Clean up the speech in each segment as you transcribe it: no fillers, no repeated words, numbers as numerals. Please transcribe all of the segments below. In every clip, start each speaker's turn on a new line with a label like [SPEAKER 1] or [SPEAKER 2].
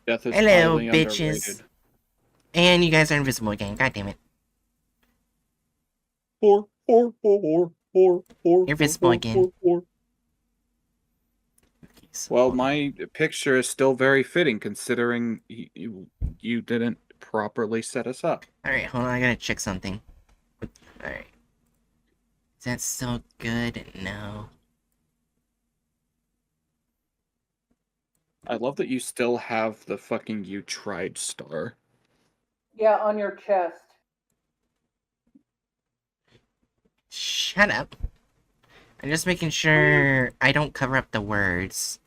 [SPEAKER 1] Death is
[SPEAKER 2] Hello,
[SPEAKER 1] highly
[SPEAKER 2] bitches.
[SPEAKER 1] underrated.
[SPEAKER 2] And you guys are invisible again. God damn it.
[SPEAKER 1] You're
[SPEAKER 2] invisible again. Okay, so
[SPEAKER 1] Well, my picture is still very fitting considering you didn't properly set us up.
[SPEAKER 2] Alright, hold on. I gotta check something. Alright. Is that so good? No.
[SPEAKER 1] I love that you still have the fucking "you tried" star.
[SPEAKER 3] Yeah, on your chest.
[SPEAKER 2] Shut up. I'm just making sure I don't cover up the words.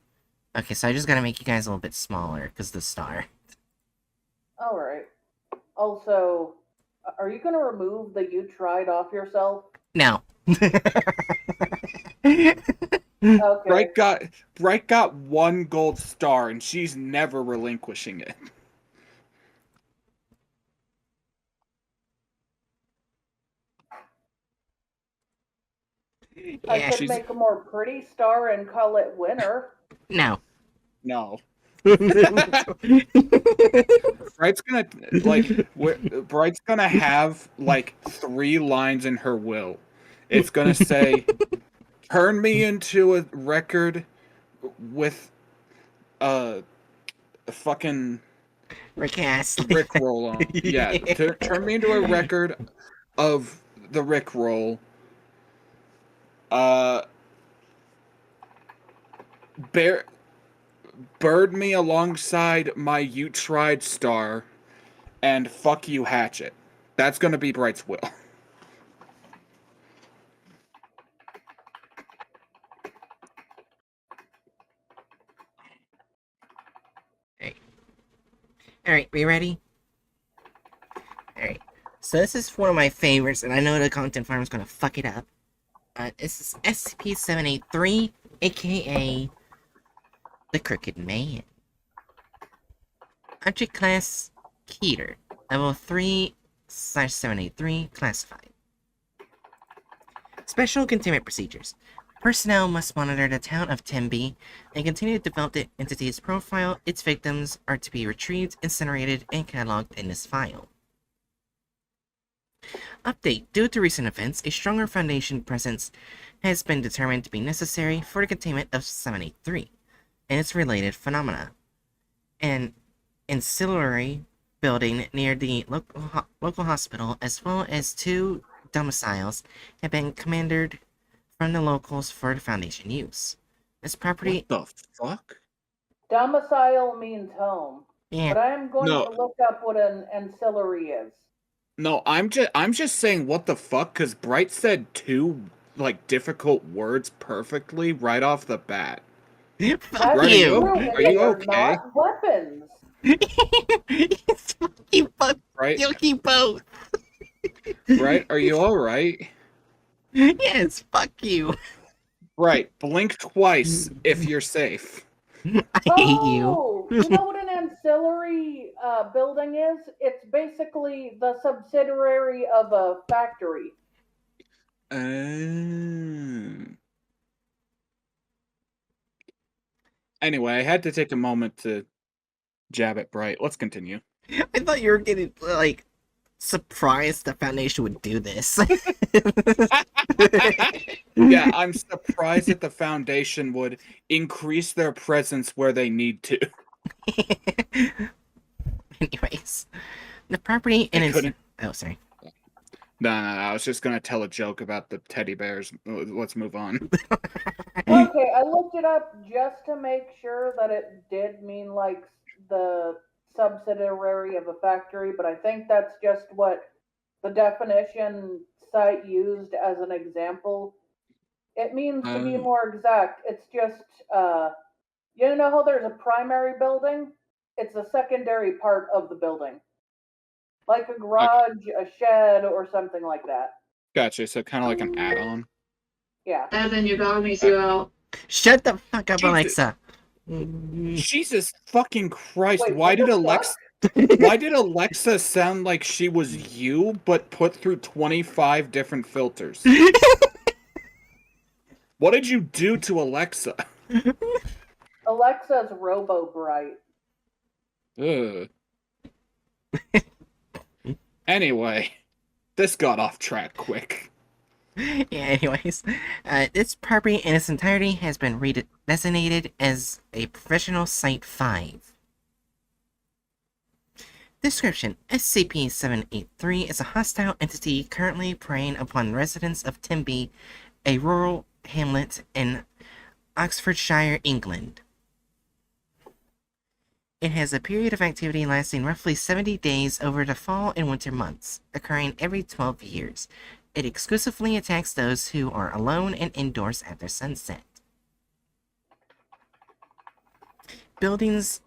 [SPEAKER 2] Okay, so I just gotta make you guys a little bit smaller, because the star.
[SPEAKER 3] Alright. Also, are you gonna remove the "you tried" off yourself?
[SPEAKER 2] No.
[SPEAKER 3] Okay.
[SPEAKER 1] Bright got 1 gold star and she's never relinquishing it.
[SPEAKER 3] I could make a more pretty star and call it winner.
[SPEAKER 2] No.
[SPEAKER 1] No. Bright's gonna have like 3 lines in her will. It's gonna say, "Turn me into a record with a fucking
[SPEAKER 2] Recast.
[SPEAKER 1] Rickroll on." Yeah, turn me into a record of the Rickroll. Bird me alongside my "you tried" star, and fuck you hatchet. That's gonna be Bright's will.
[SPEAKER 2] Alright, we ready? Alright. So this is one of my favorites, and I know the content farm is gonna fuck it up. This is SCP-783, aka the Crooked Man. Object class Keter, level 3/783, classified. Special containment procedures. Personnel must monitor the town of Temby and continue to develop the entity's profile. Its victims are to be retrieved, incinerated, and cataloged in this file. Update. Due to recent events, a stronger Foundation presence has been determined to be necessary for the containment of 783 and its related phenomena. An ancillary building near the local hospital, as well as 2 domiciles, have been commandeered from the locals for the Foundation use. This property...
[SPEAKER 1] What the fuck?
[SPEAKER 3] Domicile means home.
[SPEAKER 2] Yeah.
[SPEAKER 3] But I am going to look up what an ancillary is.
[SPEAKER 1] No, I'm just saying what the fuck, because Bright said 2 like difficult words perfectly right off the bat.
[SPEAKER 2] Fuck
[SPEAKER 1] Bright,
[SPEAKER 2] you!
[SPEAKER 1] Are you okay?
[SPEAKER 3] Not weapons.
[SPEAKER 2] Fuck you both.
[SPEAKER 1] Right?
[SPEAKER 2] You both.
[SPEAKER 1] Right? Are you alright?
[SPEAKER 2] Yes, fuck you.
[SPEAKER 1] Right. Blink twice if you're safe.
[SPEAKER 2] I hate you.
[SPEAKER 3] Oh, you know what an ancillary building is? It's basically the subsidiary of a factory.
[SPEAKER 1] Anyway, I had to take a moment to jab at Bright. Let's continue.
[SPEAKER 2] I thought you were getting, like, surprised the Foundation would do this.
[SPEAKER 1] Yeah, I'm surprised that the Foundation would increase their presence where they need to.
[SPEAKER 2] Anyways, the property and its... Oh, sorry.
[SPEAKER 1] No, I was just gonna tell a joke about the teddy bears. Let's move on.
[SPEAKER 3] Okay, I looked it up just to make sure that it did mean like the subsidiary of a factory, but I think that's just what the definition site used as an example. It means, to be more exact, it's just, you know how there's a primary building? It's a secondary part of the building. Like a garage, a shed, or something like that.
[SPEAKER 1] Gotcha, so kind of like an add-on.
[SPEAKER 3] Yeah.
[SPEAKER 4] And then your dog needs to go.
[SPEAKER 2] Shut the fuck up, Alexa.
[SPEAKER 1] Jesus fucking Christ!
[SPEAKER 3] Wait,
[SPEAKER 1] why did
[SPEAKER 3] what
[SPEAKER 1] Why did Alexa sound like she was you, but put through 25 different filters? What did you do to Alexa?
[SPEAKER 3] Alexa's Robo-Bright.
[SPEAKER 1] Ugh. Anyway, this got off track quick.
[SPEAKER 2] Yeah, anyways, this property in its entirety has been designated as a Professional Site 5. Description: SCP-783 is a hostile entity currently preying upon residents of Temby, a rural hamlet in Oxfordshire, England. It has a period of activity lasting roughly 70 days over the fall and winter months, occurring every 12 years. It exclusively attacks those who are alone and indoors after sunset. Buildings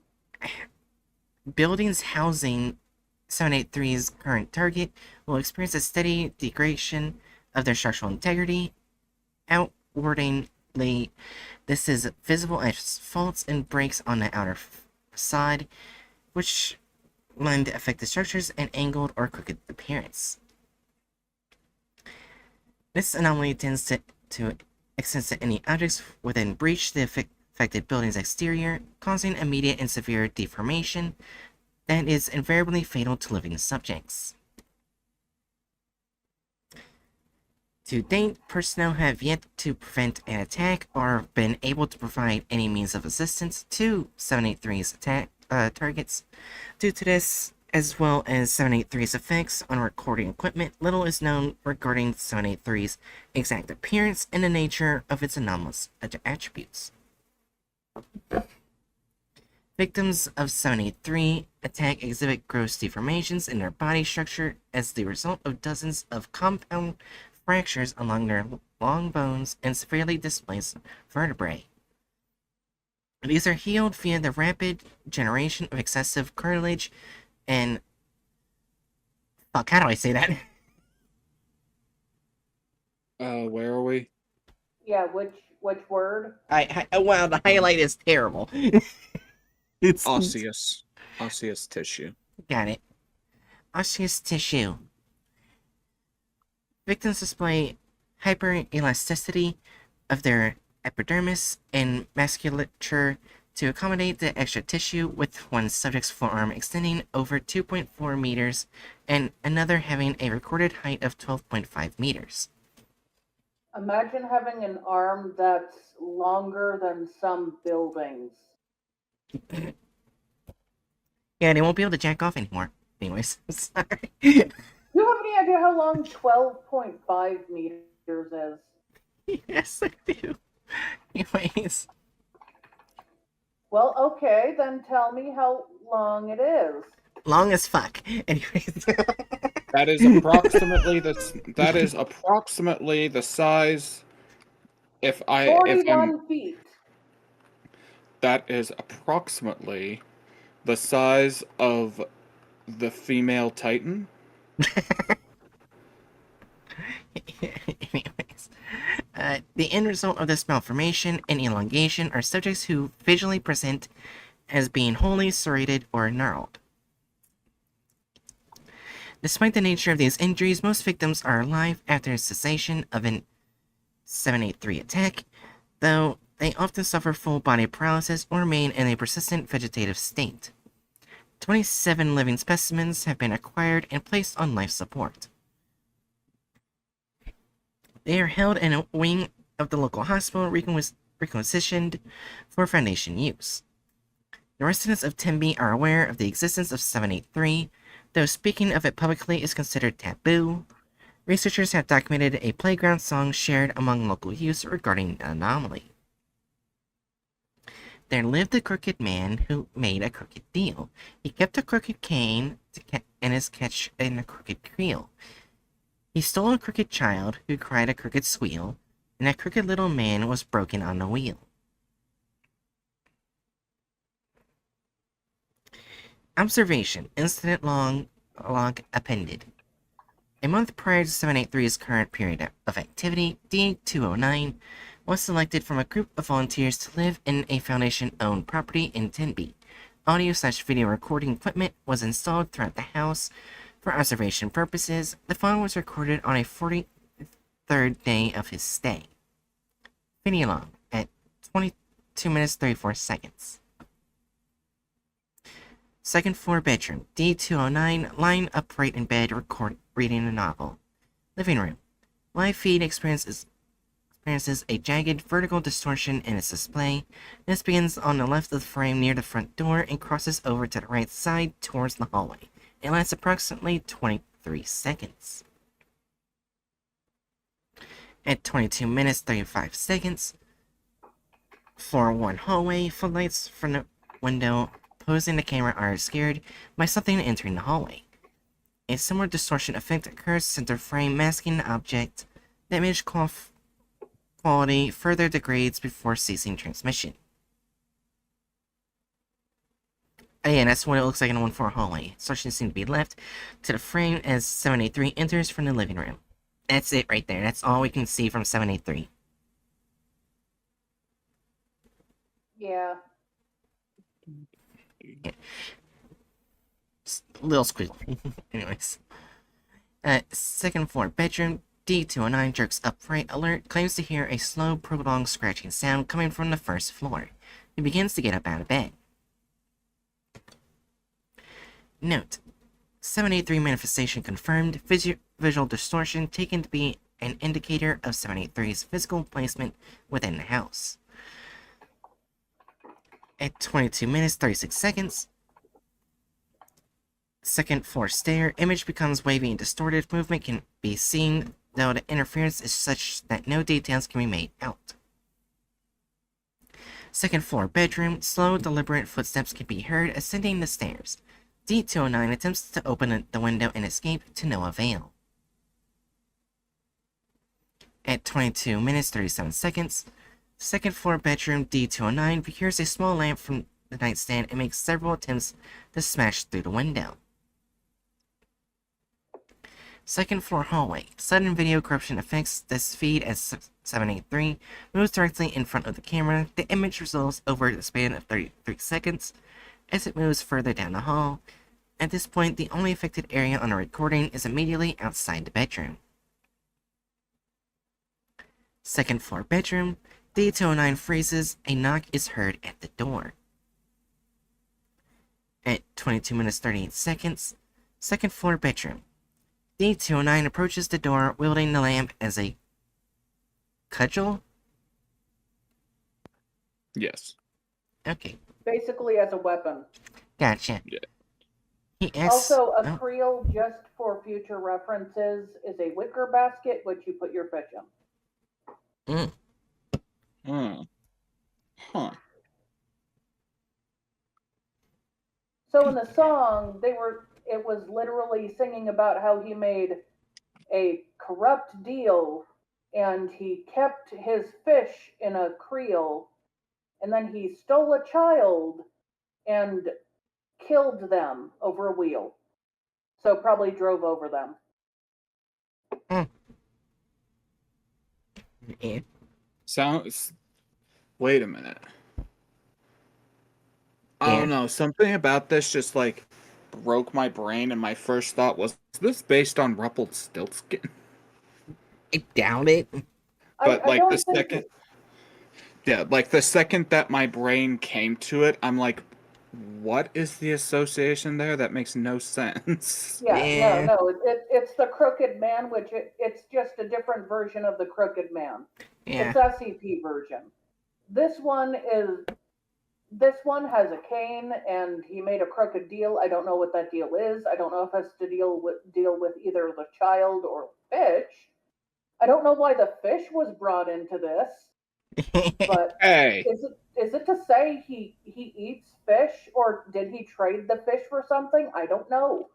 [SPEAKER 2] housing 783's current target will experience a steady degradation of their structural integrity. Outwardly, this is visible as faults and breaks on the outer facade, which lend affected structures an angled or crooked appearance. This anomaly tends to extend to any objects within breach the affected building's exterior, causing immediate and severe deformation that is invariably fatal to living subjects. To date, personnel have yet to prevent an attack or been able to provide any means of assistance to 783's targets. Due to this, as well as 783's effects on recording equipment, little is known regarding 783's exact appearance and the nature of its anomalous attributes. Victims of 783 attack exhibit gross deformations in their body structure as the result of dozens of compound fractures along their long bones and severely displaced vertebrae. These are healed via the rapid generation of excessive cartilage and... Fuck, how do I say that?
[SPEAKER 1] Where are we?
[SPEAKER 3] Yeah, which word?
[SPEAKER 2] Wow, the highlight is terrible. It's
[SPEAKER 1] Osseous tissue.
[SPEAKER 2] Got it. Osseous tissue. Victims display hyperelasticity of their epidermis and musculature to accommodate the extra tissue, with one subject's forearm extending over 2.4 meters and another having a recorded height of 12.5 meters.
[SPEAKER 3] Imagine having an arm that's longer than some buildings.
[SPEAKER 2] Yeah, they won't be able to jack off anymore. Anyways, sorry.
[SPEAKER 3] Do you have any idea how long 12.5 meters is?
[SPEAKER 2] Yes, I do. Anyways.
[SPEAKER 3] Well, okay, then tell me how long it is.
[SPEAKER 2] Long as fuck. Anyways.
[SPEAKER 1] That is approximately the size.
[SPEAKER 3] 41 feet.
[SPEAKER 1] That is approximately the size of the female Titan.
[SPEAKER 2] Anyways, the end result of this malformation and elongation are subjects who visually present as being wholly serrated or gnarled. Despite the nature of these injuries, most victims are alive after cessation of an 783 attack, though they often suffer full body paralysis or remain in a persistent vegetative state. 27 living specimens have been acquired and placed on life support. They are held in a wing of the local hospital, requisitioned for Foundation use. The residents of Temby are aware of the existence of 783, though speaking of it publicly is considered taboo. Researchers have documented a playground song shared among local youth regarding the anomaly. There lived a crooked man who made a crooked deal. He kept a crooked cane and his catch in a crooked creel. He stole a crooked child who cried a crooked squeal, and a crooked little man was broken on the wheel. Observation. Incident log appended. A month prior to 783's current period of activity, D209 was selected from a group of volunteers to live in a Foundation-owned property in Tenby. Audio/video recording equipment was installed throughout the house for observation purposes. The phone was recorded on a 43rd day of his stay. Filename at 22 minutes 34 seconds. Second floor bedroom, D209, lying upright in bed, reading a novel. Living room. Live feed experiences a jagged vertical distortion in its display. This begins on the left of the frame near the front door and crosses over to the right side towards the hallway. It lasts approximately 23 seconds. At 22 minutes 35 seconds, floor 1 hallway, footlights from the window posing the camera are obscured by something entering the hallway. A similar distortion effect occurs center frame, masking the object. The image quality further degrades before ceasing transmission. Again, that's what it looks like in the 1-4 hallway. Distortion seems to be left to the frame as 783 enters from the living room. That's it right there. That's all we can see from 783.
[SPEAKER 3] Yeah.
[SPEAKER 2] Little squeal. Anyways. Second floor bedroom, D209 jerks upright alert, claims to hear a slow, prolonged scratching sound coming from the first floor. He begins to get up out of bed. Note: 783 manifestation confirmed, visual distortion taken to be an indicator of 783's physical placement within the house. At 22 minutes 36 seconds, second floor stair, image becomes wavy and distorted, movement can be seen, though the interference is such that no details can be made out. Second floor bedroom, slow, deliberate footsteps can be heard ascending the stairs. D209 attempts to open the window and escape to no avail. At 22 minutes 37 seconds, second floor bedroom D209 hears a small lamp from the nightstand and makes several attempts to smash through the window. Second floor hallway. Sudden video corruption affects this feed as 783 moves directly in front of the camera. The image resolves over the span of 33 seconds as it moves further down the hall. At this point, the only affected area on the recording is immediately outside the bedroom. Second floor bedroom. D209 freezes. A knock is heard at the door. At 22 minutes 38 seconds, second floor bedroom. D209 approaches the door, wielding the lamp as a cudgel?
[SPEAKER 1] Yes.
[SPEAKER 2] Okay,
[SPEAKER 3] Basically as a weapon.
[SPEAKER 2] gotcha.
[SPEAKER 1] Yeah.
[SPEAKER 2] He asks,
[SPEAKER 3] Also, a creel, just for future references, is a wicker basket which you put your fish in.
[SPEAKER 1] Huh.
[SPEAKER 3] So in the song, it was literally singing about how he made a corrupt deal and he kept his fish in a creel and then he stole a child and killed them over a wheel. So probably drove over them.
[SPEAKER 2] yeah.
[SPEAKER 1] Sounds. Wait a minute. I
[SPEAKER 2] Yeah.
[SPEAKER 1] don't know. Something about this just like broke my brain, and my first thought was, "Is this based on Rumpelstiltskin?"
[SPEAKER 2] I doubt it.
[SPEAKER 1] But
[SPEAKER 3] I
[SPEAKER 1] like
[SPEAKER 3] don't
[SPEAKER 1] the
[SPEAKER 3] think
[SPEAKER 1] second, yeah, like the second that my brain came to it, I'm like, "What is the association there? That makes no sense."
[SPEAKER 3] Yeah,
[SPEAKER 2] Yeah.
[SPEAKER 3] no. It's the Crooked Man, which it's just a different version of the Crooked Man.
[SPEAKER 2] Yeah.
[SPEAKER 3] It's SCP version. This one has a cane, and he made a crooked deal. I don't know what that deal is. I don't know if it has to deal with either the child or fish. I don't know why the fish was brought into this, but
[SPEAKER 1] Hey,
[SPEAKER 3] is it to say he eats fish, or did he trade the fish for something? I don't know.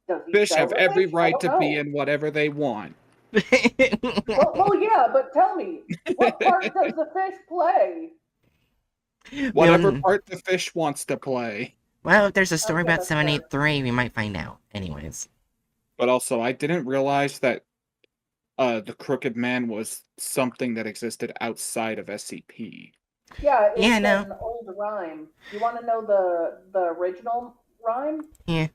[SPEAKER 3] Does he
[SPEAKER 1] fish
[SPEAKER 3] sell
[SPEAKER 1] have
[SPEAKER 3] the
[SPEAKER 1] every
[SPEAKER 3] fish? I
[SPEAKER 1] right
[SPEAKER 3] don't
[SPEAKER 1] to be
[SPEAKER 3] know.
[SPEAKER 1] in whatever they want.
[SPEAKER 3] Well, yeah, but tell me, what part does the fish play?
[SPEAKER 1] Whatever
[SPEAKER 2] Well,
[SPEAKER 1] part the fish wants to play.
[SPEAKER 2] well, if there's a story
[SPEAKER 3] Okay,
[SPEAKER 2] about
[SPEAKER 3] that's fair.
[SPEAKER 2] 783, we might find out. Anyways.
[SPEAKER 1] But also, I didn't realize that the Crooked Man was something that existed outside of SCP.
[SPEAKER 3] Yeah, it's
[SPEAKER 2] Yeah, no.
[SPEAKER 3] an old rhyme. You want to know the original rhyme?
[SPEAKER 2] Yeah.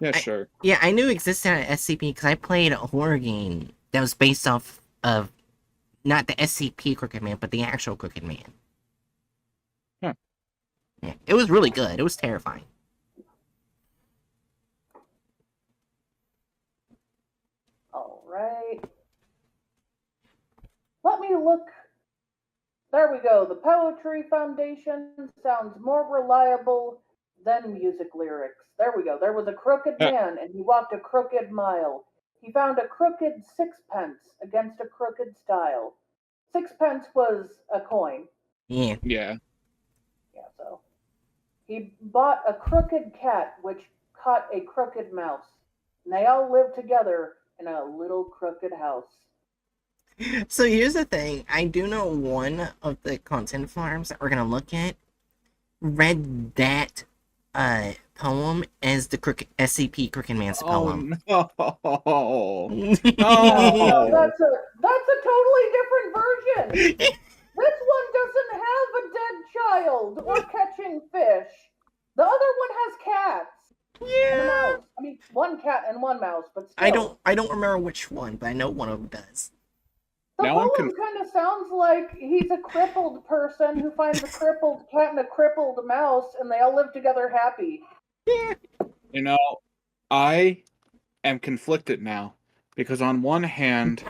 [SPEAKER 1] Yeah, sure.
[SPEAKER 2] Yeah, I knew it existed at SCP because I played a horror game that was based off of not the SCP Crooked Man, but the actual Crooked Man.
[SPEAKER 1] Huh.
[SPEAKER 2] Yeah, it was really good. It was terrifying.
[SPEAKER 3] me look. There we go. The Poetry Foundation sounds more reliable than music lyrics. There we go. There was a crooked man, and he walked a crooked mile. He found a crooked sixpence against a crooked style. Sixpence was a coin.
[SPEAKER 2] Yeah.
[SPEAKER 1] Yeah.
[SPEAKER 3] Yeah, so. He bought a crooked cat, which caught a crooked mouse. And they all lived together in a little crooked house.
[SPEAKER 2] So here's the thing. I do know one of the content farms that we're gonna look at read that poem as the SCP Crooked Man's poem.
[SPEAKER 1] No.
[SPEAKER 3] No, that's a totally different version. This one doesn't have a dead child or catching fish. The other one has cats. And a
[SPEAKER 2] Yeah.
[SPEAKER 3] mouse. I mean, one cat and one mouse, but still.
[SPEAKER 2] I don't remember which one, but I know one of them does.
[SPEAKER 3] The
[SPEAKER 1] Now I'm
[SPEAKER 3] poem kind of sounds like he's a crippled person who finds a crippled cat and a crippled mouse, and they all live together happy.
[SPEAKER 2] Yeah.
[SPEAKER 1] You know, I am conflicted now because on one hand,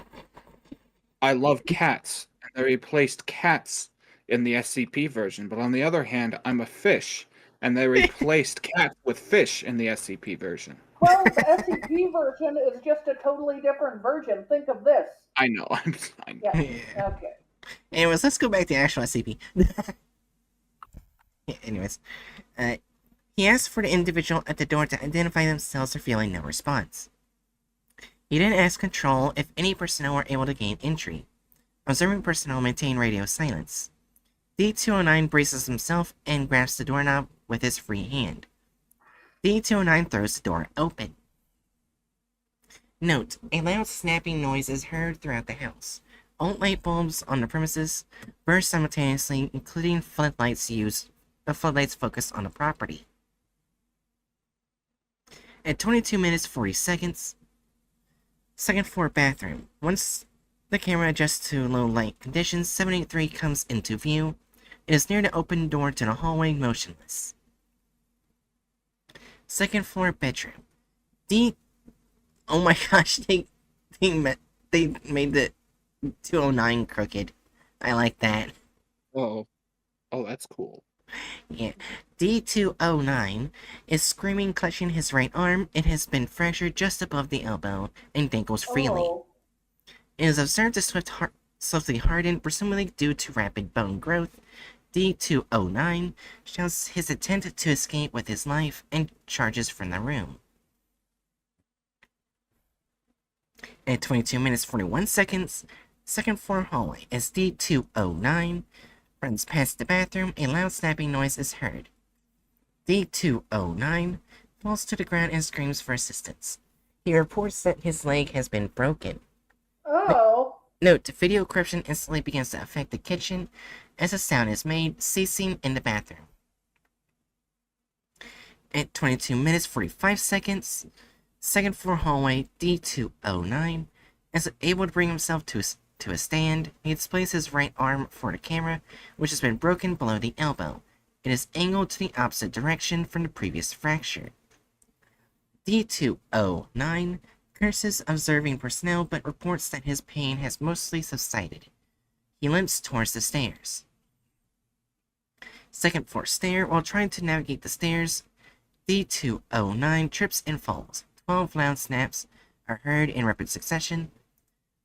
[SPEAKER 1] I love cats, and they replaced cats in the SCP version, but on the other hand, I'm a fish, and they replaced cats with fish in the SCP version.
[SPEAKER 3] Well, the SCP version is just a totally different version. Think of this.
[SPEAKER 1] I know.
[SPEAKER 3] Yeah.
[SPEAKER 2] Yeah.
[SPEAKER 3] Okay.
[SPEAKER 2] Anyways, let's go back to the actual SCP. Yeah, anyways, he asked for the individual at the door to identify themselves or feeling no response. He then asked Control if any personnel were able to gain entry. Observing personnel maintain radio silence. D209 braces himself and grabs the doorknob with his free hand. D209 throws the door open. Note, a loud snapping noise is heard throughout the house. All light bulbs on the premises burst simultaneously, including floodlights focused on the property. At 22 minutes 40 seconds, second floor bathroom. Once the camera adjusts to low light conditions, 783 comes into view. It is near the open door to the hallway, motionless. Second floor bedroom. Oh my gosh, they made the 209 crooked. I like that.
[SPEAKER 1] Oh, that's cool.
[SPEAKER 2] Yeah. D209 is screaming, clutching his right arm. It has been fractured just above the elbow and dangles freely.
[SPEAKER 3] Oh.
[SPEAKER 2] It is observed to swiftly harden, presumably due to rapid bone growth. D209 shouts his intent to escape with his life and charges from the room. At 22 minutes 41 seconds, second floor hallway, as D209 runs past the bathroom, a loud snapping noise is heard. D209 falls to the ground and screams for assistance. He reports that his leg has been broken.
[SPEAKER 3] Oh.
[SPEAKER 2] Note, video corruption instantly begins to affect the kitchen as a sound is made, ceasing in the bathroom. At 22 minutes 45 seconds, second floor hallway, D209 is able to bring himself to a stand. He displays his right arm for the camera, which has been broken below the elbow. It is angled to the opposite direction from the previous fracture. D209 curses observing personnel, but reports that his pain has mostly subsided. He limps towards the stairs. Second floor stair. While trying to navigate the stairs, D209 trips and falls. 12 loud snaps are heard in rapid succession.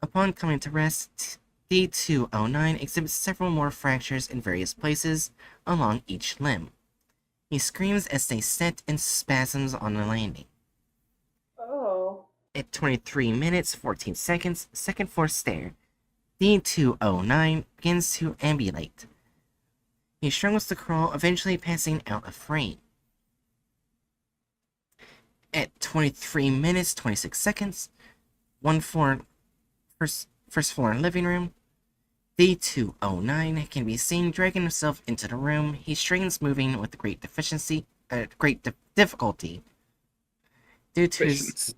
[SPEAKER 2] Upon coming to rest, D209 exhibits several more fractures in various places along each limb. He screams as they set in spasms on the landing.
[SPEAKER 3] Oh.
[SPEAKER 2] At 23 minutes 14 seconds, second floor stair, D209 begins to ambulate. He struggles to crawl, eventually passing out of frame. At 23 minutes 26 seconds, first floor living room, D209 can be seen dragging himself into the room. He strains moving with great difficulty due to his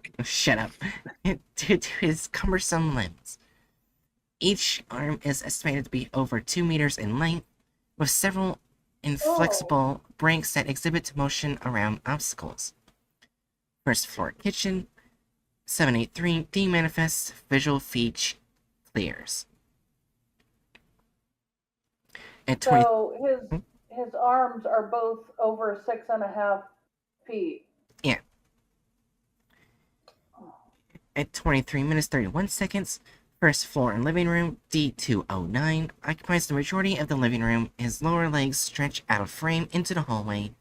[SPEAKER 2] due to his cumbersome limbs. Each arm is estimated to be over 2 meters in length, with several inflexible breaks that exhibit motion around obstacles. First floor kitchen, 783 demanifests, visual feature clears. At 20,
[SPEAKER 3] So his arms are both over 6.5 feet.
[SPEAKER 2] yeah. At 23 minutes 31 seconds, first floor and living room, D209, occupies the majority of the living room. His lower legs stretch out of frame into the hallway.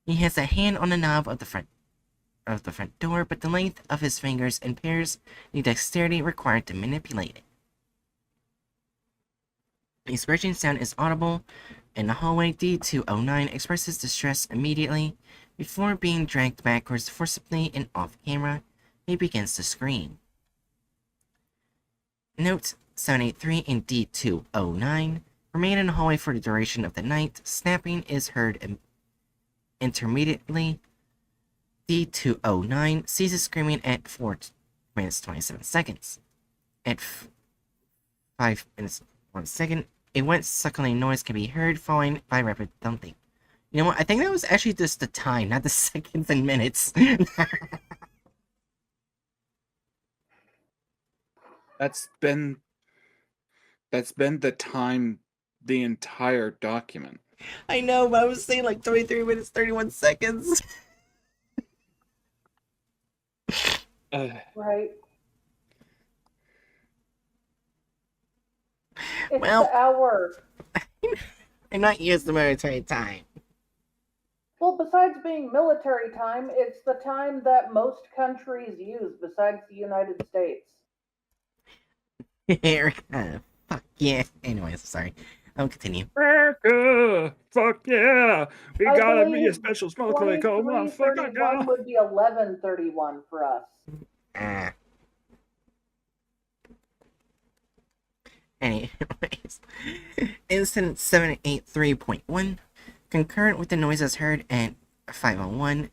[SPEAKER 2] He has a hand on the knob of the front door, but the length of his fingers impairs the dexterity required to manipulate it. A scratching sound is audible. In the hallway, D209 expresses distress immediately. Before being dragged backwards forcibly and off camera, he begins to scream. Note 783 and D209 remain in the hallway for the duration of the night. Snapping is heard intermittently. D209 ceases screaming at 4 minutes 27 seconds. At 5 minutes 1 second, a wet suckling noise can be heard, followed by rapid thumping. You know what? I think that was actually just the time, not the seconds and minutes.
[SPEAKER 1] That's been the time the entire document.
[SPEAKER 2] I know, but I was saying like 23 minutes 31 seconds.
[SPEAKER 3] Right. It's
[SPEAKER 2] Well-
[SPEAKER 3] the hour.
[SPEAKER 2] I'm not used to military time.
[SPEAKER 3] Well, besides being military time, it's the time that most countries use besides the United States.
[SPEAKER 2] Erica, fuck yeah. Anyways, sorry. I'll continue.
[SPEAKER 1] America! Fuck yeah! We
[SPEAKER 3] I
[SPEAKER 1] gotta be a
[SPEAKER 3] believe
[SPEAKER 1] special smoker. Like, oh,
[SPEAKER 3] 23:31
[SPEAKER 1] motherfucker!
[SPEAKER 3] would be 11:31 for us.
[SPEAKER 2] Ah. Anyways, incident 783.1, concurrent with the noises heard at 501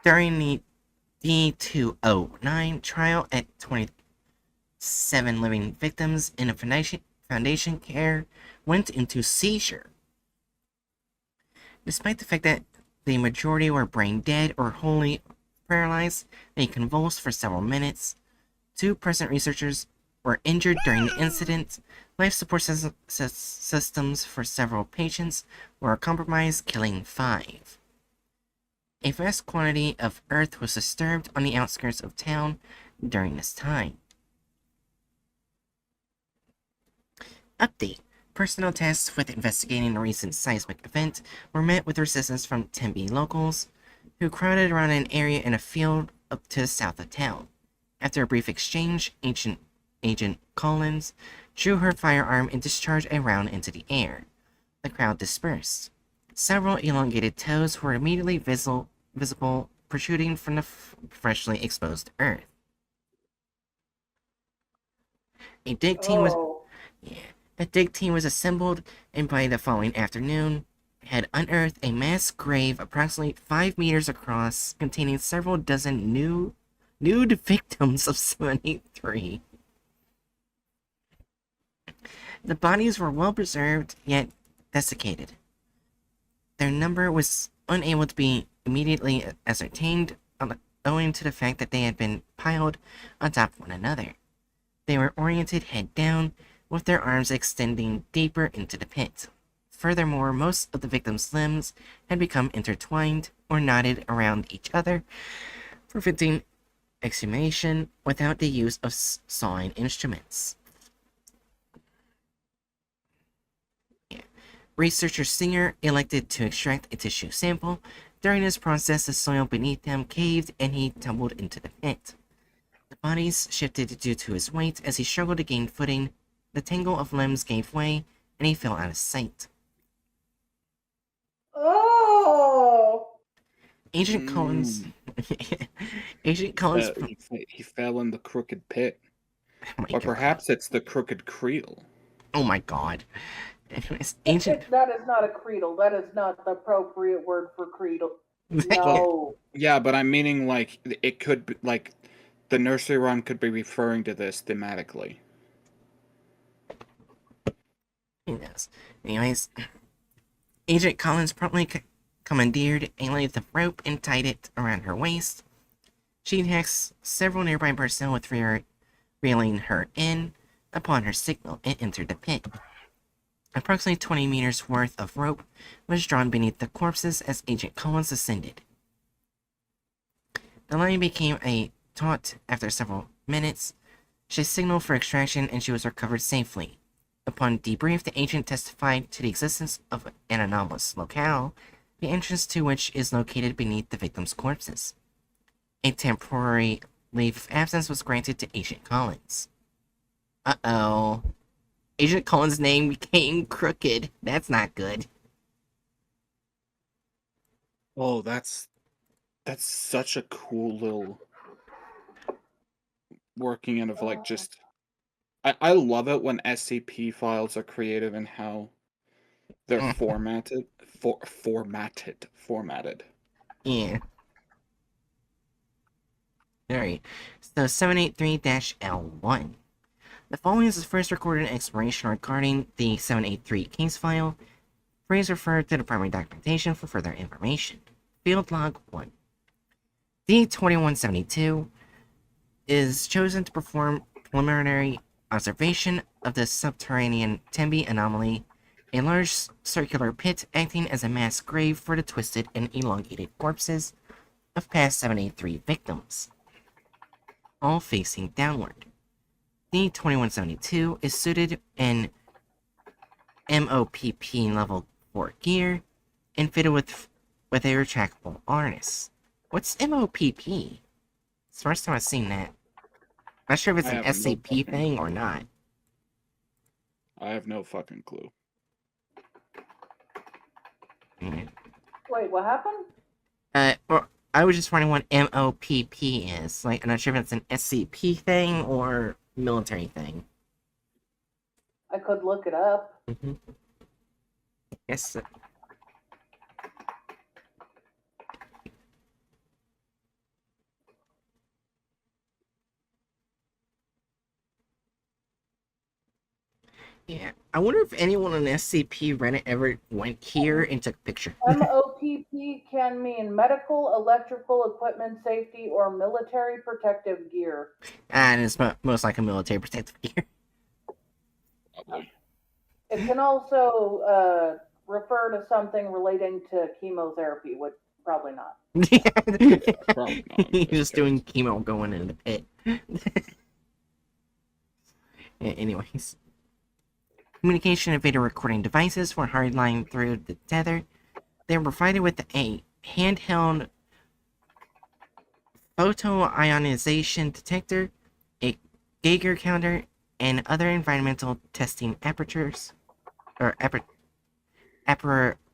[SPEAKER 2] during the D209 trial at 27 living victims in a foundation care went into seizure. Despite the fact that the majority were brain dead or wholly paralyzed, they convulsed for several minutes. 2 present researchers were injured during the incident. Life support systems for several patients were compromised, killing 5. A vast quantity of earth was disturbed on the outskirts of town during this time. Update. Personnel tasked with investigating the recent seismic event were met with resistance from Temby locals, who crowded around an area in a field up to the south of town. After a brief exchange, Agent Collins drew her firearm and discharged a round into the air. The crowd dispersed. Several elongated toes were immediately visible protruding from the freshly exposed earth. A dig team was assembled, and by the following afternoon had unearthed a mass grave approximately 5 meters across, containing several dozen nude victims of 73. The bodies were well preserved, yet desiccated. Their number was unable to be immediately ascertained, owing to the fact that they had been piled on top of one another. They were oriented head down, with their arms extending deeper into the pit. Furthermore, most of the victims' limbs had become intertwined or knotted around each other, preventing exhumation without the use of sawing instruments. Researcher Singer elected to extract a tissue sample. During this process, the soil beneath him caved and he tumbled into the pit. The bodies shifted due to his weight. As he struggled to gain footing, the tangle of limbs gave way and he fell out of sight.
[SPEAKER 3] Oh!
[SPEAKER 2] Agent Collins... Agent Collins...
[SPEAKER 1] He fell in the crooked pit.
[SPEAKER 2] Oh my
[SPEAKER 1] Or
[SPEAKER 2] God.
[SPEAKER 1] perhaps it's the crooked creel.
[SPEAKER 2] Oh my God. Anyways, Agent...
[SPEAKER 3] That is not a credle. That is not the appropriate word for credle. No.
[SPEAKER 1] Yeah, but I'm meaning like it could be like the nursery rhyme could be referring to this thematically.
[SPEAKER 2] Who knows? Anyways, Agent Collins promptly commandeered a length of rope and tied it around her waist. She tasked several nearby personnel with reeling her in upon her signal and entered the pit. Approximately 20 meters worth of rope was drawn beneath the corpses as Agent Collins ascended. The line became a taut after several minutes. She signaled for extraction and she was recovered safely. Upon debrief, the agent testified to the existence of an anomalous locale, the entrance to which is located beneath the victims' corpses. A temporary leave of absence was granted to Agent Collins. Uh-oh. Agent Collins' name became crooked. That's not good.
[SPEAKER 1] Oh, that's such a cool little working in of like just. I love it when SCP files are creative in how they're formatted. Formatted.
[SPEAKER 2] Yeah. Alright. So 783-L1. The following is the first recorded exploration regarding the 783 case file. Please refer to the primary documentation for further information. Field Log 1. D2172 is chosen to perform preliminary observation of the subterranean temby anomaly, a large circular pit acting as a mass grave for the twisted and elongated corpses of past 783 victims, all facing downward. D2172 is suited in MOPP level 4 gear and fitted with a retractable harness. What's MOPP? It's the first time I've seen that. Not sure if it's
[SPEAKER 1] I
[SPEAKER 2] an
[SPEAKER 1] have no
[SPEAKER 2] SCP
[SPEAKER 1] fucking
[SPEAKER 2] thing or not.
[SPEAKER 1] I have no fucking clue.
[SPEAKER 2] Yeah.
[SPEAKER 3] Wait, what happened?
[SPEAKER 2] Or I was just wondering what MOPP is. Like, I'm not sure if it's an SCP thing or military thing.
[SPEAKER 3] I could look it up.
[SPEAKER 2] Yes. Yeah, I wonder if anyone on SCP Reddit ever went here and took a picture.
[SPEAKER 3] MOPP can mean medical, electrical equipment safety, or military protective gear.
[SPEAKER 2] And it's most like a military protective gear.
[SPEAKER 1] Probably.
[SPEAKER 3] It can also refer to something relating to chemotherapy, which probably not.
[SPEAKER 1] Probably not.
[SPEAKER 2] He's just doing chemo going in the pit. Anyways. Communication and video recording devices were hardlined through the tether. They were provided with a handheld photoionization detector, a Geiger counter, and other environmental testing apparatuses. Apparatuses.
[SPEAKER 1] Apparatuses.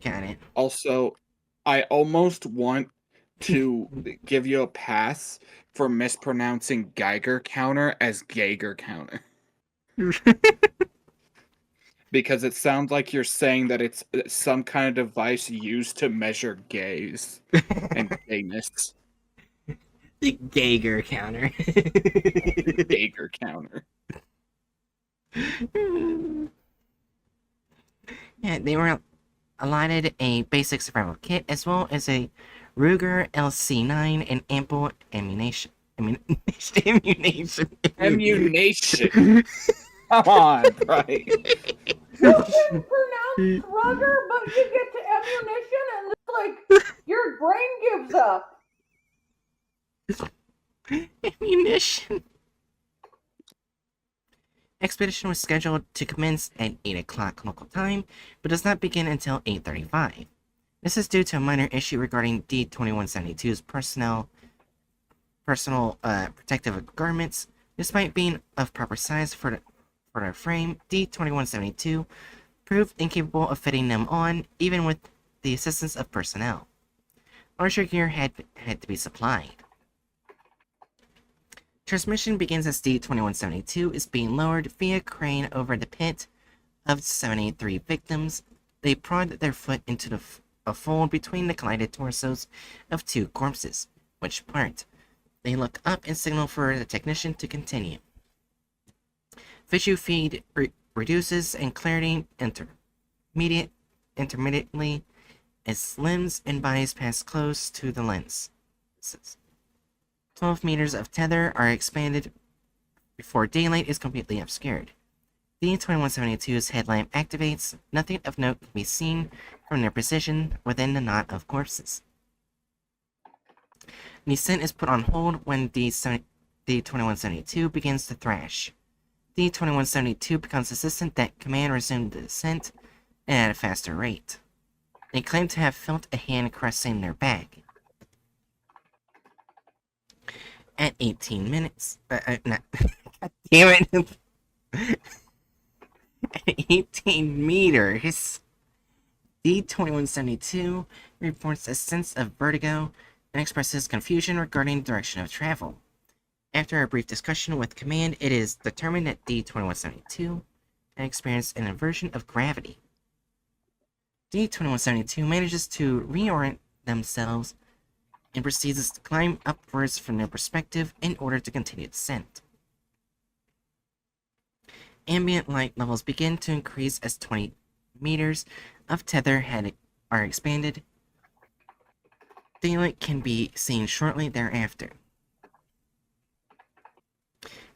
[SPEAKER 2] Got it.
[SPEAKER 1] Also, I almost want to give you a pass for mispronouncing Geiger counter as Geiger counter. Because it sounds like you're saying that it's some kind of device used to measure gaze and gayness.
[SPEAKER 2] The Geiger counter.
[SPEAKER 1] Geiger counter.
[SPEAKER 2] Yeah, they were allotted a basic survival kit as well as a Ruger LC9 and ample ammunition. Ammunition.
[SPEAKER 1] Come on, right?
[SPEAKER 3] You can pronounce rugger, but you get to ammunition and it's like your brain gives up.
[SPEAKER 2] Ammunition. Expedition was scheduled to commence at 8 o'clock local time, but does not begin until 8:35. This is due to a minor issue regarding D2172's personal protective garments. Despite being of proper size for their frame, D2172 proved incapable of fitting them on, even with the assistance of personnel. Larger gear had to be supplied. Transmission begins as D2172 is being lowered via crane over the pit of 783 victims. They prod their foot into a fold between the collided torsos of two corpses, which part. They look up and signal for the technician to continue. Visual feed reduces and clarity intermittently as limbs and bodies pass close to the lens. 12 meters of tether are expanded before daylight is completely obscured. D-2172's headlamp activates. Nothing of note can be seen from their position within the knot of corpses. Descent is put on hold when D-2172 begins to thrash. D-2172 becomes insistent that command resume the descent and at a faster rate. They claim to have felt a hand caressing their back. At 18 minutes... God damn it! At 18 meters, D-2172 reports a sense of vertigo and expresses confusion regarding direction of travel. After a brief discussion with command, it is determined that D-2172 had experienced an inversion of gravity. D-2172 manages to reorient themselves and proceeds to climb upwards from their perspective in order to continue descent. Ambient light levels begin to increase as 20 meters of tether are expanded. Daylight can be seen shortly thereafter.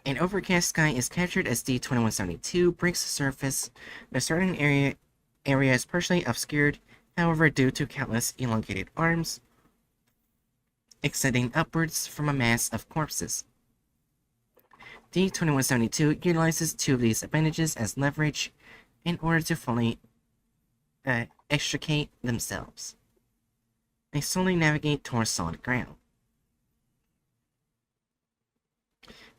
[SPEAKER 2] An overcast sky is captured as D-2172 breaks the surface. A certain area is partially obscured, however, due to countless elongated arms extending upwards from a mass of corpses. D-2172 utilizes two of these appendages as leverage in order to fully extricate themselves. They slowly navigate towards solid ground.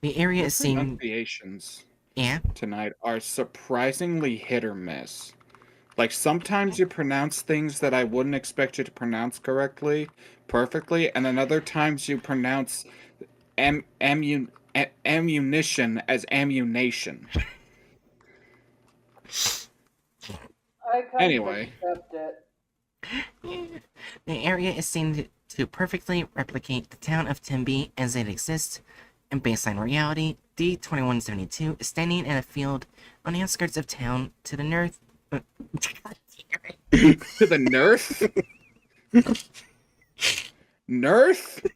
[SPEAKER 2] The area is seen...
[SPEAKER 1] Pronunciations
[SPEAKER 2] Yeah?
[SPEAKER 1] tonight are surprisingly hit or miss. Like, sometimes you pronounce things that I wouldn't expect you to pronounce perfectly, and then other times you pronounce ammunition as ammunition.
[SPEAKER 3] I kind
[SPEAKER 1] Anyway.
[SPEAKER 3] of accept it.
[SPEAKER 2] The area is seen to perfectly replicate the town of Temby as it exists in baseline reality. D-2172 is standing in a field on the outskirts of town to the north.
[SPEAKER 1] To the north? North?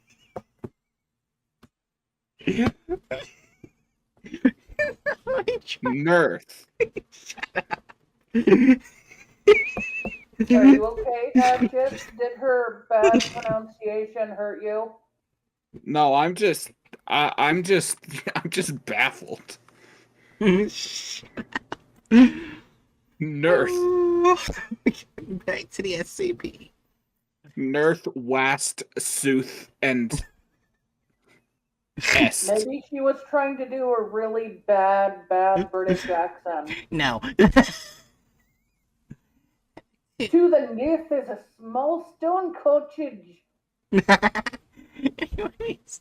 [SPEAKER 1] North.
[SPEAKER 3] Are you okay, Agnes? Did her bad pronunciation hurt you?
[SPEAKER 1] No, I'm just baffled. North.
[SPEAKER 2] Back to the SCP.
[SPEAKER 1] North, West, South, and Est.
[SPEAKER 3] Maybe she was trying to do a really bad British accent.
[SPEAKER 2] No.
[SPEAKER 3] To the north is a small stone cottage.
[SPEAKER 2] Anyways,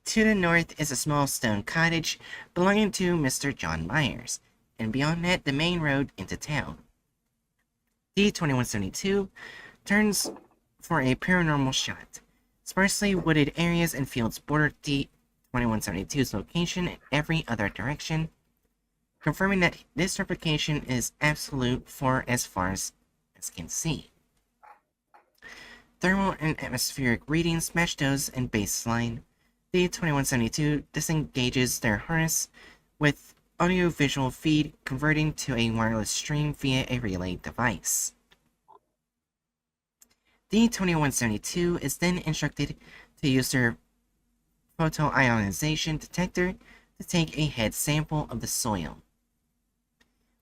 [SPEAKER 2] to the north is a small stone cottage belonging to Mr. John Myers, and beyond that, the main road into town. D-2172 turns for a paranormal shot. Sparsely wooded areas and fields border D-2172's location in every other direction, confirming that this replication is absolute for as far as can see. Thermal and atmospheric readings match those in baseline. D-2172 disengages their harness with audio-visual feed, converting to a wireless stream via a relay device. D-2172 is then instructed to use their photoionization detector to take a head sample of the soil.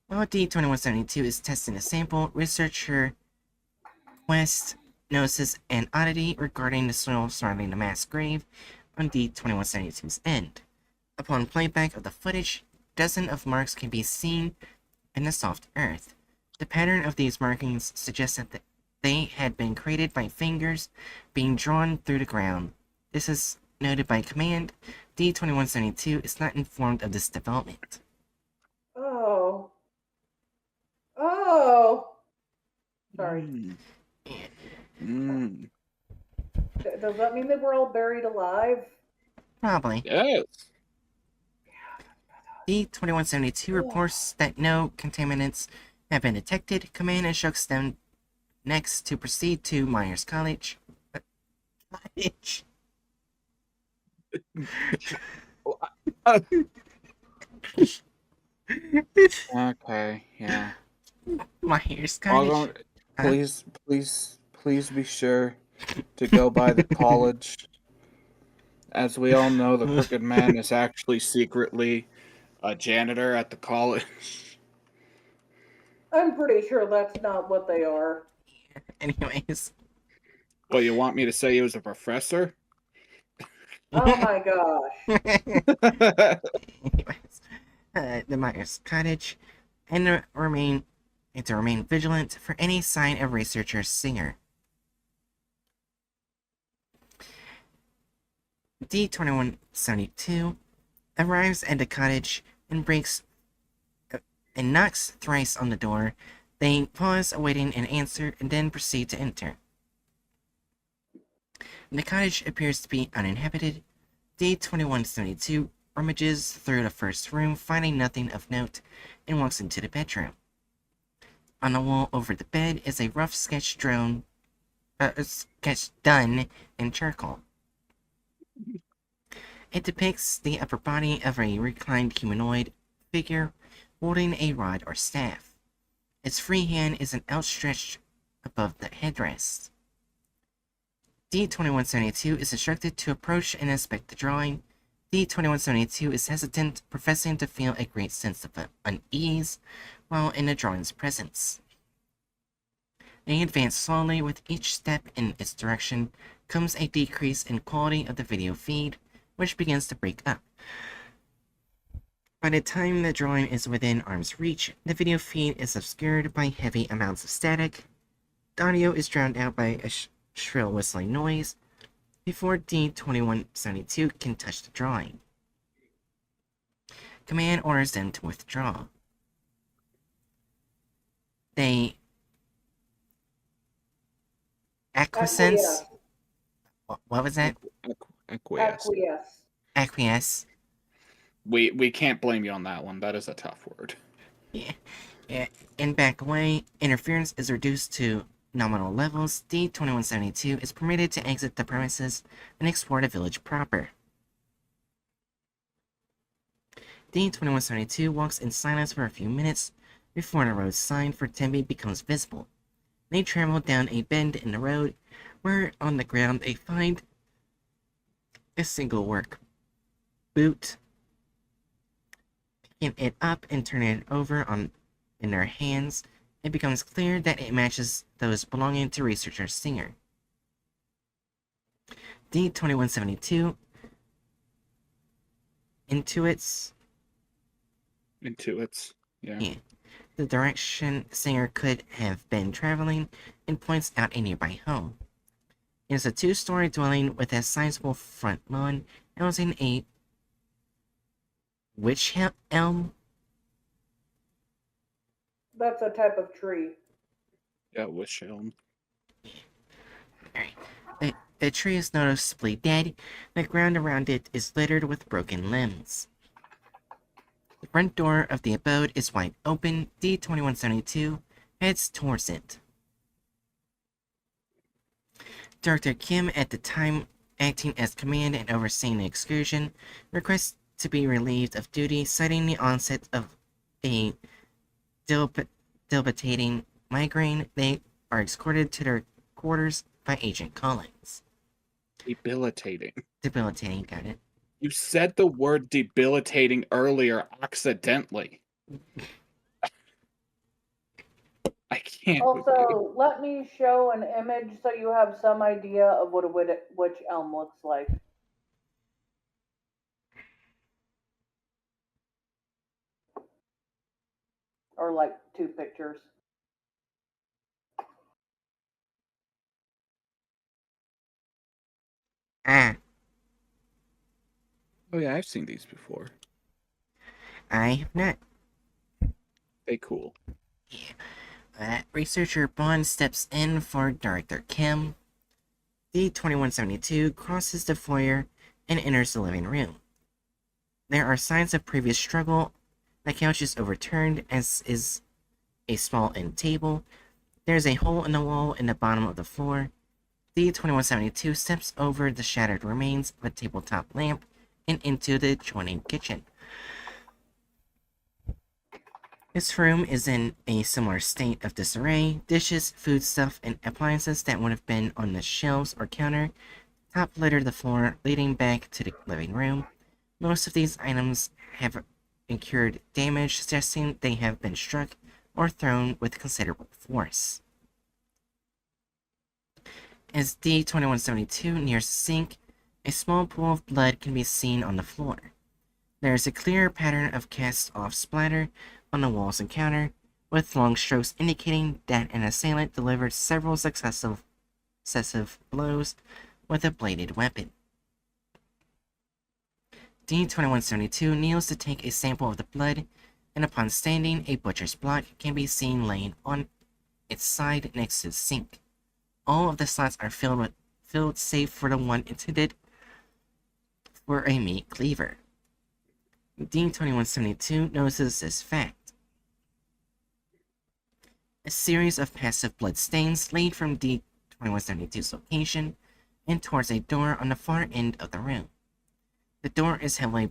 [SPEAKER 2] While D-2172 is testing the sample, researcher West notices an oddity regarding the soil surrounding the mass grave on D-2172's end. Upon playback of the footage, dozens of marks can be seen in the soft earth. The pattern of these markings suggests that they had been created by fingers being drawn through the ground. This is noted by command. D-2172 is not informed of this development.
[SPEAKER 3] Oh. Oh. Sorry.
[SPEAKER 1] Mm.
[SPEAKER 3] Does that mean that we're all buried alive?
[SPEAKER 2] Probably.
[SPEAKER 1] Yes.
[SPEAKER 2] D-2172 reports that no contaminants have been detected. Command instructs them next to proceed to Myers College.
[SPEAKER 1] Okay, yeah.
[SPEAKER 2] My hair's
[SPEAKER 1] I'll
[SPEAKER 2] kind
[SPEAKER 1] go,
[SPEAKER 2] Huh?
[SPEAKER 1] please be sure to go by the college. As we all know, the Crooked Man is actually secretly a janitor at the college.
[SPEAKER 3] I'm pretty sure that's not what they are.
[SPEAKER 2] Anyways.
[SPEAKER 1] Well, you want me to say he was a professor?
[SPEAKER 3] Oh my gosh.
[SPEAKER 2] Anyways, the Myers Cottage, and to remain vigilant for any sign of researcher Singer. D-2172 arrives at the cottage and knocks thrice on the door. They pause, awaiting an answer, and then proceed to enter. The cottage appears to be uninhabited. D-2172 rummages through the first room, finding nothing of note, and walks into the bedroom. On the wall over the bed is a rough sketch done in charcoal. It depicts the upper body of a reclined humanoid figure holding a rod or staff. Its free hand is outstretched above the headrest. D-2172 is instructed to approach and inspect the drawing. D-2172 is hesitant, professing to feel a great sense of unease while in the drawing's presence. They advance slowly. With each step in its direction comes a decrease in quality of the video feed, which begins to break up. By the time the drawing is within arm's reach, the video feed is obscured by heavy amounts of static. The audio is drowned out by a shrill whistling noise before D-2172 can touch the drawing. Command orders them to withdraw. They acquiesce. What was that?
[SPEAKER 1] Acquiesce.
[SPEAKER 2] Acquiesce.
[SPEAKER 1] We can't blame you on that one. That is a tough word.
[SPEAKER 2] Yeah. And back away. Interference is reduced to nominal levels. D-2172 is permitted to exit the premises and explore the village proper. D-2172 walks in silence for a few minutes before the road sign for Temby becomes visible. They travel down a bend in the road, where on the ground they find a single work boot. Picking it up and turning it over in their hands, it becomes clear that it matches those belonging to researcher Singer. D-2172 intuits,
[SPEAKER 1] yeah.
[SPEAKER 2] The direction Singer could have been traveling and points out a nearby home. It is a two-story dwelling with a sizable front lawn housing a witch elm.
[SPEAKER 3] That's a type of tree.
[SPEAKER 1] Yeah, witch elm.
[SPEAKER 2] Alright. The tree is noticeably dead. The ground around it is littered with broken limbs. The front door of the abode is wide open. D-2172 heads towards it. Dr. Kim, at the time acting as command and overseeing the excursion, requests to be relieved of duty, citing the onset of a debilitating migraine. They are escorted to their quarters by Agent Collins.
[SPEAKER 1] Debilitating,
[SPEAKER 2] got it.
[SPEAKER 1] You said the word debilitating earlier accidentally. I can't.
[SPEAKER 3] Also, let me show an image so you have some idea of what a witch elm looks like. Or like 2 pictures.
[SPEAKER 2] Ah.
[SPEAKER 1] Oh yeah, I've seen these before.
[SPEAKER 2] I have not.
[SPEAKER 1] They cool.
[SPEAKER 2] Yeah. Researcher Bond steps in for Director Kim. D-2172 crosses the foyer and enters the living room. There are signs of previous struggle. The couch is overturned, as is a small end table. There's a hole in the wall in the bottom of the floor. D2172 steps over the shattered remains of a tabletop lamp and into the adjoining kitchen. This room is in a similar state of disarray. Dishes, foodstuff, and appliances that would have been on the shelves or counter top litter the floor, leading back to the living room. Most of these items have incurred damage, suggesting they have been struck or thrown with considerable force. As D2172 nears the sink, a small pool of blood can be seen on the floor. There is a clear pattern of cast-off splatter on the walls and counter, with long strokes indicating that an assailant delivered several successive blows with a bladed weapon. D2172 kneels to take a sample of the blood, and upon standing, a butcher's block can be seen laying on its side next to the sink. All of the slots are filled save for the one intended for a meat cleaver. D2172 notices this fact. A series of passive blood stains lead from D2172's location and towards a door on the far end of the room. The door is heavily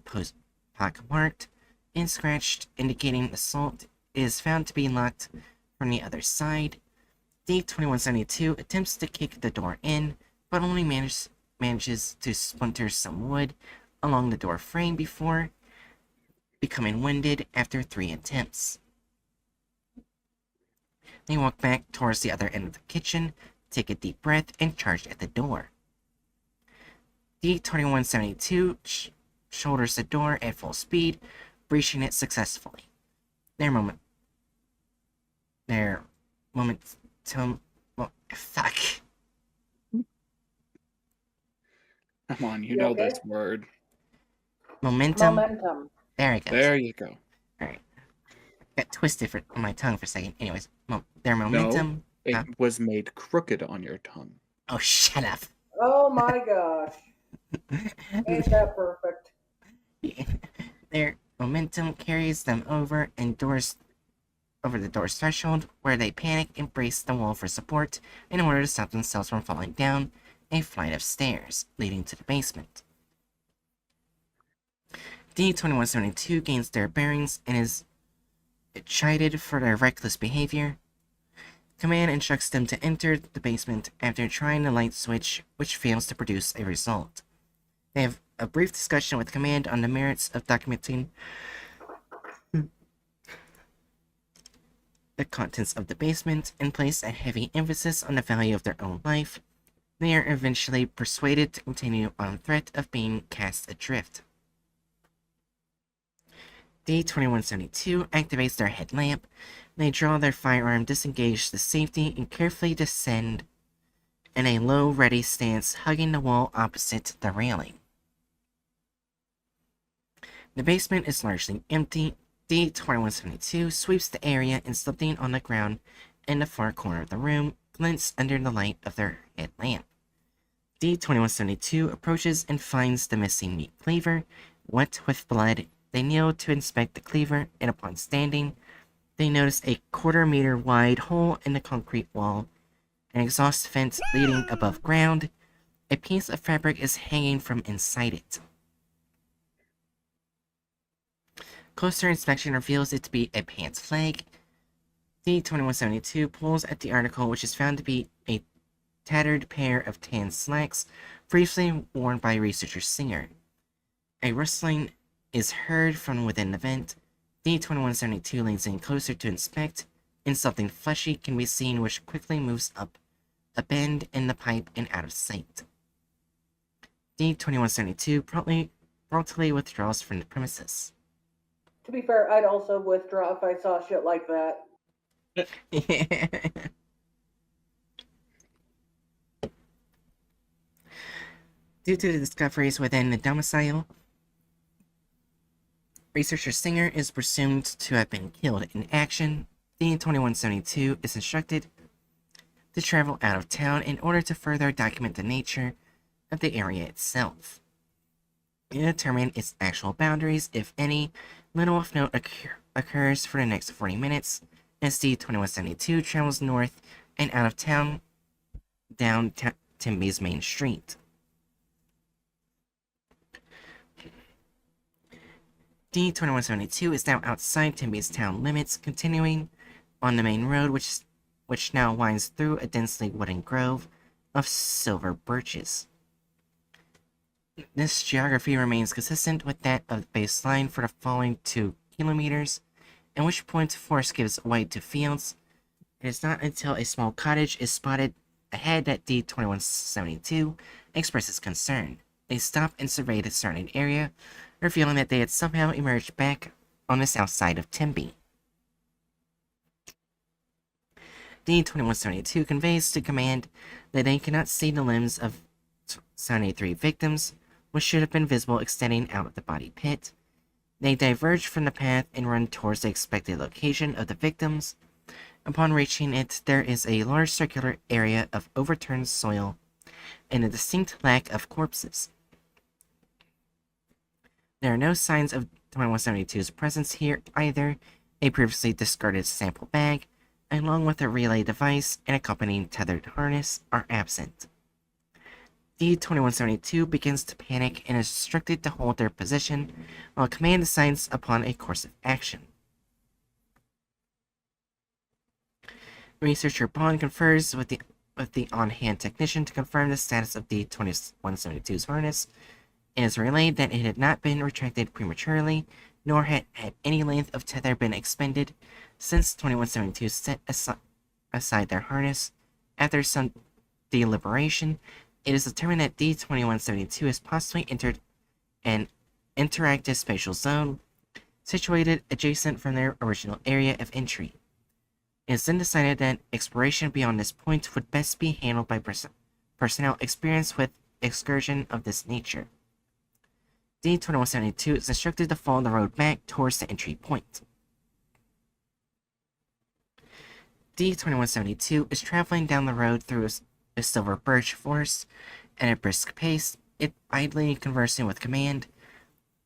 [SPEAKER 2] pockmarked and scratched, indicating assault is found to be locked from the other side. D2172 attempts to kick the door in, but only manages to splinter some wood along the door frame before becoming winded after 3 attempts. They walk back towards the other end of the kitchen, take a deep breath, and charge at the door. D2172 shoulders the door at full speed, breaching it successfully. Fuck.
[SPEAKER 1] Come on, you
[SPEAKER 3] You
[SPEAKER 1] know
[SPEAKER 3] okay?
[SPEAKER 1] this word.
[SPEAKER 2] Momentum.
[SPEAKER 1] There you go.
[SPEAKER 2] Alright. Got twisted on my tongue for a second. Anyways, their momentum.
[SPEAKER 1] It was made crooked on your tongue.
[SPEAKER 2] Oh, shut up.
[SPEAKER 3] Oh my gosh. Ain't that perfect?
[SPEAKER 2] Their momentum carries them over the door's threshold, where they panic and brace the wall for support in order to stop themselves from falling down a flight of stairs leading to the basement. D2172 gains their bearings and is chided for their reckless behavior. Command instructs them to enter the basement after trying the light switch, which fails to produce a result. They have a brief discussion with Command on the merits of documenting the contents of the basement and place a heavy emphasis on the value of their own life. They are eventually persuaded to continue on threat of being cast adrift. D2172 activates their headlamp. They draw their firearm, disengage the safety, and carefully descend in a low, ready stance, hugging the wall opposite the railing. The basement is largely empty. D2172 sweeps the area, and something on the ground in the far corner of the room glints under the light of their headlamp. D2172 approaches and finds the missing meat cleaver, wet with blood. They kneel to inspect the cleaver, and upon standing, they notice a 1/4 meter wide hole in the concrete wall, an exhaust vent leading above ground. A piece of fabric is hanging from inside it. Closer inspection reveals it to be a pants flag. D2172 pulls at the article, which is found to be a tattered pair of tan slacks briefly worn by researcher Singer. A rustling is heard from within the vent. D2172 leans in closer to inspect, and something fleshy can be seen which quickly moves up a bend in the pipe and out of sight. D2172 promptly withdraws from the premises.
[SPEAKER 3] To be fair, I'd also withdraw if I saw shit like that.
[SPEAKER 2] Due to the discoveries within the domicile, researcher Singer is presumed to have been killed in action. D2172 is instructed to travel out of town in order to further document the nature of the area itself, and determine its actual boundaries, if any. Little of note occurs for the next 40 minutes as D2172 travels north and out of town, Temby's main street. D2172 is now outside Temby's town limits, continuing on the main road, which now winds through a densely wooded grove of silver birches. This geography remains consistent with that of the baseline for the following 2 kilometers, at which point the forest gives way to fields. It is not until a small cottage is spotted ahead that D2172 expresses concern. They stop and survey the surrounding area, revealing that they had somehow emerged back on the south side of Temby. D2172 conveys to command that they cannot see the limbs of 73 victims, which should have been visible extending out of the body pit. They diverge from the path and run towards the expected location of the victims. Upon reaching it, there is a large circular area of overturned soil and a distinct lack of corpses. There are no signs of 2172's presence here either. A previously discarded sample bag, along with a relay device and accompanying tethered harness, are absent. D2172 begins to panic and is instructed to hold their position while command decides upon a course of action. Researcher Bond confers with the on-hand technician to confirm the status of D2172's harness. It is relayed that it had not been retracted prematurely, nor had any length of tether been expended since 2172 set aside their harness. After some deliberation, it is determined that D2172 has possibly entered an interactive spatial zone situated adjacent from their original area of entry. It is then decided that exploration beyond this point would best be handled by personnel experienced with excursion of this nature. D2172 is instructed to follow the road back towards the entry point. D2172 is traveling down the road through a silver birch forest at a brisk pace, it idly conversing with command.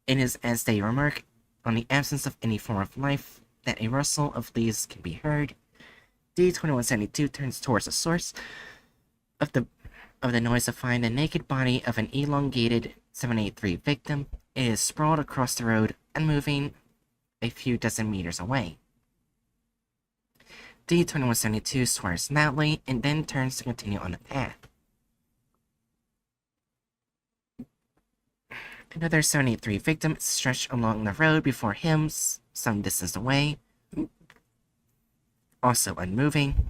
[SPEAKER 2] It is as they remark on the absence of any form of life that a rustle of leaves can be heard. D2172 turns towards the source of the noise to find the naked body of an elongated 783 victim. It is sprawled across the road, unmoving a few dozen meters away. D2172 swears loudly and then turns to continue on the path. Another 783 victim is stretched along the road before him, some distance away, also unmoving.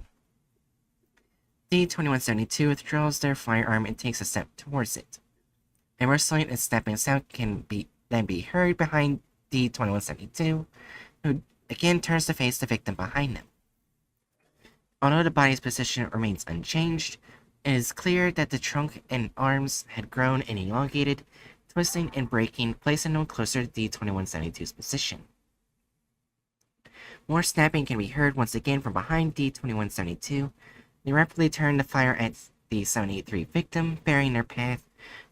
[SPEAKER 2] D2172 withdraws their firearm and takes a step towards it. A rustling and snapping sound can then be heard behind D2172, who again turns to face the victim behind them. Although the body's position remains unchanged, it is clear that the trunk and arms had grown and elongated, twisting and breaking, placing them closer to D2172's position. More snapping can be heard once again from behind D2172. They rapidly turn to fire at the 783 victim, bearing their path,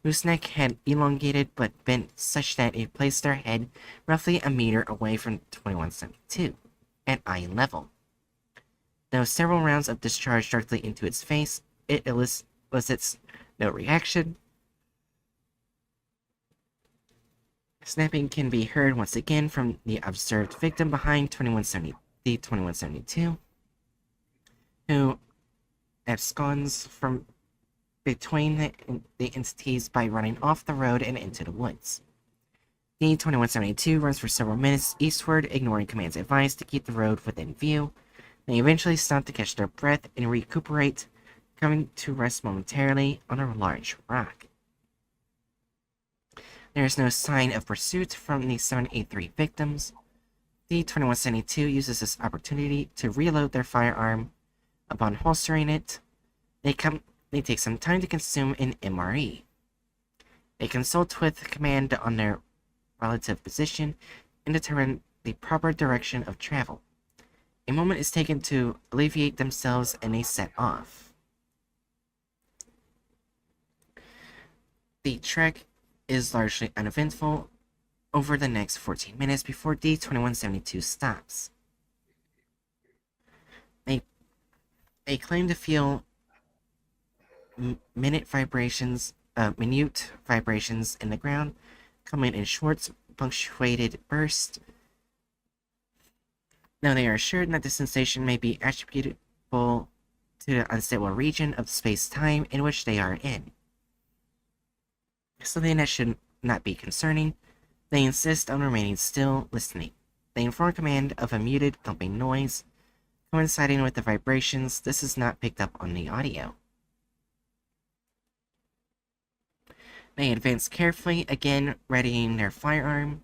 [SPEAKER 2] whose neck had elongated but bent such that it placed their head roughly a meter away from 2172, at eye level. Though several rounds of discharge directly into its face, it elicits no reaction. Snapping can be heard once again from the observed victim behind D2172, who absconds from between the entities by running off the road and into the woods. D2172 runs for several minutes eastward, ignoring command's advice to keep the road within view. They eventually stop to catch their breath and recuperate, coming to rest momentarily on a large rock. There is no sign of pursuit from the 783 victims. D2172 uses this opportunity to reload their firearm. Upon holstering it, they take some time to consume an MRE. They consult with command on their relative position and determine the proper direction of travel. A moment is taken to alleviate themselves and they set off. The trek is largely uneventful over the next 14 minutes before D2172 stops. They claim to feel minute vibrations in the ground, coming in short, punctuated bursts. Now they are assured that the sensation may be attributable to the unstable region of space-time in which they are in. Something that should not be concerning. They insist on remaining still, listening. They inform command of a muted, thumping noise. Coinciding with the vibrations, this is not picked up on the audio. They advance carefully, again readying their firearm.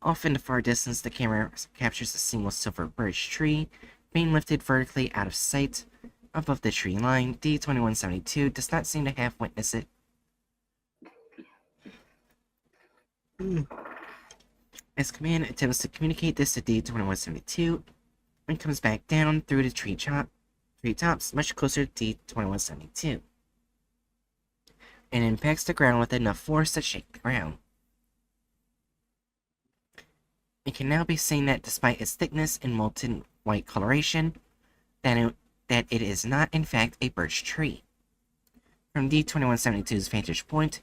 [SPEAKER 2] Off in the far distance, the camera captures a single silver birch tree being lifted vertically out of sight above the tree line. D2172 does not seem to have witnessed it. As command attempts to communicate this to D2172 and comes back down through the treetops much closer to D2172 and impacts the ground with enough force to shake the ground. It can now be seen that despite its thickness and molten white coloration, that it is not in fact a birch tree. From D2172's vantage point,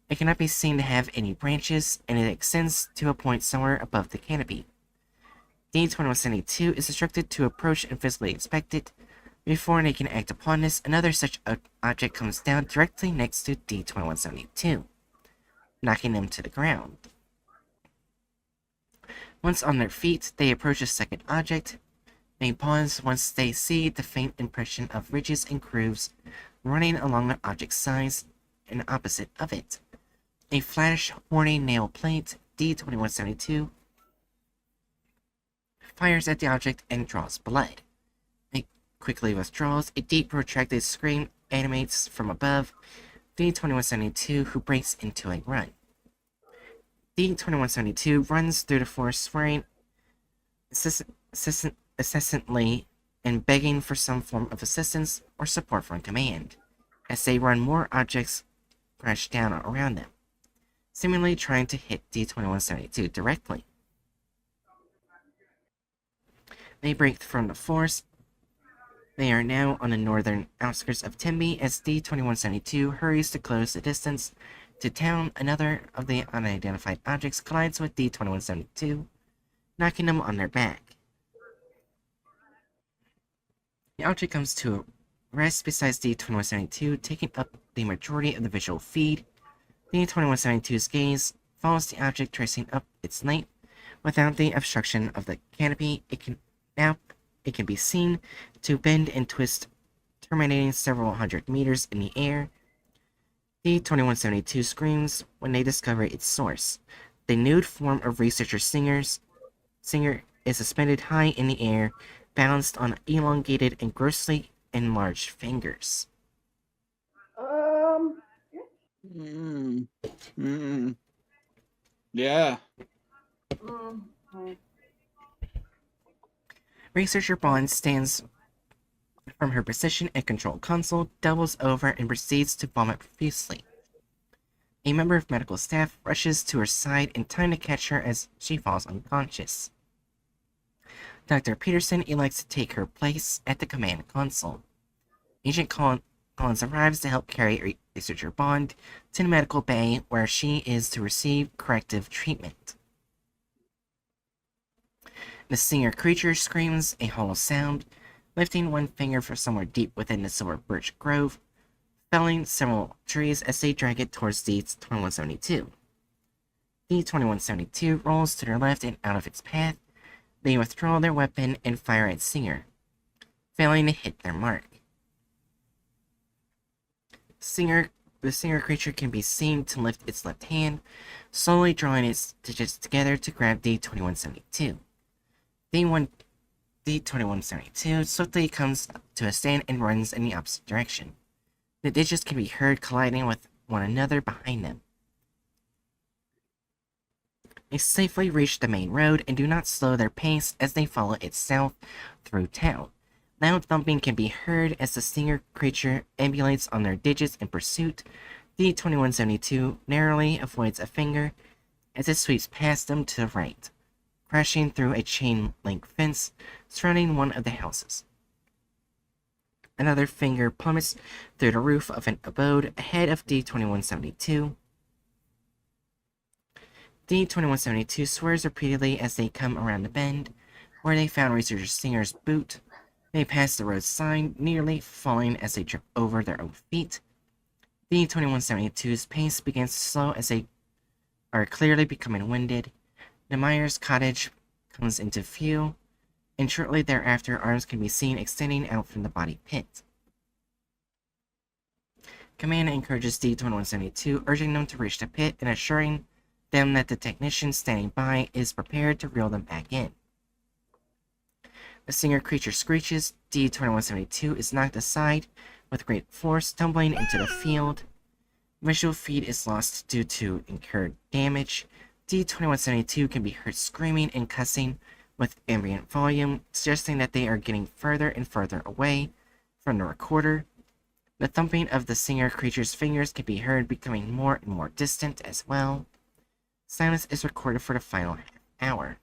[SPEAKER 2] it cannot be seen to have any branches, and it extends to a point somewhere above the canopy. D2172 is instructed to approach and physically inspect it. Before they can act upon this, another such object comes down directly next to D2172, knocking them to the ground. Once on their feet, they approach a second object. They pause once they see the faint impression of ridges and grooves running along the object's sides and opposite of it. A flattish, horny nail plate, D2172, fires at the object and draws blood. It quickly withdraws. A deep, protracted scream animates from above D2172, who breaks into a run. D2172 runs through the forest, swearing incessantly and begging for some form of assistance or support from command. As they run, more objects crash down around them, seemingly trying to hit D2172 directly. They break from the forest. They are now on the northern outskirts of Temby as D2172 hurries to close the distance to town. Another of the unidentified objects collides with D2172, knocking them on their back. The object comes to a rest beside D2172, taking up the majority of the visual feed. D2172's gaze follows the object, tracing up its length. Without the obstruction of the canopy, it can be seen to bend and twist, terminating several hundred meters in the air. D2172 screams when they discover its source. The nude form of researcher Singer is suspended high in the air, balanced on elongated and grossly enlarged fingers.
[SPEAKER 1] Yeah.
[SPEAKER 2] Researcher Bond stands from her position at control console, doubles over, and proceeds to vomit profusely. A member of medical staff rushes to her side in time to catch her as she falls unconscious. Dr. Peterson elects to take her place at the command console. Agent Collins arrives to help carry Researcher Bond to the medical bay, where she is to receive corrective treatment. The Singer creature screams a hollow sound, lifting one finger from somewhere deep within the silver birch grove, felling several trees as they drag it towards D2172. D2172 rolls to their left and out of its path. They withdraw their weapon and fire at Singer, failing to hit their mark. The Singer creature can be seen to lift its left hand, slowly drawing its digits together to grab D2172. D2172 swiftly comes to a stand and runs in the opposite direction. The digits can be heard colliding with one another behind them. They safely reach the main road and do not slow their pace as they follow it south through town. Loud thumping can be heard as the Singer creature ambulates on their digits in pursuit. D2172 narrowly avoids a finger as it sweeps past them to the right, crashing through a chain-link fence surrounding one of the houses. Another finger plummets through the roof of an abode ahead of D-2172. D-2172 swears repeatedly as they come around the bend, where they found researcher Singer's boot. They pass the road sign, nearly falling as they trip over their own feet. D-2172's pace begins to slow as they are clearly becoming winded. The Myers cottage comes into view, and shortly thereafter arms can be seen extending out from the body pit. Command encourages D-2172, urging them to reach the pit and assuring them that the technician standing by is prepared to reel them back in. The Singer creature screeches. D-2172 is knocked aside with great force, tumbling into the field. Visual feed is lost due to incurred damage. D-2172 can be heard screaming and cussing with ambient volume, suggesting that they are getting further and further away from the recorder. The thumping of the Singer creature's fingers can be heard becoming more and more distant as well. Silence is recorded for the final half hour.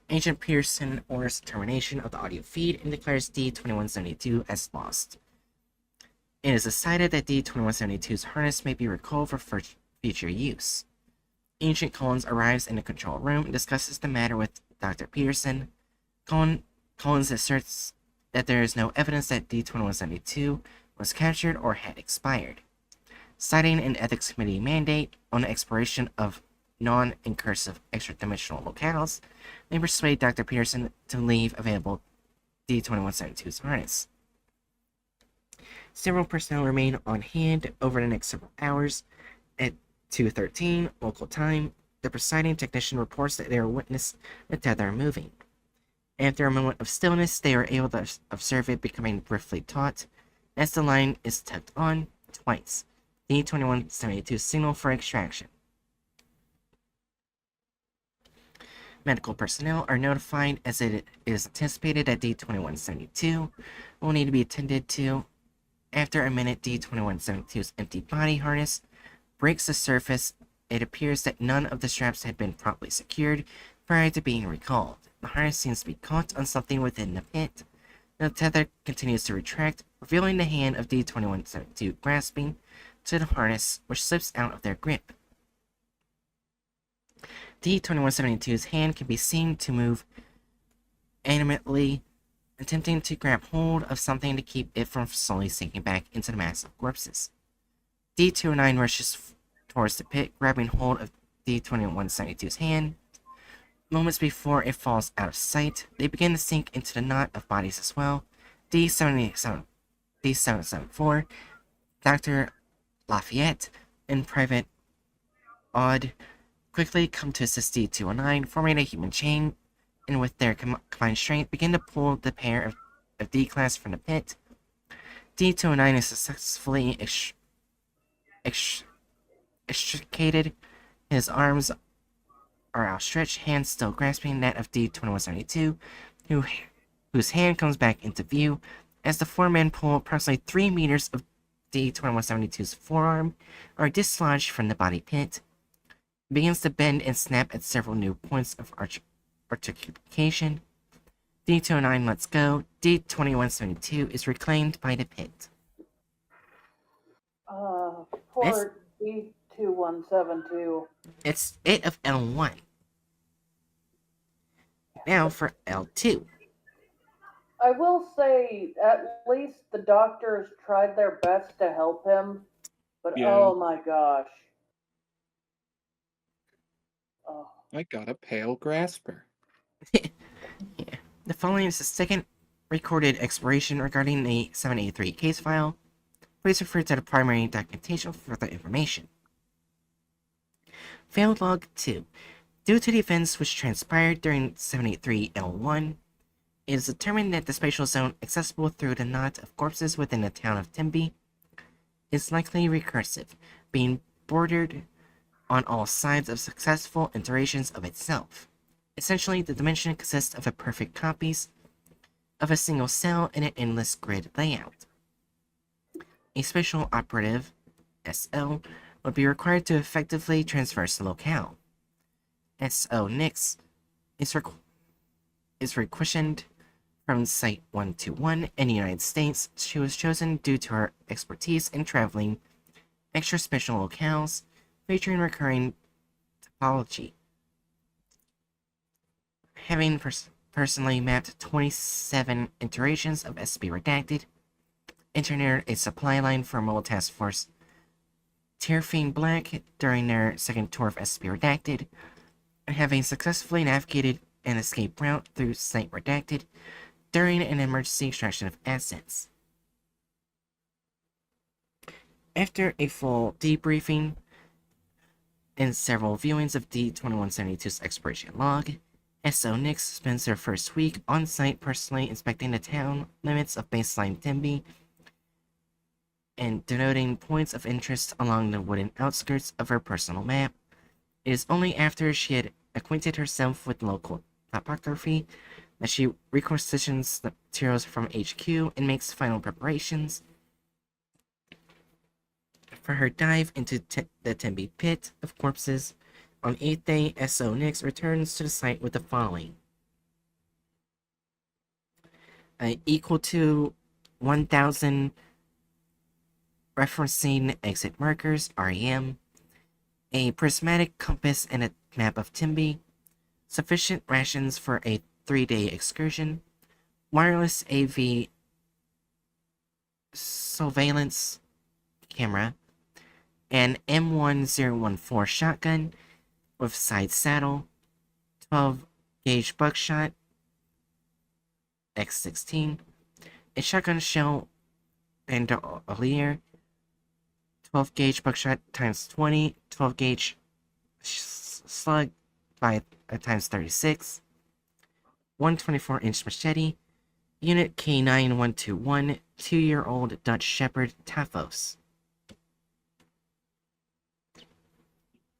[SPEAKER 2] Agent Pearson orders termination of the audio feed and declares D-2172 as lost. It is decided that D-2172's harness may be recalled for future use. Agent Collins arrives in the control room and discusses the matter with Dr. Peterson. Collins asserts that there is no evidence that D-2172 was captured or had expired. Citing an ethics committee mandate on the exploration of non-incursive extra-dimensional locales, they persuade Dr. Peterson to leave available D-2172's harness. Several personnel remain on hand over the next several hours. At 2:13 local time, the presiding technician reports that they witnessed the tether moving. After a moment of stillness, they are able to observe it becoming briefly taut as the line is tugged on twice. D-2172 signal for extraction. Medical personnel are notified as it is anticipated that D-2172 will need to be attended to. After a minute, D-2172's empty body harness breaks the surface. It appears that none of the straps had been properly secured prior to being recalled. The harness seems to be caught on something within the pit. The tether continues to retract, revealing the hand of D-2172 grasping to the harness, which slips out of their grip. D-2172's hand can be seen to move animately, attempting to grab hold of something to keep it from slowly sinking back into the mass of corpses. D-209 rushes towards the pit, grabbing hold of D-2172's hand. Moments before it falls out of sight, they begin to sink into the knot of bodies as well. D-774, Dr. Lafayette, and Private Odd quickly come to assist D-209, forming a human chain, and with their combined strength, begin to pull the pair of D-Class from the pit. D-209 is successfully extricated. His arms are outstretched, hands still grasping that of D-2172, whose hand comes back into view as the four men pull approximately 3 meters of D-2172's forearm, are dislodged from the body pit. It begins to bend and snap at several new points of articulation. D-209 lets go. D-2172 is reclaimed by the pit.
[SPEAKER 3] Poor D-2172.
[SPEAKER 2] It's it of L1. Now for L2.
[SPEAKER 3] I will say, at least the doctors tried their best to help him, but
[SPEAKER 1] Yeah.
[SPEAKER 3] oh my gosh. Oh.
[SPEAKER 1] I got a pale grasper.
[SPEAKER 2] Yeah. The following is the second recorded exploration regarding the 783 case file. Please refer to the primary documentation for further information. Failed Log 2. Due to the events which transpired during 783 L1, it is determined that the spatial zone accessible through the knot of corpses within the town of Temby is likely recursive, being bordered on all sides of successful iterations of itself. Essentially, the dimension consists of a perfect copies of a single cell in an endless grid layout. A spatial operative, SO, would be required to effectively traverse the locale. SO Nix is requisitioned From Site 121 in the United States, she was chosen due to her expertise in traveling extra special locales featuring recurring topology. Having personally mapped 27 iterations of SCP Redacted, engineered a supply line for Mobile Task Force Tierfine Black during their second tour of SCP Redacted, and having successfully navigated an escape route through Site Redacted during an emergency extraction of assets. After a full debriefing and several viewings of D-2172's exploration log, SO Nix spends her first week on site personally inspecting the town limits of baseline Temby and denoting points of interest along the wooden outskirts of her personal map. It is only after she had acquainted herself with local topography that she requisitions the materials from HQ and makes final preparations for her dive into the Temby pit of corpses. On 8th day, SO Nix returns to the site with the following. Equal to 1,000 referencing exit markers, REM, a prismatic compass and a map of Temby, sufficient rations for a 3-day excursion, wireless AV surveillance camera, an M1014 shotgun with side saddle, 12-gauge buckshot, X16, a shotgun shell bandolier, 12-gauge buckshot times 20, 12-gauge slug by times 36, 124-inch machete, Unit K9121, 2-year-old Dutch Shepherd Taphos.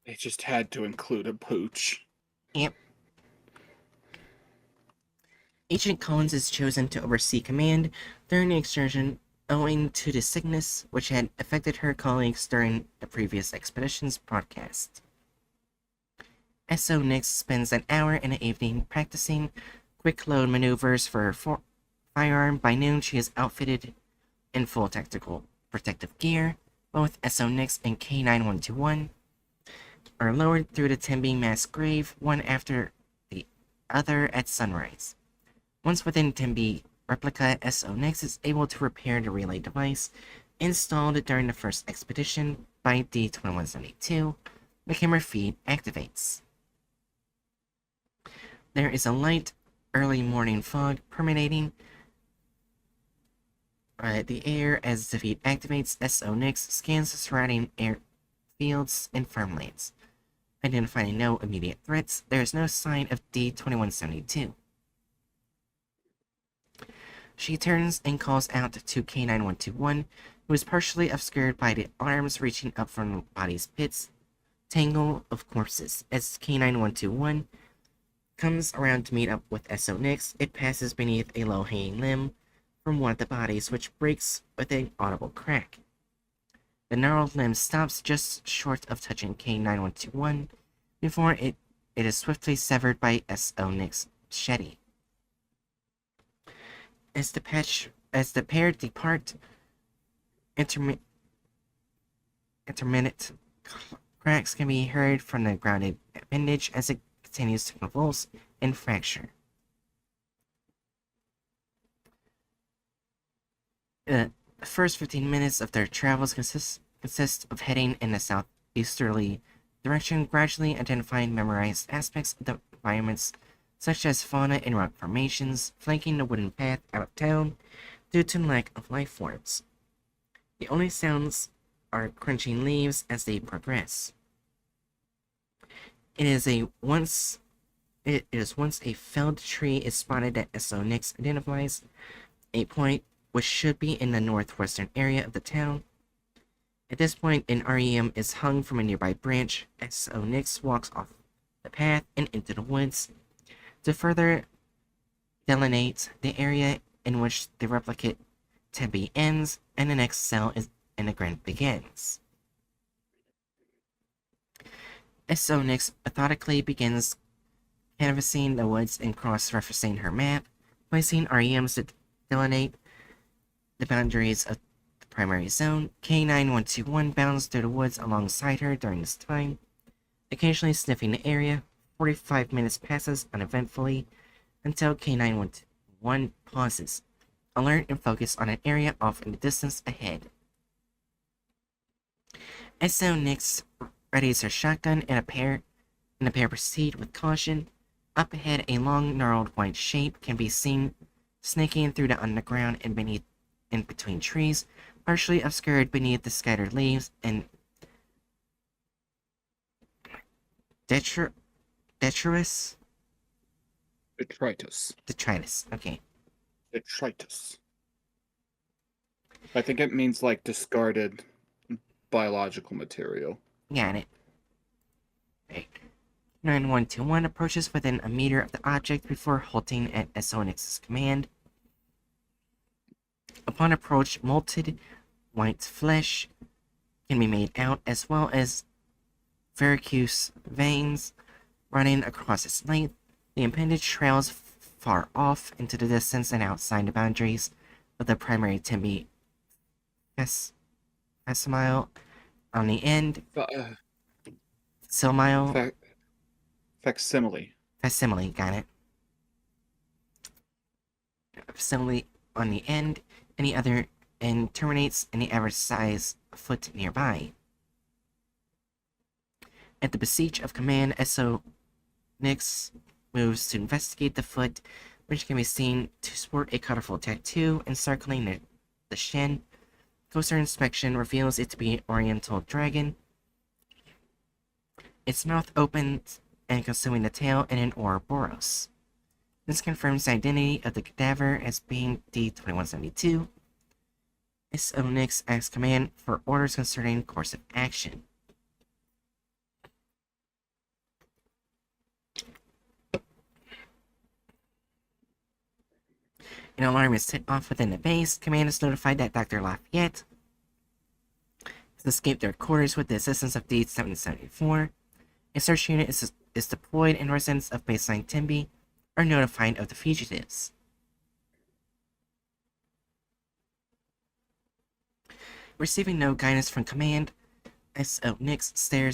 [SPEAKER 1] They just had to include a pooch.
[SPEAKER 2] Yep. Agent Collins is chosen to oversee command during the excursion owing to the sickness which had affected her colleagues during the previous expedition's broadcast. SO Nix spends an hour in the evening practicing quick load maneuvers for her firearm. By noon, she is outfitted in full tactical protective gear. Both SO Nix and K9121 are lowered through the Temby mass grave, one after the other at sunrise. Once within Temby replica, SO Nix is able to repair the relay device installed during the first expedition by D-2172. The camera feed activates. There is a light, early morning fog permeating the air as the feed activates. SO Nix scans the surrounding air fields and farmlands. Identifying no immediate threats, there is no sign of D-2172. She turns and calls out to K9121, who is partially obscured by the arms reaching up from the body's pits tangle of corpses. As K9121 comes around to meet up with SO Nix, it passes beneath a low-hanging limb from one of the bodies, which breaks with an audible crack. The gnarled limb stops just short of touching K9121 before it is swiftly severed by SO Nix's machete. As the pair depart, intermittent cracks can be heard from the grounded appendage as it continues to convulse and fracture. The first 15 minutes of their travels consist of heading in a southeasterly direction, gradually identifying memorized aspects of the environments, such as fauna and rock formations, flanking the wooden path out of town due to lack of life forms. The only sounds are crunching leaves as they progress. It is once a felled tree is spotted that SO Nix identifies, a point which should be in the northwestern area of the town. At this point, an REM is hung from a nearby branch. SO Nix walks off the path and into the woods to further delineate the area in which the replicate Temby ends and the next cell in the grid begins. SO Nix methodically begins canvassing the woods and cross-referencing her map, Placing REMs to delineate the boundaries of the primary zone, K9121 bounds through the woods alongside her during this time, occasionally sniffing the area. 45 minutes passes uneventfully until K911 pauses, alert and focused on an area off in the distance ahead. SO Nix readies her shotgun and the pair proceed with caution. Up ahead, a long, gnarled white shape can be seen snaking through the underground and in between trees, partially obscured beneath the scattered leaves and detritus. Detritus. Okay.
[SPEAKER 1] Detritus. I think it means like discarded biological material.
[SPEAKER 2] Got it. Right. 9121 approaches within a meter of the object before halting at SONX's command. Upon approach, molted white flesh can be made out, as well as varicose veins running across its length. The appendage trails far off into the distance and outside the boundaries of the primary temby facsimile on the end. Facsimile, got it. Facsimile on the end, any other, and terminates in the average size foot nearby. At the beseech of command, SO Nix moves to investigate the foot, which can be seen to sport a colorful tattoo encircling the shin. Closer inspection reveals it to be an oriental dragon. Its mouth opens and consuming the tail in an Ouroboros. This confirms the identity of the cadaver as being D-2172. SO Nix asks command for orders concerning course of action. An alarm is set off within the base. Command is notified that Dr. Lafayette has escaped their quarters with the assistance of D-774. A search unit is deployed, and residents of baseline Temby are notified of the fugitives. Receiving no guidance from command, SO Nix states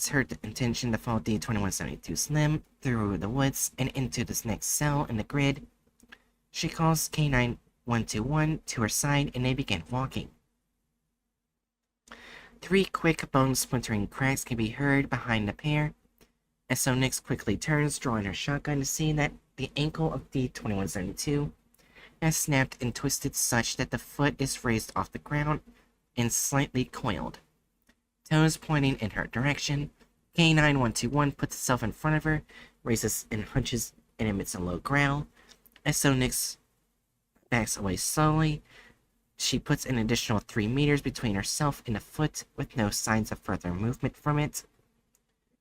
[SPEAKER 2] her intention to follow D-2172's limb through the woods and into this next cell in the grid. She calls K9121 to her side and they begin walking. 3 quick bone-splintering cracks can be heard behind the pair. SO Nix quickly turns, drawing her shotgun to see that the ankle of D-2172 has snapped and twisted such that the foot is raised off the ground and slightly coiled. Toes pointing in her direction, K9121 puts itself in front of her, raises and hunches and emits a low growl. SO Nix backs away slowly. She puts an additional 3 meters between herself and the foot, with no signs of further movement from it.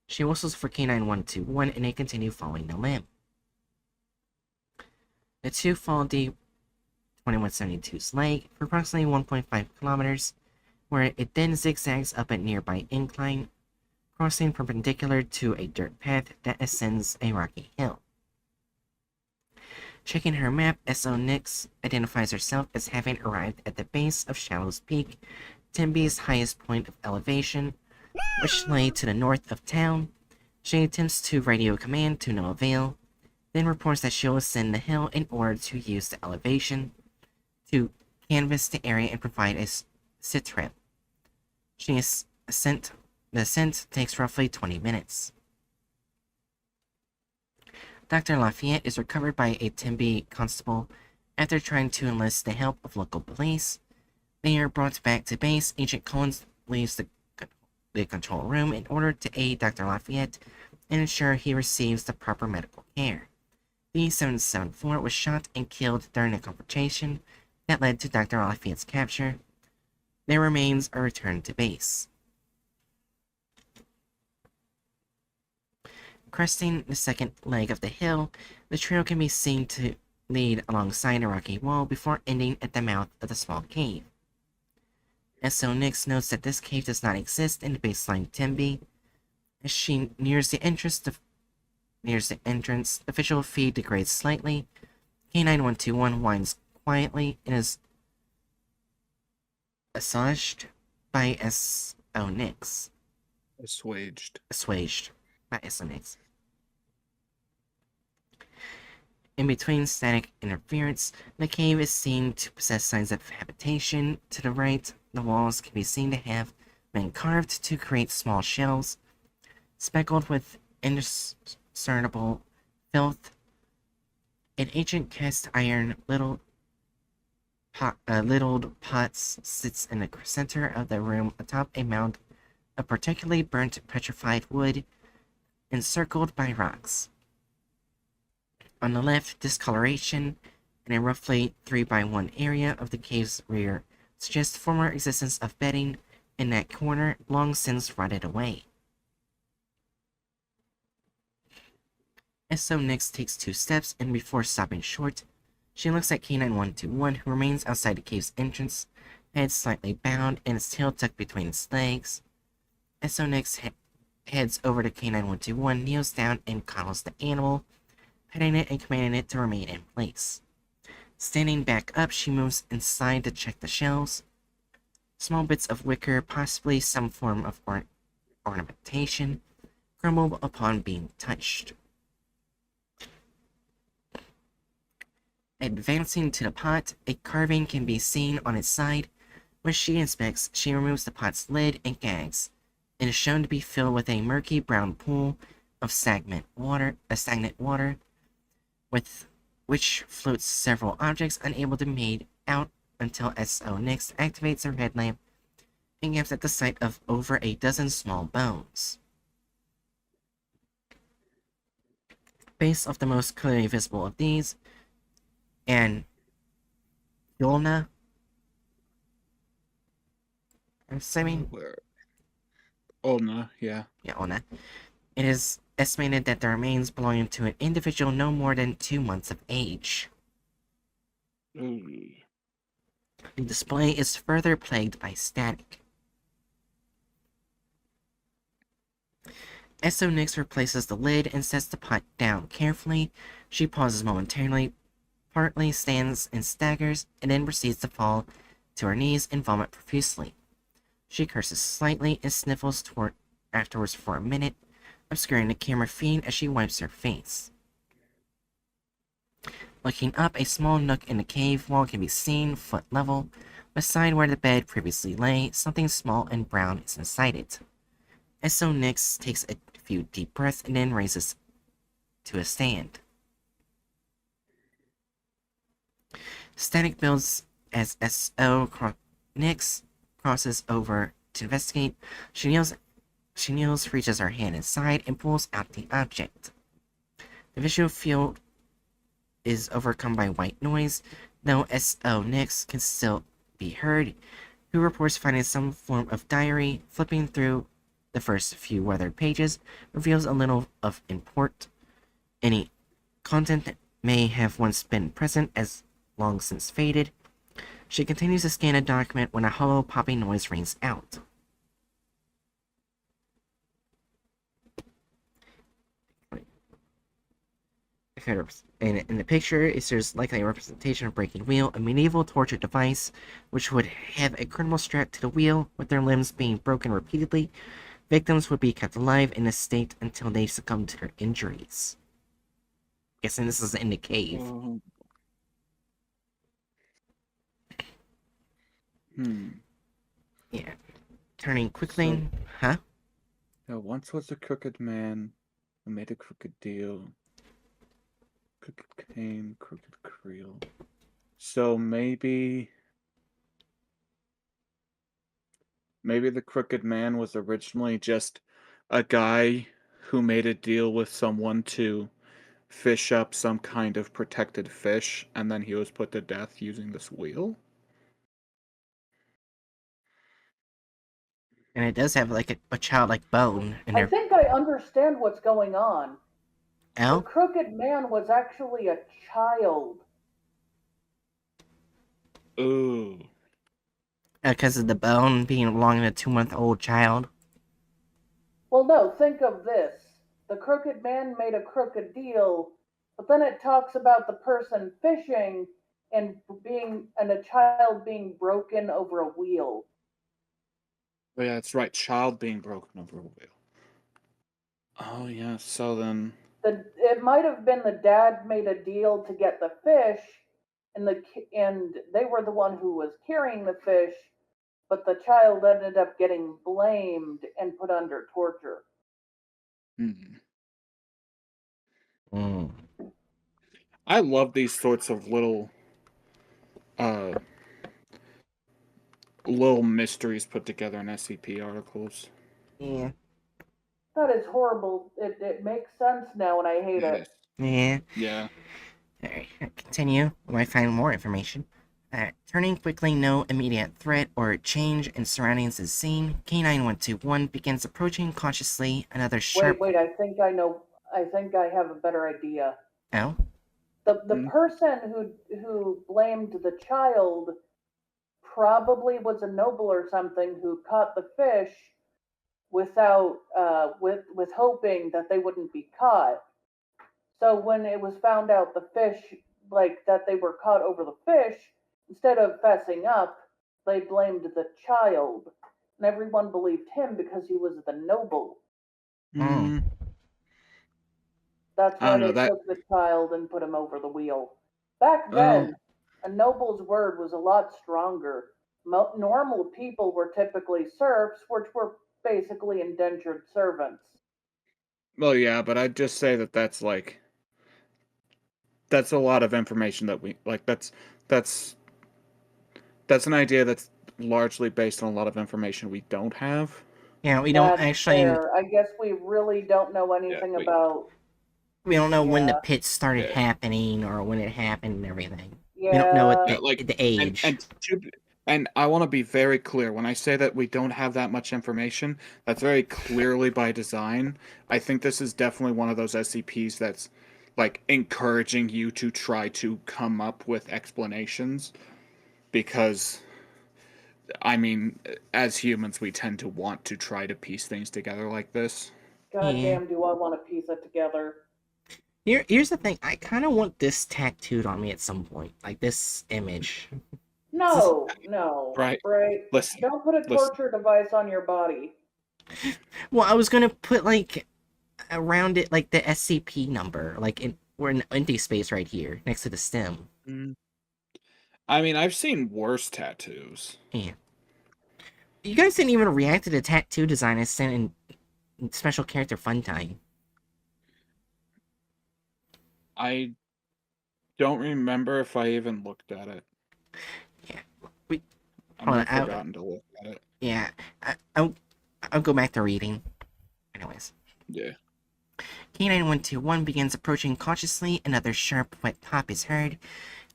[SPEAKER 2] She whistles for K9121 and they continue following the limb. The two follow D-2172's leg for approximately 1.5 kilometers, where it then zigzags up a nearby incline, crossing perpendicular to a dirt path that ascends a rocky hill. Checking her map, SO Nix identifies herself as having arrived at the base of Shallow's Peak, Temby's highest point of elevation, which lay to the north of town. She attempts to radio command to no avail, then reports that she'll ascend the hill in order to use the elevation to canvass the area and provide a sitrep. The ascent takes roughly 20 minutes. Dr. Lafayette is recovered by a Temby constable after trying to enlist the help of local police. They are brought back to base. Agent Collins leaves the control room in order to aid Dr. Lafayette and ensure he receives the proper medical care. D-774 was shot and killed during a confrontation that led to Dr. Lafayette's capture. Their remains are returned to base. Cresting the second leg of the hill, the trail can be seen to lead alongside a rocky wall before ending at the mouth of the small cave. SO Nix notes that this cave does not exist in the baseline Temby. As she nears the entrance, nears the entrance. The visual feed degrades slightly. K9121 whines quietly and is assuaged by S.O. Nix. Assuaged by S.O. Nix. In between static interference, the cave is seen to possess signs of habitation. To the right, the walls can be seen to have been carved to create small shells, speckled with indiscernible filth. An ancient cast iron littled pots sits in the center of the room atop a mound of particularly burnt petrified wood, encircled by rocks. On the left, discoloration in a roughly 3x1 area of the cave's rear suggests former existence of bedding in that corner long since rotted away. S.O. Nix takes 2 steps, and before stopping short, she looks at K9121, who remains outside the cave's entrance, head slightly bowed and its tail tucked between its legs. S.O. Nix heads over to K9121, kneels down, and coddles the animal, petting it and commanding it to remain in place. Standing back up, she moves inside to check the shells. Small bits of wicker, possibly some form of ornamentation, crumble upon being touched. Advancing to the pot, a carving can be seen on its side. When she inspects, she removes the pot's lid and gags. It is shown to be filled with a murky brown pool of stagnant water, with which floats several objects unable to be made out until S.O. Nix activates her headlamp and gaps at the sight of over a dozen small bones. Base of the most clearly visible of these, and Yolna. I'm assuming.
[SPEAKER 1] Olna, yeah.
[SPEAKER 2] Yeah, Olna. It is estimated that the remains belonging to an individual no more than 2 months of age.
[SPEAKER 1] Ooh.
[SPEAKER 2] The display is further plagued by static. S.O. Nix replaces the lid and sets the pot down carefully. She pauses momentarily, partly stands and staggers, and then proceeds to fall to her knees and vomit profusely. She curses slightly and sniffles afterwards for a minute, obscuring the camera feed as she wipes her face. Looking up, a small nook in the cave wall can be seen, foot level. Beside where the bed previously lay, something small and brown is inside it. S.O. Nix takes a few deep breaths and then raises to a stand. Static builds as S.O. Nix crosses over to investigate. She kneels, reaches her hand inside, and pulls out the object. The visual field is overcome by white noise, though S.O. Nix can still be heard, who reports finding some form of diary. Flipping through the first few weathered pages reveals a little of import. Any content that may have once been present as long since faded. She continues to scan a document when a hollow popping noise rings out. In the picture, there's likely a representation of breaking wheel, a medieval torture device, which would have a criminal strapped to the wheel, with their limbs being broken repeatedly. Victims would be kept alive in this state until they succumb to their injuries. Guessing this is in the cave. Yeah. Turning quickly. Huh?
[SPEAKER 1] There once was a crooked man who made a crooked deal. Crooked cane, crooked creel. So maybe the crooked man was originally just a guy who made a deal with someone to fish up some kind of protected fish, and then he was put to death using this wheel.
[SPEAKER 2] And it does have like a childlike bone in
[SPEAKER 3] I
[SPEAKER 2] there.
[SPEAKER 3] think I understand what's going on.
[SPEAKER 2] Oh?
[SPEAKER 3] The crooked man was actually a child.
[SPEAKER 1] Ooh.
[SPEAKER 2] Because of the bone being belonging to a 2-month-old child.
[SPEAKER 3] Well, no, think of this. The the crooked man made a crooked deal, but then it talks about the person fishing and a child being broken over a wheel.
[SPEAKER 1] Oh, yeah, that's right. Child being broken over a wheel. Oh, yeah. So then.
[SPEAKER 3] It might have been the dad made a deal to get the fish, and they were the one who was carrying the fish, but the child ended up getting blamed and put under torture.
[SPEAKER 2] Mm.
[SPEAKER 1] I love these sorts of little mysteries put together in SCP articles.
[SPEAKER 2] Yeah.
[SPEAKER 3] That is horrible. It makes sense now, and I hate it.
[SPEAKER 2] Yeah.
[SPEAKER 1] Yeah.
[SPEAKER 2] Alright, continue. We might find more information. Turning quickly, no immediate threat or change in surroundings is seen. K9121 begins approaching cautiously. Another sharp.
[SPEAKER 3] Wait, I think I know. I think I have a better idea.
[SPEAKER 2] Oh?
[SPEAKER 3] The person who blamed the child probably was a noble or something who caught the fish without with hoping that they wouldn't be caught. So when it was found out the fish, like that they were caught over the fish, instead of fessing up, they blamed the child, and everyone believed him because he was the noble.
[SPEAKER 2] Mm.
[SPEAKER 3] That's
[SPEAKER 1] I
[SPEAKER 3] why
[SPEAKER 1] don't know,
[SPEAKER 3] they
[SPEAKER 1] that-
[SPEAKER 3] took the child and put him over the wheel. Back then, a noble's word was a lot stronger. Normal people were typically serfs, which were basically indentured servants.
[SPEAKER 1] Well, yeah, but I'd just say that that's a lot of information that we like. That's an idea that's largely based on a lot of information we don't have.
[SPEAKER 2] Yeah, we don't
[SPEAKER 3] That's
[SPEAKER 2] actually.
[SPEAKER 3] fair. I guess we really don't know anything about.
[SPEAKER 2] We don't know when the
[SPEAKER 3] Yeah.
[SPEAKER 2] pit started
[SPEAKER 1] Yeah.
[SPEAKER 2] happening or when it happened and everything.
[SPEAKER 3] Yeah.
[SPEAKER 2] We don't know what
[SPEAKER 1] Yeah,
[SPEAKER 2] the age.
[SPEAKER 1] And I want to be very clear when I say that we don't have that much information. That's very clearly by design. I think this is definitely one of those SCPs that's like encouraging you to try to come up with explanations, because I mean, as humans, we tend to want to try to piece things together like this.
[SPEAKER 3] Goddamn, do I want to piece it together?
[SPEAKER 2] Here's the thing. I kind of want this tattooed on me at some point, like this image.
[SPEAKER 3] No.
[SPEAKER 1] Right. Listen.
[SPEAKER 3] Don't put a torture device on your body.
[SPEAKER 2] Well, I was gonna put like around it like the SCP number, like we're in empty space right here next to the stem.
[SPEAKER 1] I mean, I've seen worse tattoos.
[SPEAKER 2] Yeah. You guys didn't even react to the tattoo design I sent in Special Character Fun Time.
[SPEAKER 1] I don't remember if I even looked at it.
[SPEAKER 2] Yeah.
[SPEAKER 1] I've forgotten to look at it.
[SPEAKER 2] Yeah. I'll go back to reading. Anyways.
[SPEAKER 1] Yeah.
[SPEAKER 2] K9121 begins approaching cautiously. Another sharp, wet pop is heard.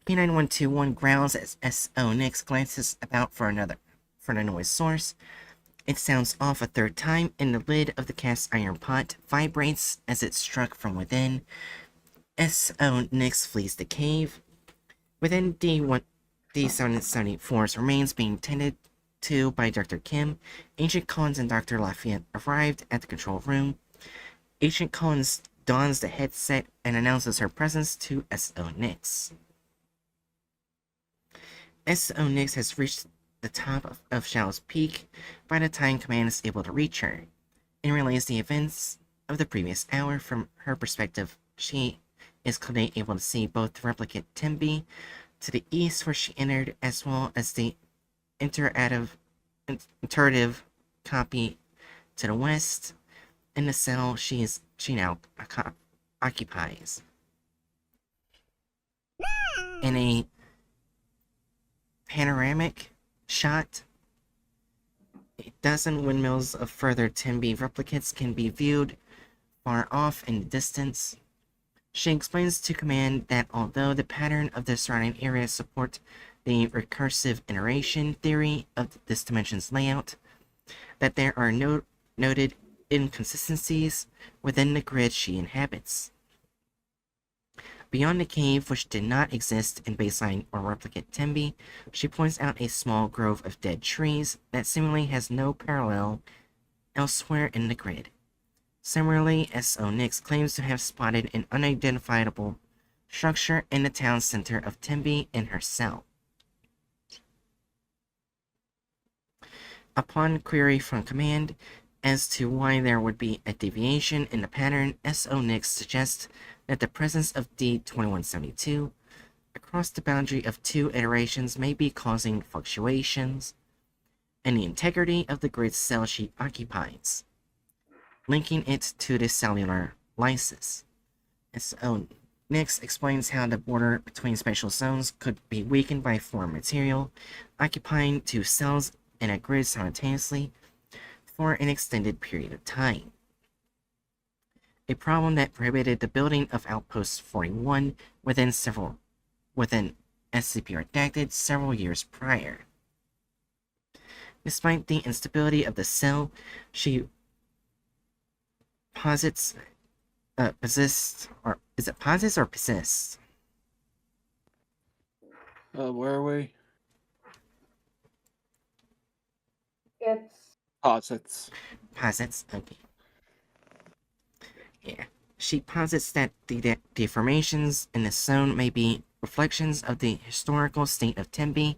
[SPEAKER 2] K9121 growls as S.O. Nix glances about for an noise source. It sounds off a third time, and the lid of the cast iron pot vibrates as it's struck from within. S.O. Nix flees the cave. Within D774's remains being tended to by Dr. Kim, Agent Collins and Dr. Lafayette arrived at the control room. Agent Collins dons the headset and announces her presence to S.O. Nix. S.O. Nix has reached the top of Shallow's Peak by the time Command is able to reach her, and relays the events of the previous hour. From her perspective, she is clearly able to see both the replicate Temby to the east where she entered, as well as the iterative copy to the west, in the cell she now occupies. In a panoramic shot, a dozen windmills of further Temby replicates can be viewed far off in the distance. She explains to Command that although the pattern of the surrounding area supports the recursive iteration theory of this dimension's layout, that there are noted inconsistencies within the grid she inhabits. Beyond the cave, which did not exist in baseline or replicate Temby, she points out a small grove of dead trees that seemingly has no parallel elsewhere in the grid. Similarly, S.O. Nix claims to have spotted an unidentifiable structure in the town center of Temby in her cell. Upon query from command as to why there would be a deviation in the pattern, S.O. Nix suggests that the presence of D2172 across the boundary of two iterations may be causing fluctuations in the integrity of the grid cell she occupies, linking it to the cellular lysis. S.O. Nix explains how the border between spatial zones could be weakened by foreign material occupying two cells in a grid simultaneously for an extended period of time, a problem that prohibited the building of Outpost 41 within SCP redacted several years prior. Despite the instability of the cell, she posits is it posits or persists?
[SPEAKER 1] Where are we?
[SPEAKER 3] It's
[SPEAKER 1] Posits.
[SPEAKER 2] Posits, okay. Yeah. She posits that the deformations in the zone may be reflections of the historical state of Temby,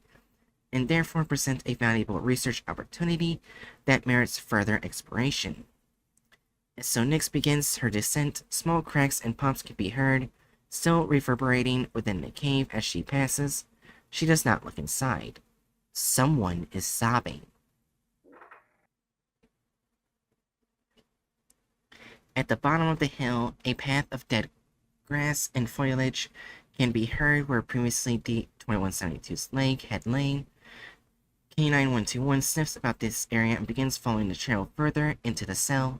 [SPEAKER 2] and therefore present a valuable research opportunity that merits further exploration. As so Nix begins her descent, small cracks and pops can be heard, still reverberating within the cave as she passes. She does not look inside. Someone is sobbing. At the bottom of the hill, a path of dead grass and foliage can be heard where previously D2172's leg had lain. K9121 sniffs about this area and begins following the trail further into the cell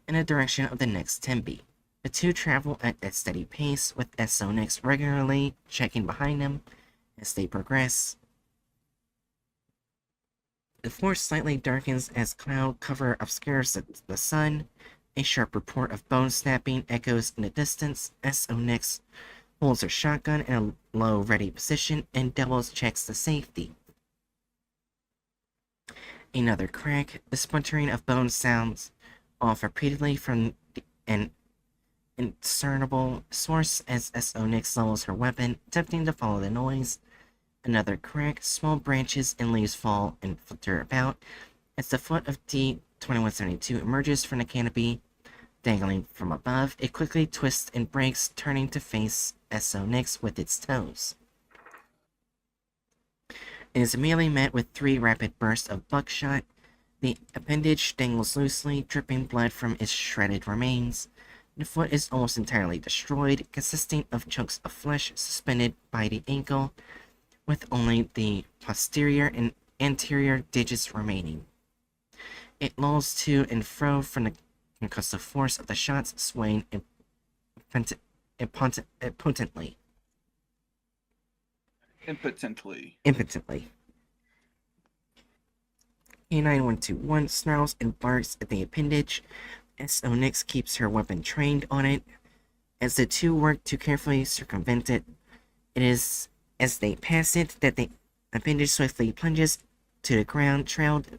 [SPEAKER 2] in the direction of the next Temby. The two travel at a steady pace, with S.O. Nix regularly checking behind them as they progress. The forest slightly darkens as cloud cover obscures the sun. A sharp report of bone snapping echoes in the distance. S.O. Nix holds her shotgun in a low ready position and doubles checks the safety. Another crack. The splintering of bone sounds off repeatedly from an indiscernible source as S.O. Nix levels her weapon, attempting to follow the noise. Another crack. Small branches and leaves fall and flitter about as the foot of D2172 emerges from the canopy. Dangling from above, it quickly twists and breaks, turning to face S.O. Nix with its toes. It is immediately met with three rapid bursts of buckshot. The appendage dangles loosely, dripping blood from its shredded remains. The foot is almost entirely destroyed, consisting of chunks of flesh suspended by the ankle, with only the posterior and anterior digits remaining. It lolls to and fro from the concussive force of the shots, swaying impotently. K9121 snarls and barks at the appendage. S.O. Nix keeps her weapon trained on it. As the two work to carefully circumvent it, it is as they pass it that the appendage swiftly plunges to the ground, trailed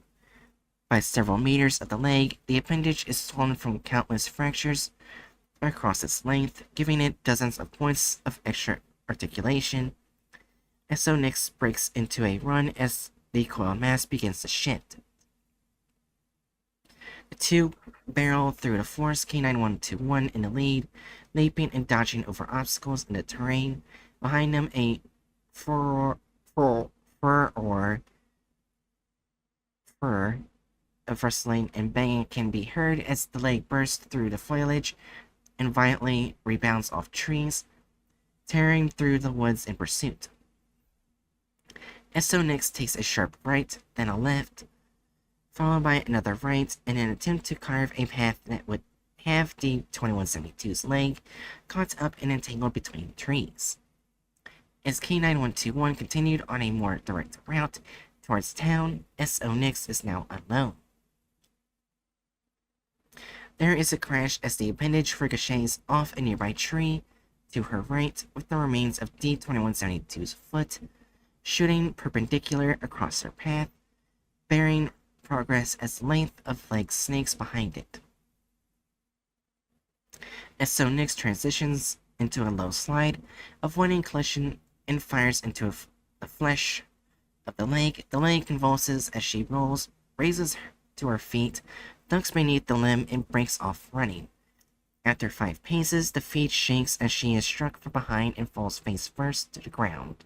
[SPEAKER 2] by several meters of the leg. The appendage is swollen from countless fractures across its length, giving it dozens of points of extra articulation. S.O. Nix breaks into a run as the coil mass begins to shift. The two barrel through the forest, K9121 in the lead, leaping and dodging over obstacles in the terrain. Behind them, a fur of rustling and banging can be heard as the leg bursts through the foliage and violently rebounds off trees, tearing through the woods in pursuit. S.O. Nix takes a sharp right, then a left, followed by another right, in an attempt to carve a path that would have D2172's leg caught up and entangled between trees. As K9121 continued on a more direct route towards town, S.O. Nix is now alone. There is a crash as the appendage ricochets off a nearby tree to her right, with the remains of D2172's foot shooting perpendicular across her path, bearing progress as the length of leg snakes behind it. As so Nyx transitions into a low slide, avoiding collision and fires into the flesh of the leg convulses as she rolls, raises to her feet, ducks beneath the limb, and breaks off running. After 5 paces, the feet shakes as she is struck from behind and falls face first to the ground.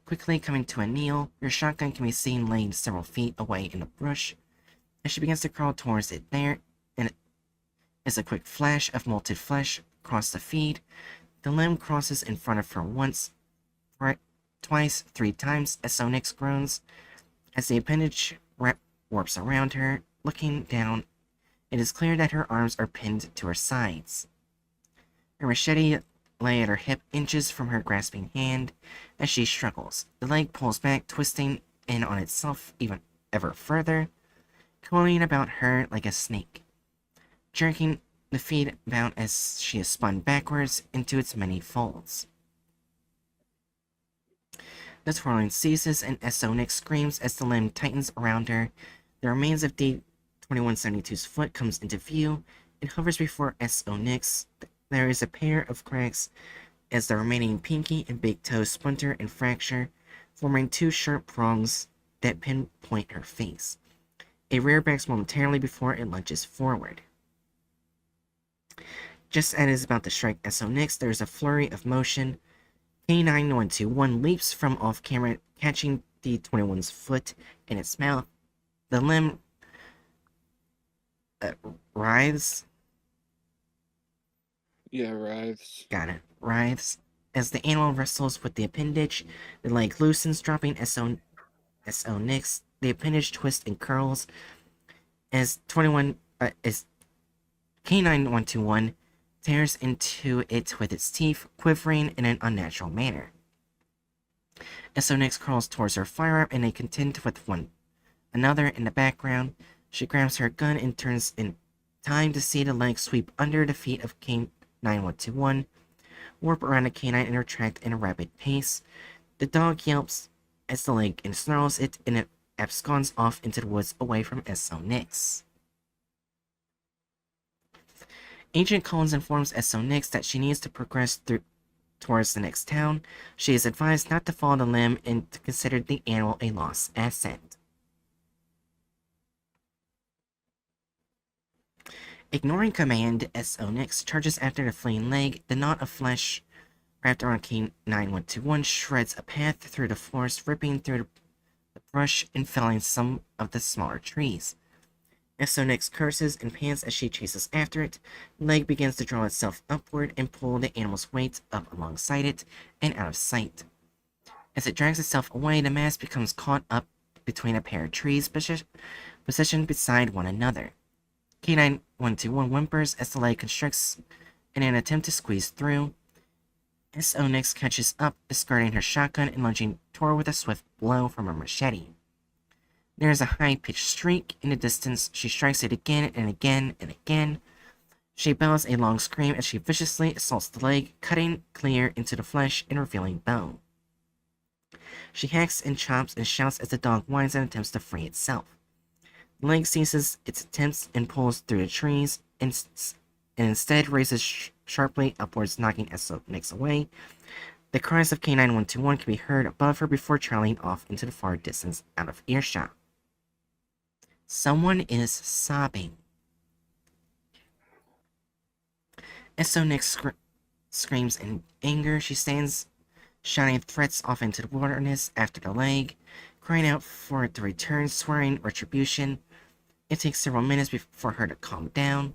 [SPEAKER 2] Quickly coming to a kneel, your shotgun can be seen laying several feet away in the brush. As she begins to crawl towards it, there is a quick flash of molted flesh across the feed. The limb crosses in front of her once, twice, 3 times as Nyx groans. As the appendage warps around her, looking down, it is clear that her arms are pinned to her sides. Her machete lay at her hip, inches from her grasping hand. As she struggles, the leg pulls back, twisting in on itself ever further, coiling about her like a snake, jerking the feet about as she is spun backwards into its many folds. The twirling ceases, and Nyx screams as the limb tightens around her. The remains of D-2172's foot comes into view. It hovers before Nyx. There is a pair of cracks as the remaining pinky and big toes splinter and fracture, forming 2 sharp prongs that pinpoint her face. It rear-backs momentarily before it lunges forward. Just as it is about to strike Nyx, there is a flurry of motion. K9121 leaps from off-camera, catching D21's foot in its mouth. The limb writhes.
[SPEAKER 1] Yeah, writhes.
[SPEAKER 2] Got it. Writhes. As the animal wrestles with the appendage, the leg loosens, dropping Nyx. The appendage twists and curls as K9121 tears into it with its teeth, quivering in an unnatural manner. Nyx crawls towards her firearm, and they contend with one another in the background. She grabs her gun and turns in time to see the leg sweep under the feet of K9121, warp around the canine and retract in a rapid pace. The dog yelps as the leg ensnarls it, and it absconds off into the woods away from Nyx. Agent Collins informs Nyx that she needs to progress towards the next town. She is advised not to follow the limb and to consider the animal a lost asset. Ignoring command, Nyx charges after the fleeing leg. The knot of flesh wrapped around K9121 shreds a path through the forest, ripping through the brush and felling some of the smaller trees. Nyx curses and pants as she chases after it. The leg begins to draw itself upward and pull the animal's weight up alongside it and out of sight. As it drags itself away, the mass becomes caught up between a pair of trees positioned beside one another. K9121 whimpers as the leg constricts in an attempt to squeeze through. Nyx catches up, discarding her shotgun and lunging toward with a swift blow from her machete. There is a high-pitched shriek in the distance. She strikes it again and again and again. She bellows a long scream as she viciously assaults the leg, cutting clear into the flesh and revealing bone. She hacks and chops and shouts as the dog whines and attempts to free itself. The leg ceases its attempts and pulls through the trees, and instead raises sharply upwards, knocking Nyx away. The cries of K9121 can be heard above her before trailing off into the far distance out of earshot. Someone is sobbing. Nyx screams in anger. She stands shouting threats off into the wilderness after the leg, crying out for it to return, swearing retribution. It takes several minutes for her to calm down.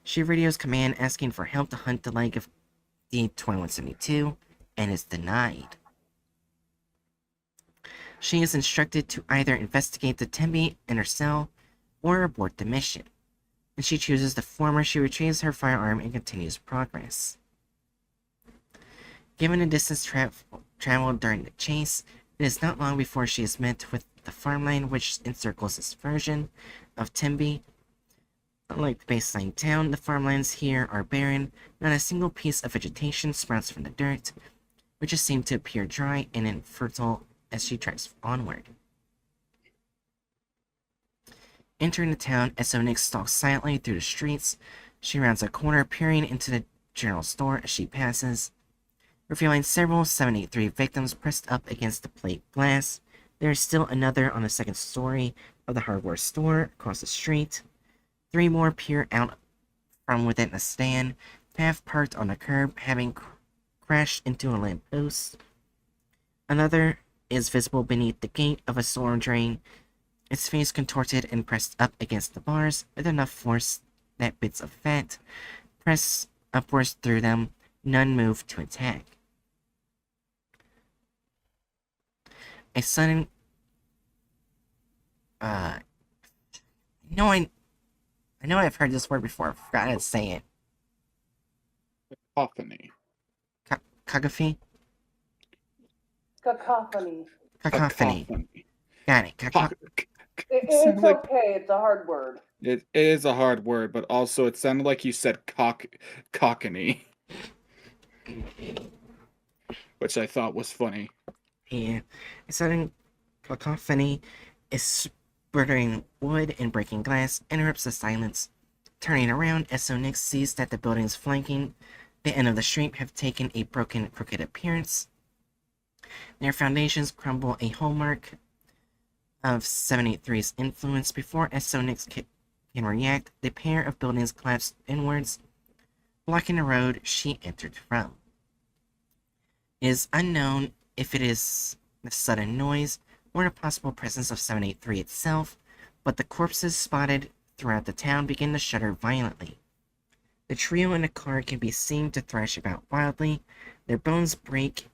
[SPEAKER 2] She radios command asking for help to hunt the leg of D-2172, and is denied. She is instructed to either investigate the temby in her cell or abort the mission. And she chooses the former. She retrieves her firearm and continues progress. Given the distance traveled during the chase, it is not long before she is met with the farmland which encircles this version of Temby. Unlike the baseline town, the farmlands here are barren. Not a single piece of vegetation sprouts from the dirt, which just seem to appear dry and infertile as she treks onward. Entering the town, SO stalks silently through the streets. She rounds a corner, peering into the general store as she passes, revealing several 783 victims pressed up against the plate glass. There is still another on the second story of the hardware store across the street. 3 more peer out from within a stand, half parked on the curb, having crashed into a lamppost. Another is visible beneath the gate of a storm drain, its face contorted and pressed up against the bars with enough force that bits of fat press upwards through them. None move to attack. A sudden I know I've heard this word before. I forgot how to say it.
[SPEAKER 1] Cacophony.
[SPEAKER 2] Cacophony?
[SPEAKER 3] Cacophony.
[SPEAKER 2] Cacophony. Got it.
[SPEAKER 3] It's
[SPEAKER 1] Sounded like-
[SPEAKER 3] okay. It's a hard word.
[SPEAKER 1] It is a hard word, but also it sounded like you said cockney, which I thought was funny.
[SPEAKER 2] Yeah. A sudden cacophony is sputtering wood and breaking glass interrupts the silence. Turning around, SO sees that the buildings flanking the end of the street have taken a broken, crooked appearance. Their foundations crumble, a hallmark of 783's influence. Before SO can react, the pair of buildings collapse inwards, blocking the road she entered from. It is unknown if it is the sudden noise or the possible presence of 783 itself, but the corpses spotted throughout the town begin to shudder violently. The trio in the car can be seen to thrash about wildly. Their bones break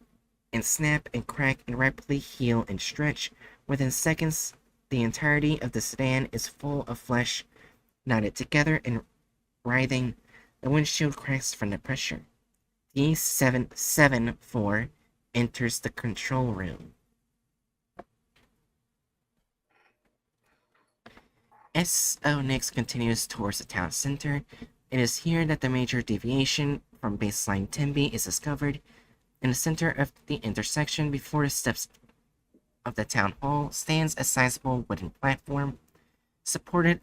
[SPEAKER 2] and snap and crack and rapidly heal and stretch. Within seconds, the entirety of the sedan is full of flesh, knotted together and writhing. The windshield cracks from the pressure. The 774 enters the control room. SO continues towards the town center. It is here that the major deviation from baseline temby is discovered. In the center of the intersection, before the steps of the town hall, stands a sizable wooden platform, supported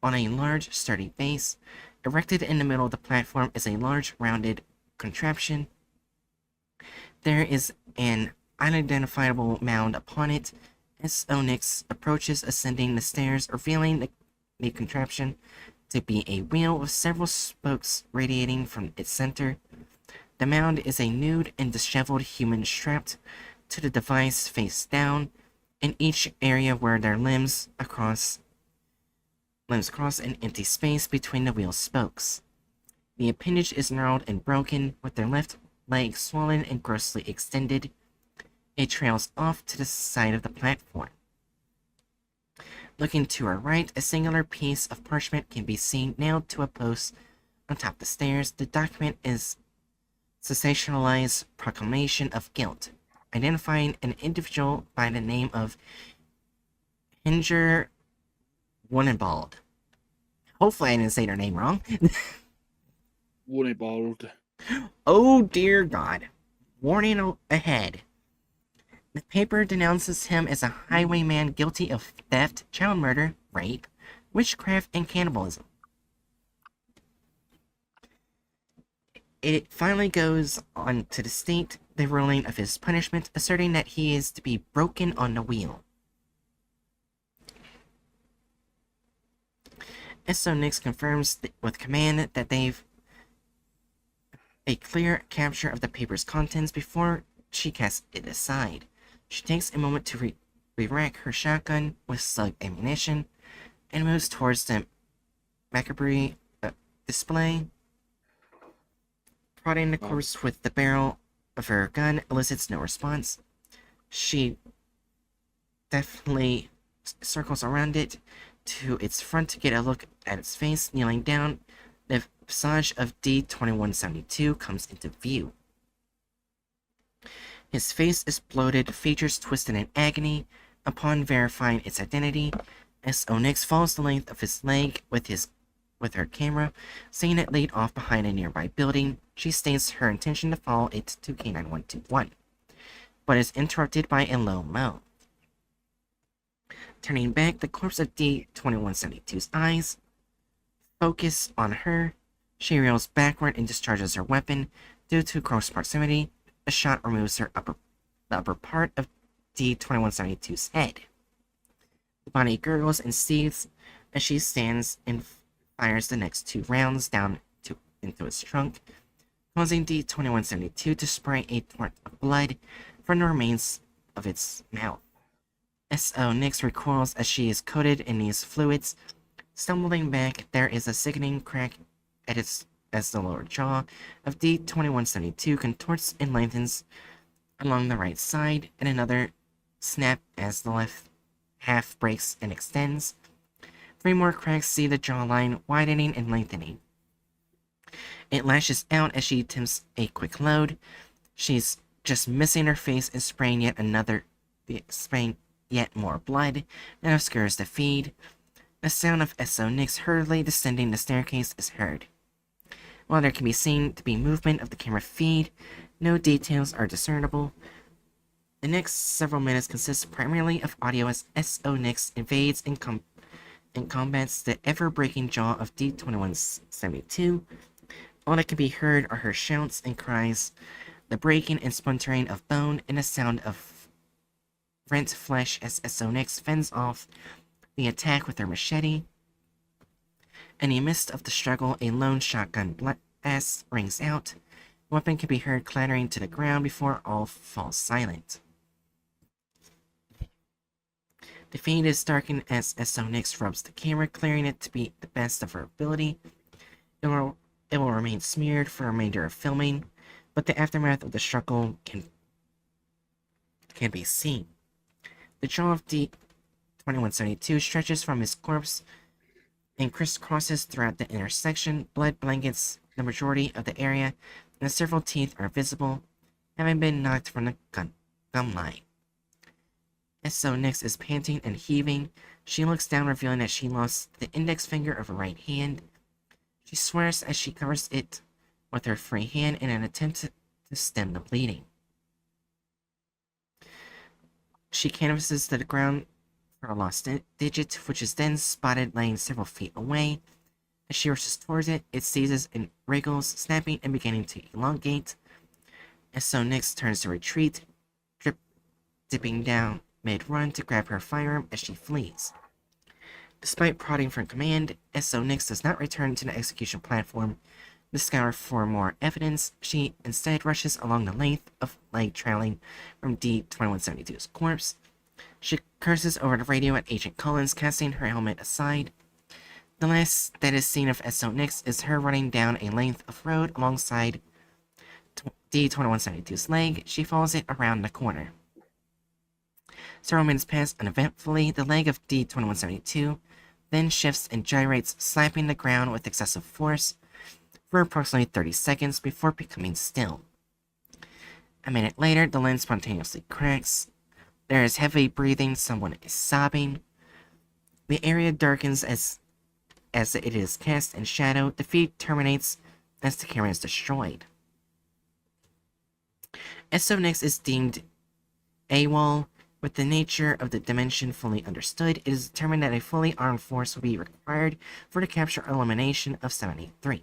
[SPEAKER 2] on a large, sturdy base. Erected in the middle of the platform is a large, rounded contraption. There is an unidentifiable mound upon it. SO approaches, ascending the stairs, revealing the contraption to be a wheel with several spokes radiating from its center. The mound is a nude and disheveled human strapped to the device face down, in each area where their limbs cross an empty space between the wheel spokes. The appendage is gnarled and broken, with their left leg swollen and grossly extended. It trails off to the side of the platform. Looking to our right, a singular piece of parchment can be seen nailed to a post on top of the stairs. The document is sensationalized proclamation of guilt, identifying an individual by the name of Hinger Wunenbald. Hopefully I didn't say their name wrong.
[SPEAKER 1] Wunenbald.
[SPEAKER 2] Oh dear God. Warning ahead. The paper denounces him as a highwayman guilty of theft, child murder, rape, witchcraft, and cannibalism. It finally goes on to state the ruling of his punishment, asserting that he is to be broken on the wheel. SO confirms with command that they've a clear capture of the paper's contents before she casts it aside. She takes a moment to re-rack her shotgun with slug ammunition and moves towards the macabre display. Prodding the corpse with the barrel of her gun elicits no response. She definitely circles around it to its front to get a look at its face. Kneeling down, the visage of D2172 comes into view. His face is bloated, features twisted in agony. Upon verifying its identity, SO follows the length of his leg with her camera, seeing it laid off behind a nearby building. She states her intention to follow it to K9121, but is interrupted by a low moan. Turning back, the corpse of D-2172's eyes focus on her. She reels backward and discharges her weapon. Due to close proximity, a shot removes the upper part of D-2172's head. The body gurgles and seethes as she stands and fires the next 2 rounds down into its trunk, causing D-2172 to spray a torrent of blood from the remains of its mouth. S.O. Nix recoils as she is coated in these fluids. Stumbling back, there is a sickening crack as the lower jaw of D-2172 contorts and lengthens along the right side, and another snap as the left half breaks and extends. 3 more cracks see the jawline widening and lengthening. It lashes out as she attempts a quick load. She's just missing her face and spraying yet more blood that obscures the feed. The sound of S.O. Nix hurriedly descending the staircase is heard. While there can be seen to be movement of the camera feed, no details are discernible. The next several minutes consist primarily of audio as S.O. Nix invades and combats the ever-breaking jaw of D-2172. All that can be heard are her shouts and cries, the breaking and splintering of bone, and the sound of rent flesh as S.O. Nix fends off the attack with her machete. In the midst of the struggle, a lone shotgun blast rings out. The weapon can be heard clattering to the ground before all falls silent. The feed is darkened as S.O. Nix rubs the camera, clearing it to be the best of her ability. It will remain smeared for the remainder of filming, but the aftermath of the struggle can be seen. The jaw of D-2172 stretches from his corpse and crisscrosses throughout the intersection. Blood blankets the majority of the area, and several teeth are visible, having been knocked from the gum line. S.O. Nix is panting and heaving. She looks down, revealing that she lost the index finger of her right hand. She swears as she covers it with her free hand in an attempt to stem the bleeding. She canvases to the ground for a lost digit, which is then spotted laying several feet away. As she rushes towards it, it seizes and wriggles, snapping and beginning to elongate. S.O. Nix turns to retreat, dipping down mid-run to grab her firearm as she flees. Despite prodding for command, S.O. Nix does not return to the execution platform to scour for more evidence. She instead rushes along the length of leg trailing from D-2172's corpse. She curses over the radio at Agent Collins, casting her helmet aside. The last that is seen of S.O. Nix is her running down a length of road alongside D-2172's leg. She follows it around the corner. Several minutes pass uneventfully. The leg of D-2172 then shifts and gyrates, slapping the ground with excessive force for approximately 30 seconds before becoming still. A minute later, the lens spontaneously cracks. There is heavy breathing, someone is sobbing. The area darkens as it is cast in shadow. The feed terminates as the camera is destroyed. S.O. Nix is deemed AWOL. With the nature of the dimension fully understood, it is determined that a fully armed force will be required for the capture or elimination of 783.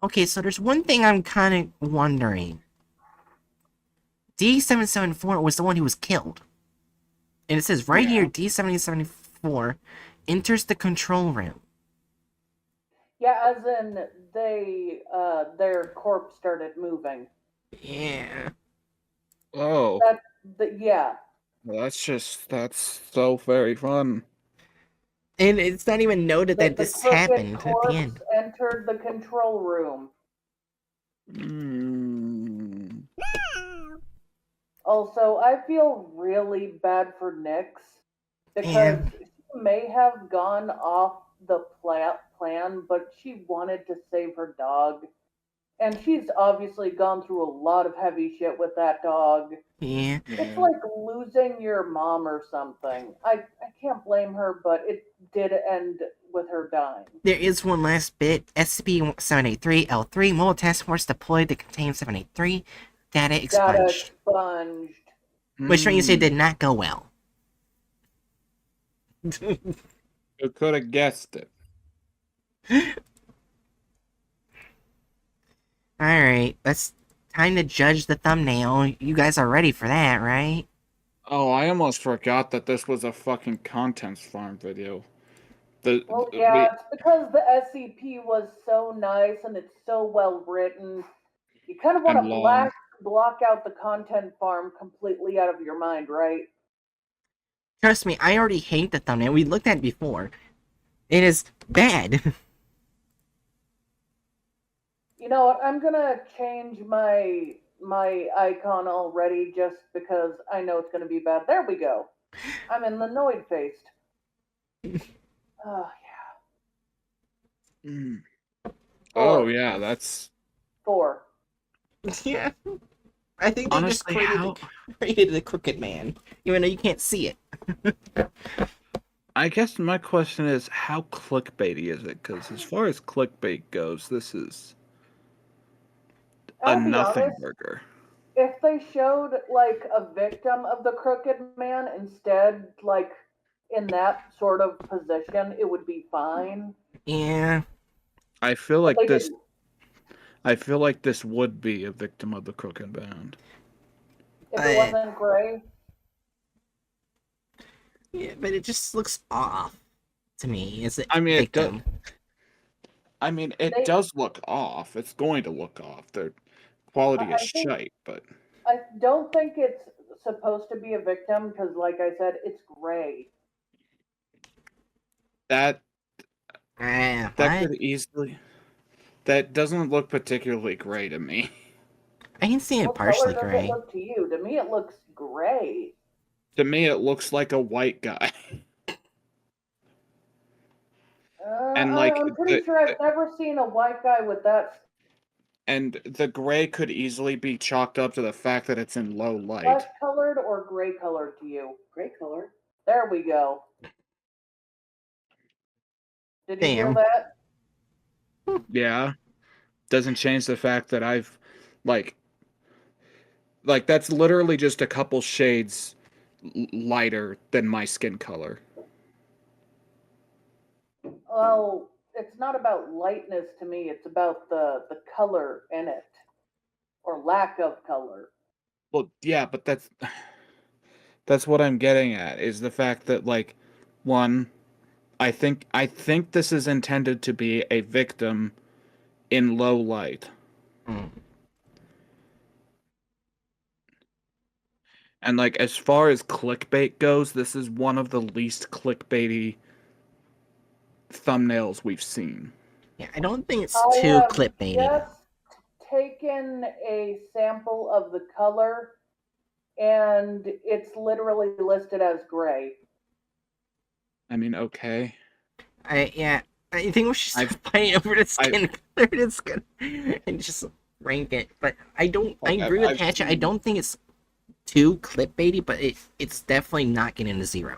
[SPEAKER 2] Okay, so there's one thing I'm kind of wondering. D-774 was the one who was killed. And it says right here, D-774 enters the control room.
[SPEAKER 3] Yeah, as in their corpse started moving.
[SPEAKER 2] Yeah.
[SPEAKER 1] Oh.
[SPEAKER 3] Yeah.
[SPEAKER 1] Well, that's so very fun.
[SPEAKER 2] And it's not even noted that this happened at the end.
[SPEAKER 3] Entered the control room. Also, I feel really bad for Nix because she may have gone off the plan, but she wanted to save her dog. And she's obviously gone through a lot of heavy shit with that dog.
[SPEAKER 2] Yeah.
[SPEAKER 3] It's like losing your mom or something. I can't blame her, but it did end with her dying.
[SPEAKER 2] There is one last bit. SCP-783-L3 Mobile Task Force deployed to contain 783. Data expunged.
[SPEAKER 3] Data expunged.
[SPEAKER 2] Which means it did not go well.
[SPEAKER 1] You could have guessed it.
[SPEAKER 2] Alright, that's time to judge the thumbnail. You guys are ready for that, right?
[SPEAKER 1] Oh, I almost forgot that this was a fucking contents farm video.
[SPEAKER 3] Well, yeah, it's because the SCP was so nice and it's so well written. You kind of want
[SPEAKER 1] And
[SPEAKER 3] to
[SPEAKER 1] long.
[SPEAKER 3] block out the content farm completely out of your mind, right?
[SPEAKER 2] Trust me, I already hate the thumbnail. We looked at it before. It is bad.
[SPEAKER 3] You know what? I'm gonna change my icon already just because I know it's gonna be bad. There we go. I'm in the annoyed faced. Oh yeah.
[SPEAKER 1] Mm.
[SPEAKER 3] Four.
[SPEAKER 1] Oh yeah, that's
[SPEAKER 3] 4.
[SPEAKER 2] Yeah. I think they
[SPEAKER 1] honestly
[SPEAKER 2] just created the Crooked Man, even though you can't see it.
[SPEAKER 1] I guess my question is, how clickbaity is it? Because as far as clickbait goes, this is a
[SPEAKER 3] I'll be
[SPEAKER 1] nothing
[SPEAKER 3] honest.
[SPEAKER 1] burger.
[SPEAKER 3] If they showed like a victim of the Crooked Man instead, like in that sort of position, it would be fine.
[SPEAKER 2] Yeah.
[SPEAKER 1] I feel
[SPEAKER 3] But
[SPEAKER 1] like
[SPEAKER 3] they
[SPEAKER 1] this.
[SPEAKER 3] didn't.
[SPEAKER 1] I feel like this would be a victim of the Crooked Band.
[SPEAKER 3] If it wasn't gray.
[SPEAKER 2] Yeah, but it just looks off to me as a
[SPEAKER 1] I mean,
[SPEAKER 2] victim.
[SPEAKER 1] it does look off. It's going to look off. The quality is shite, but
[SPEAKER 3] I don't think it's supposed to be a victim because, like I said, it's gray.
[SPEAKER 1] that
[SPEAKER 2] What?
[SPEAKER 1] could easily. That doesn't look particularly gray to me.
[SPEAKER 2] I can see it
[SPEAKER 3] What
[SPEAKER 2] partially
[SPEAKER 3] color does
[SPEAKER 2] gray.
[SPEAKER 3] it look to you? To me, it looks gray.
[SPEAKER 1] To me, it looks like a white guy. And like
[SPEAKER 3] I'm pretty sure I've never seen a white guy with that.
[SPEAKER 1] And the gray could easily be chalked up to the fact that it's in low light.
[SPEAKER 3] Flesh colored or gray colored to you? Gray colored. There we go. Did you hear that?
[SPEAKER 1] Yeah. Doesn't change the fact that I've like that's literally just a couple shades lighter than my skin color.
[SPEAKER 3] Well, it's not about lightness to me. It's about the color in it, or lack of color.
[SPEAKER 1] Well, yeah, but that's what I'm getting at, is the fact that like one, I think this is intended to be a victim in low light.
[SPEAKER 2] Mm.
[SPEAKER 1] And like as far as clickbait goes, this is one of the least clickbaity thumbnails we've seen.
[SPEAKER 2] Yeah, I don't think it's too clickbaity.
[SPEAKER 3] Just taken a sample of the color, and it's literally listed as gray.
[SPEAKER 1] I mean, okay.
[SPEAKER 2] I think we should fight over the skin color. It's good, and just rank it. But I agree with Hatchet. I don't think it's too clickbaity, but it's definitely not getting a 0.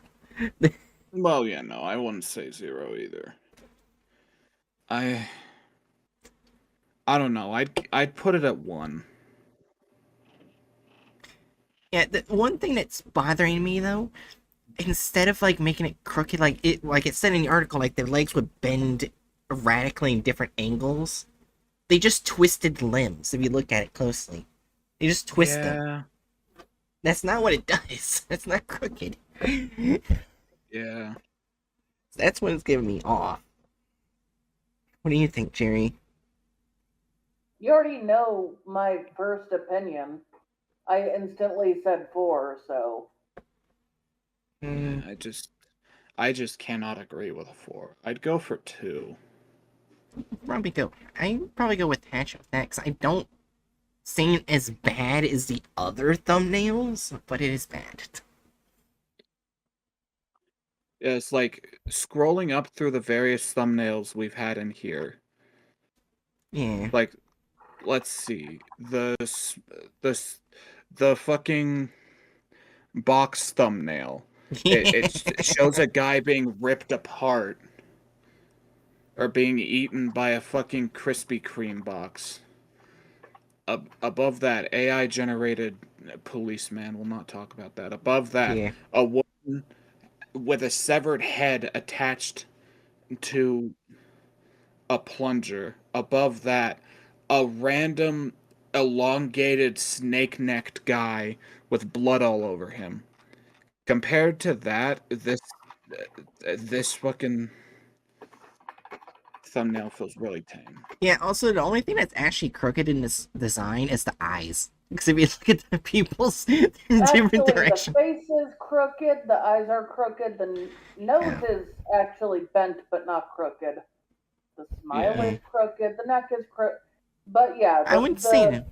[SPEAKER 1] Well, yeah, no, I wouldn't say 0 either. I don't know. I'd put it at 1.
[SPEAKER 2] Yeah, the one thing that's bothering me though, instead of like making it crooked, like it said in the article, like their legs would bend erratically in different angles. They just twisted limbs. If you look at it closely, they just twist them. That's not what it does. That's not crooked.
[SPEAKER 1] Yeah.
[SPEAKER 2] That's what it's giving me off. What do you think, Jerry?
[SPEAKER 3] You already know my first opinion. I instantly said 4, so.
[SPEAKER 1] Yeah, I just cannot agree with a 4. I'd go for 2.
[SPEAKER 2] I'd probably go with Hatch with that, because I don't see it as bad as the other thumbnails, but it is bad.
[SPEAKER 1] Yeah, it's like scrolling up through the various thumbnails we've had in here.
[SPEAKER 2] Yeah.
[SPEAKER 1] Like, let's see. The fucking box thumbnail. It shows a guy being ripped apart or being eaten by a fucking Krispy Kreme box. Above that, AI generated policeman. We'll not talk about that. Above that,
[SPEAKER 2] Yeah.
[SPEAKER 1] a woman with a severed head attached to a plunger. Above that, a random elongated snake-necked guy with blood all over him. Compared to that, this fucking thumbnail feels really tame.
[SPEAKER 2] Yeah, also, the only thing that's actually crooked in this design is the eyes. Because if you look at the pupils in different
[SPEAKER 3] Actually,
[SPEAKER 2] directions.
[SPEAKER 3] the face is crooked, the eyes are crooked, the nose is actually bent but not crooked. The smile
[SPEAKER 1] Yeah.
[SPEAKER 3] is crooked, the neck is crooked. But yeah,
[SPEAKER 2] I wouldn't say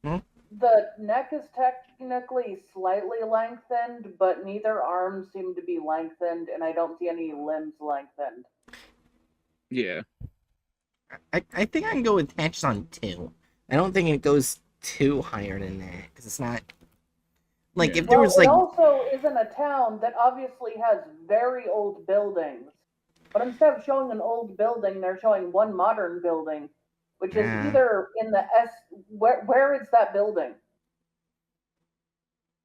[SPEAKER 2] that.
[SPEAKER 3] the neck is technically slightly lengthened, but neither arm seem to be lengthened, and I don't see any limbs lengthened.
[SPEAKER 1] Yeah.
[SPEAKER 2] I think I can go with hatches on 2. I don't think it goes too higher than that, because it's not... Like,
[SPEAKER 1] Yeah.
[SPEAKER 2] if there was, like...
[SPEAKER 3] It also is in a town that obviously has very old buildings. But instead of showing an old building, they're showing one modern building, which is
[SPEAKER 2] Yeah.
[SPEAKER 3] either in the S... Where is that building?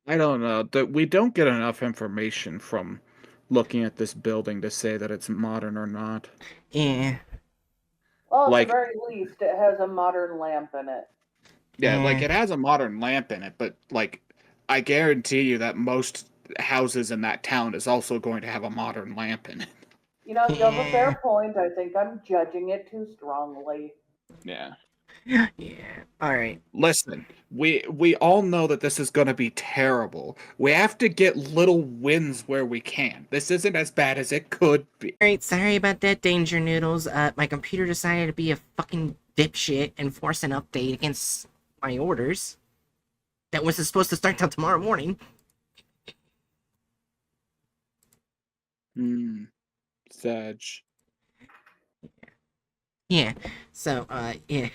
[SPEAKER 1] I don't know. We don't get enough information from looking at this building to say that it's modern or not.
[SPEAKER 2] Yeah.
[SPEAKER 3] Well, at
[SPEAKER 1] Like-
[SPEAKER 3] the very least, it has a modern lamp in it.
[SPEAKER 1] Yeah, like
[SPEAKER 2] Yeah.
[SPEAKER 1] it has a modern lamp in it, but like I guarantee you that most houses in that town is also going to have a modern lamp in it.
[SPEAKER 3] You know, you have a
[SPEAKER 2] Yeah.
[SPEAKER 3] fair point. I think I'm judging it too strongly.
[SPEAKER 1] Yeah.
[SPEAKER 2] Yeah. Alright.
[SPEAKER 1] Listen, we all know that this is going to be terrible. We have to get little wins where we can. This isn't as bad as it could be.
[SPEAKER 2] Alright, sorry about that, Danger Noodles. My computer decided to be a fucking dipshit and force an update against my orders. That was supposed to start till tomorrow morning.
[SPEAKER 1] Sag.
[SPEAKER 2] Yeah, so, yeah.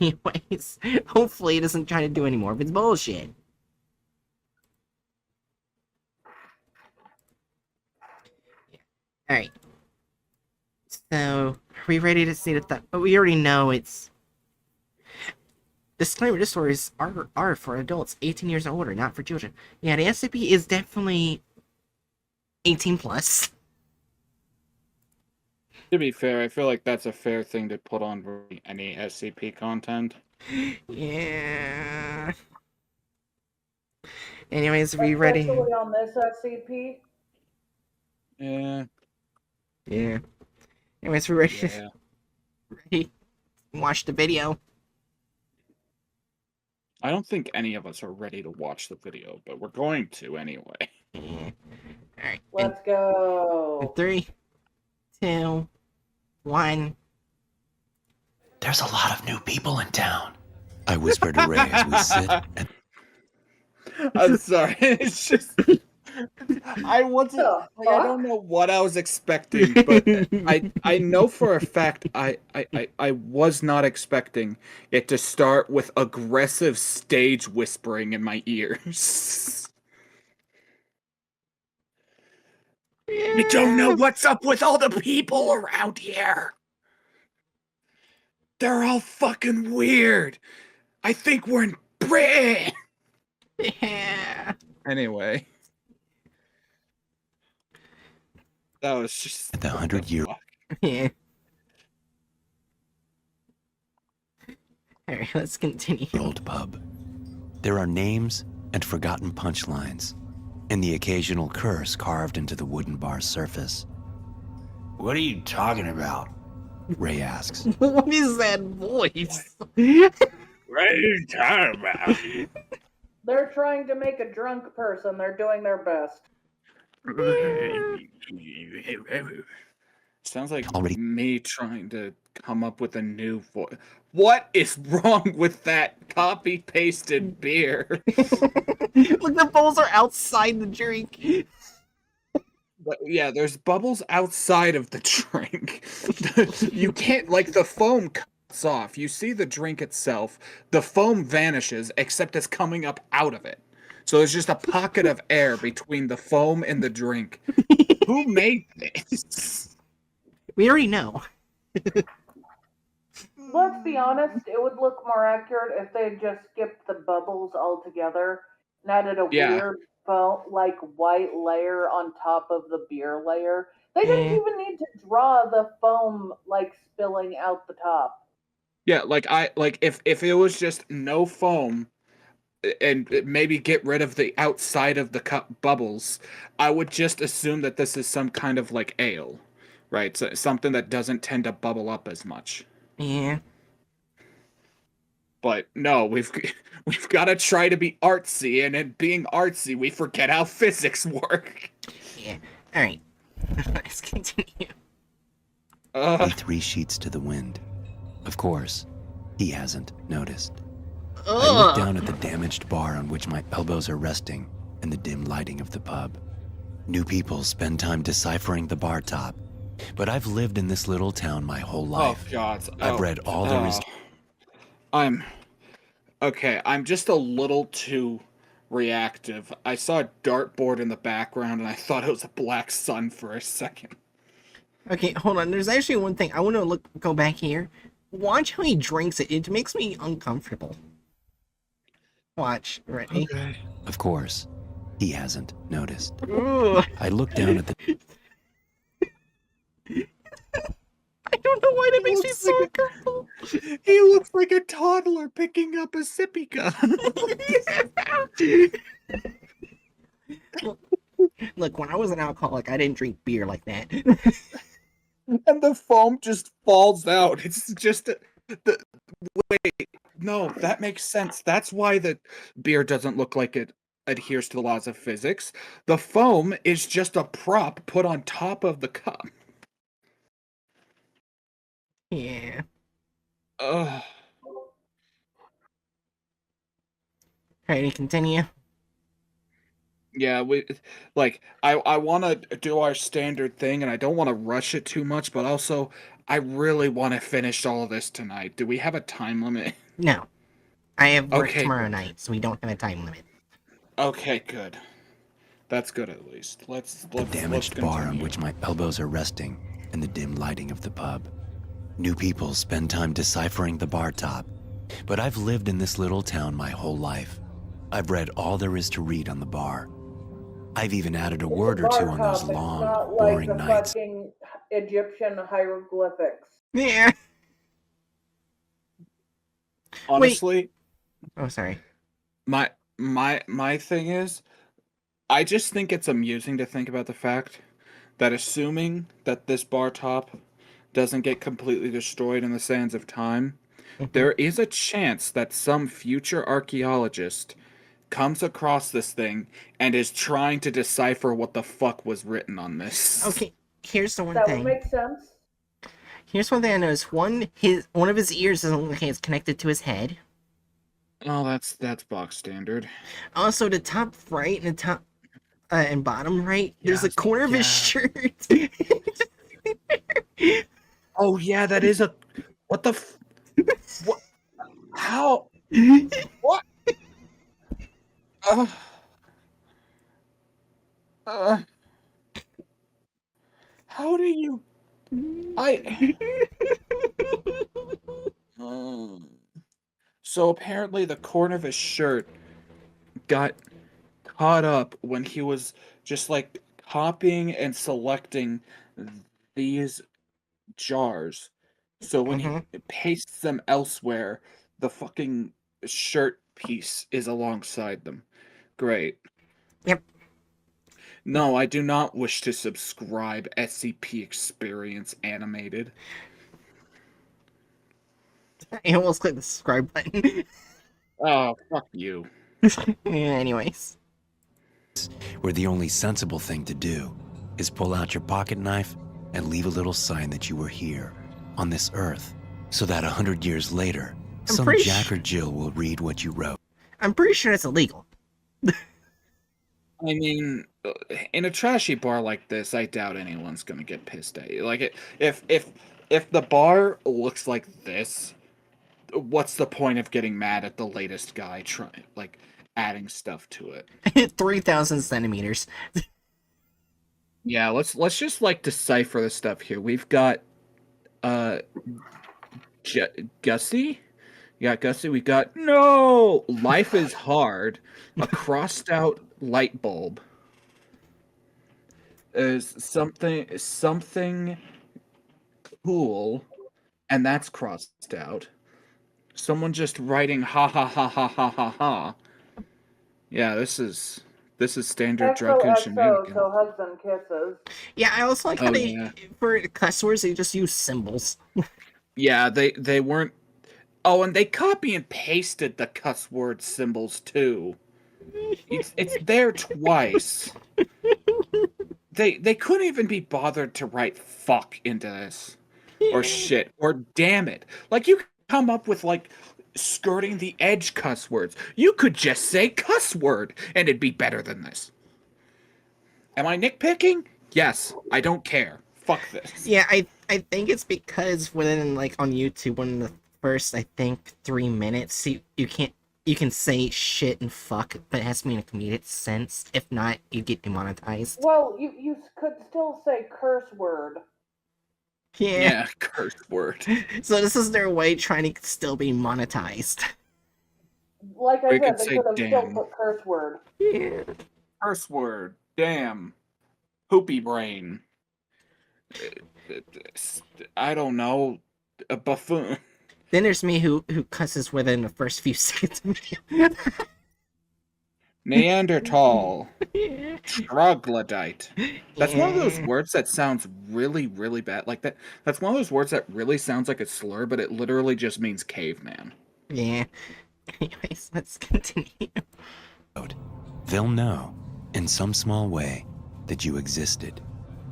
[SPEAKER 2] Anyways, hopefully it doesn't try to do any more of its bullshit. Alright. So, are we ready to see the But we already know it's... Disclaimer, this story is R for adults 18 years or older, not for children. Yeah, the SCP is definitely 18 plus.
[SPEAKER 1] To be fair, I feel like that's a fair thing to put on any SCP content.
[SPEAKER 2] Yeah. Anyways, are we ready?
[SPEAKER 3] Especially on this SCP.
[SPEAKER 1] Yeah.
[SPEAKER 2] Yeah. Anyways, we're ready.
[SPEAKER 1] Yeah.
[SPEAKER 2] Ready? Watch the video.
[SPEAKER 1] I don't think any of us are ready to watch the video, but we're going to anyway.
[SPEAKER 2] Yeah. Alright.
[SPEAKER 3] Let's go.
[SPEAKER 2] 3, 2, 1.
[SPEAKER 5] There's a lot of new people in town. I whisper to Ray as we sit and
[SPEAKER 1] I'm sorry. It's just I wasn't like, I don't know what I was expecting, but I know for a fact I was not expecting it to start with aggressive stage whispering in my ears. We don't know what's up with all the people around here. They're all fucking weird. I think we're in Britain.
[SPEAKER 2] Yeah.
[SPEAKER 1] Anyway. That was just
[SPEAKER 5] the 100-year
[SPEAKER 2] Yeah. Alright, let's continue.
[SPEAKER 5] old pub. There are names and forgotten punchlines, and the occasional curse carved into the wooden bar's surface. What are you talking about? Ray asks.
[SPEAKER 2] What is that voice?
[SPEAKER 1] What are you talking about?
[SPEAKER 3] They're trying to make a drunk person. They're doing their best.
[SPEAKER 1] Sounds like
[SPEAKER 5] Already-
[SPEAKER 1] me trying to come up with a new voice. What is wrong with that copy-pasted beer?
[SPEAKER 2] Look, the bowls are outside the drink.
[SPEAKER 1] But yeah, there's bubbles outside of the drink. You can't, like, the foam cuts off. You see the drink itself, the foam vanishes, except it's coming up out of it. So there's just a pocket of air between the foam and the drink. Who made this?
[SPEAKER 2] We already know.
[SPEAKER 3] Let's be honest, it would look more accurate if they had just skipped the bubbles altogether and added a
[SPEAKER 1] Yeah.
[SPEAKER 3] weird foam, like white layer on top of the beer layer. They didn't
[SPEAKER 2] Eh.
[SPEAKER 3] even need to draw the foam like spilling out the top.
[SPEAKER 1] Yeah, if it was just no foam and maybe get rid of the outside of the cup bubbles, I would just assume that this is some kind of like ale, right? So, something that doesn't tend to bubble up as much.
[SPEAKER 2] Yeah.
[SPEAKER 1] But no, we've got to try to be artsy, and in being artsy, we forget how physics work.
[SPEAKER 2] Yeah. Alright. Let's continue.
[SPEAKER 5] He 3 sheets to the wind. Of course, he hasn't noticed. I look down at the damaged bar on which my elbows are resting in the dim lighting of the pub. New people spend time deciphering the bar top, but I've lived in this little town my whole life.
[SPEAKER 1] Oh God!
[SPEAKER 5] I've read all there is.
[SPEAKER 1] I'm just a little too reactive. I saw a dartboard in the background, and I thought it was a black sun for a second.
[SPEAKER 2] Okay, hold on. There's actually one thing. I want to go back here. Watch how he drinks it. It makes me uncomfortable. Watch. Ready?
[SPEAKER 1] Okay.
[SPEAKER 5] Of course, he hasn't noticed.
[SPEAKER 2] Ooh.
[SPEAKER 5] I look down at the.
[SPEAKER 2] I don't know why that makes me so uncomfortable.
[SPEAKER 1] He looks like a toddler picking up a sippy gun.
[SPEAKER 2] Look, when I was an alcoholic, I didn't drink beer like that.
[SPEAKER 1] And the foam just falls out. It's just wait. No, that makes sense. That's why the beer doesn't look like it adheres to the laws of physics. The foam is just a prop put on top of the cup.
[SPEAKER 2] Yeah.
[SPEAKER 1] Ugh.
[SPEAKER 2] Ready to continue?
[SPEAKER 1] Yeah, I want to do our standard thing, and I don't want to rush it too much, but also I really want to finish all of this tonight. Do we have a time limit?
[SPEAKER 2] No. I have work
[SPEAKER 1] Okay,
[SPEAKER 2] tomorrow
[SPEAKER 1] good.
[SPEAKER 2] night, so we don't have a time limit.
[SPEAKER 1] Okay, good. That's good at least. Let's
[SPEAKER 5] The damaged bar on which my elbows are resting in the dim lighting of the pub. New people spend time deciphering the bar top, but I've lived in this little town my whole life. I've read all there is to read on the bar. I've even added a word or two on those long,
[SPEAKER 3] not like
[SPEAKER 5] boring
[SPEAKER 3] the
[SPEAKER 5] nights.
[SPEAKER 3] fucking Egyptian hieroglyphics.
[SPEAKER 2] Yeah.
[SPEAKER 1] Honestly,
[SPEAKER 2] Oh, sorry.
[SPEAKER 1] my thing is, I just think it's amusing to think about the fact that assuming that this bar top doesn't get completely destroyed in the sands of time, there is a chance that some future archaeologist comes across this thing and is trying to decipher what the fuck was written on this.
[SPEAKER 2] Okay, here's the one
[SPEAKER 3] That
[SPEAKER 2] thing.
[SPEAKER 3] would make sense.
[SPEAKER 2] Here's one thing I noticed. One of his ears doesn't look like it's connected to his head.
[SPEAKER 1] Oh, that's box standard.
[SPEAKER 2] Also, the top right and the top and bottom right, there's a corner of his shirt.
[SPEAKER 1] Oh yeah, that is a what the what? How? What? How do you? So apparently the corner of his shirt got caught up when he was just like copying and selecting these jars. So when he pastes them elsewhere, the fucking shirt piece is alongside them. Great.
[SPEAKER 2] Yep.
[SPEAKER 1] No, I do not wish to subscribe SCP Experience animated.
[SPEAKER 2] I almost clicked the subscribe button.
[SPEAKER 1] Oh, fuck you.
[SPEAKER 2] Anyways.
[SPEAKER 5] Where the only sensible thing to do is pull out your pocket knife and leave a little sign that you were here on this earth, so that 100 years later, some
[SPEAKER 2] pretty
[SPEAKER 5] Jack or Jill will read what you wrote.
[SPEAKER 2] I'm pretty sure it's illegal.
[SPEAKER 1] I mean, in a trashy bar like this, I doubt anyone's gonna get pissed at you. Like, if the bar looks like this, what's the point of getting mad at the latest guy trying, like, adding stuff to it?
[SPEAKER 2] 3,000 centimeters.
[SPEAKER 1] Yeah, let's just like decipher the stuff here. We've got Gussie, Yeah, Gussie, we got no. Life is hard. A crossed out light bulb. Is something cool, and that's crossed out. Someone just writing ha ha ha ha ha ha ha. Yeah, this is standard Dragoon
[SPEAKER 3] XOXO,
[SPEAKER 1] shenanigans.
[SPEAKER 3] so hugs and kisses.
[SPEAKER 2] Yeah, I also like how
[SPEAKER 1] Oh,
[SPEAKER 2] they,
[SPEAKER 1] yeah.
[SPEAKER 2] for cuss words, they just use symbols.
[SPEAKER 1] Yeah, they weren't. Oh, and they copy and pasted the cuss word symbols too. It's there twice. They couldn't even be bothered to write fuck into this. Or shit. Or damn it. Like, you could come up with, like, skirting the edge cuss words. You could just say cuss word, and it'd be better than this. Am I nitpicking? Yes. I don't care. Fuck this.
[SPEAKER 2] Yeah, I think it's because within, like, on YouTube, when the first, I think, 3 minutes, you can say shit and fuck, but it has to be in a comedic sense. If not, you get demonetized.
[SPEAKER 3] Well, you could still say curse word.
[SPEAKER 2] Yeah.
[SPEAKER 1] Curse word.
[SPEAKER 2] So this is their way trying to still be monetized.
[SPEAKER 3] Like
[SPEAKER 1] Or
[SPEAKER 3] I
[SPEAKER 1] you
[SPEAKER 3] said,
[SPEAKER 1] could
[SPEAKER 3] they
[SPEAKER 1] say
[SPEAKER 3] could have still
[SPEAKER 1] damn.
[SPEAKER 3] put curse word.
[SPEAKER 2] Yeah.
[SPEAKER 1] Curse word. Damn. Poopy brain. I don't know. A buffoon.
[SPEAKER 2] Then there's me who cusses within the first few seconds of the video.
[SPEAKER 1] Neanderthal.
[SPEAKER 2] Yeah.
[SPEAKER 1] Troglodyte. That's one of those
[SPEAKER 2] Yeah.
[SPEAKER 1] words that sounds really, really bad. Like that. That's one of those words that really sounds like a slur, but it literally just means caveman.
[SPEAKER 2] Yeah. Anyways, let's continue.
[SPEAKER 5] They'll know, in some small way, that you existed,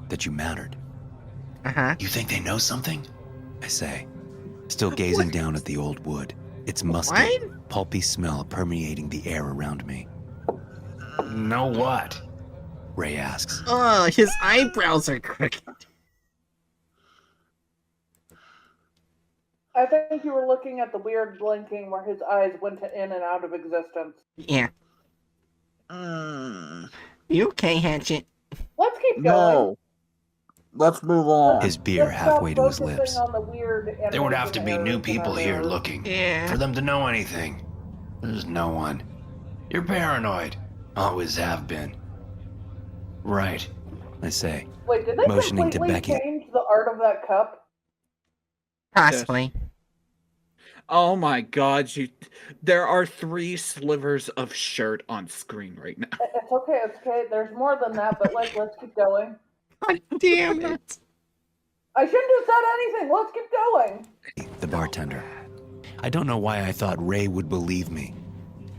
[SPEAKER 5] that you mattered.
[SPEAKER 2] Uh-huh.
[SPEAKER 5] You think they know something? I say, still gazing down at the old wood, its musty,
[SPEAKER 2] What?
[SPEAKER 5] pulpy smell permeating the air around me. Know what? Ray asks.
[SPEAKER 2] Oh, his eyebrows are crooked.
[SPEAKER 3] I think you were looking at the weird blinking where his eyes went in and out of existence.
[SPEAKER 2] Yeah. You okay, Hatchet?
[SPEAKER 3] Let's keep going.
[SPEAKER 1] No. Let's move on.
[SPEAKER 5] His beer
[SPEAKER 3] Let's stop
[SPEAKER 5] halfway to his
[SPEAKER 3] focusing
[SPEAKER 5] lips.
[SPEAKER 3] on the weird
[SPEAKER 6] There would have to be
[SPEAKER 3] animation
[SPEAKER 6] new
[SPEAKER 3] errors in
[SPEAKER 6] people
[SPEAKER 3] our
[SPEAKER 6] here
[SPEAKER 3] errors.
[SPEAKER 6] looking.
[SPEAKER 2] Yeah.
[SPEAKER 6] For them to know anything. There's no one. You're paranoid. Always have been. Right.
[SPEAKER 5] I say,
[SPEAKER 3] Wait, did they
[SPEAKER 5] motioning to
[SPEAKER 3] completely
[SPEAKER 5] Becky.
[SPEAKER 3] change the art of that cup?
[SPEAKER 2] Possibly.
[SPEAKER 1] Oh my god, there are 3 slivers of shirt on screen right now.
[SPEAKER 3] It's okay, it's okay. There's more than that, but let's keep going.
[SPEAKER 2] God damn it.
[SPEAKER 3] I shouldn't have said anything. Let's keep going.
[SPEAKER 5] The bartender. I don't know why I thought Ray would believe me.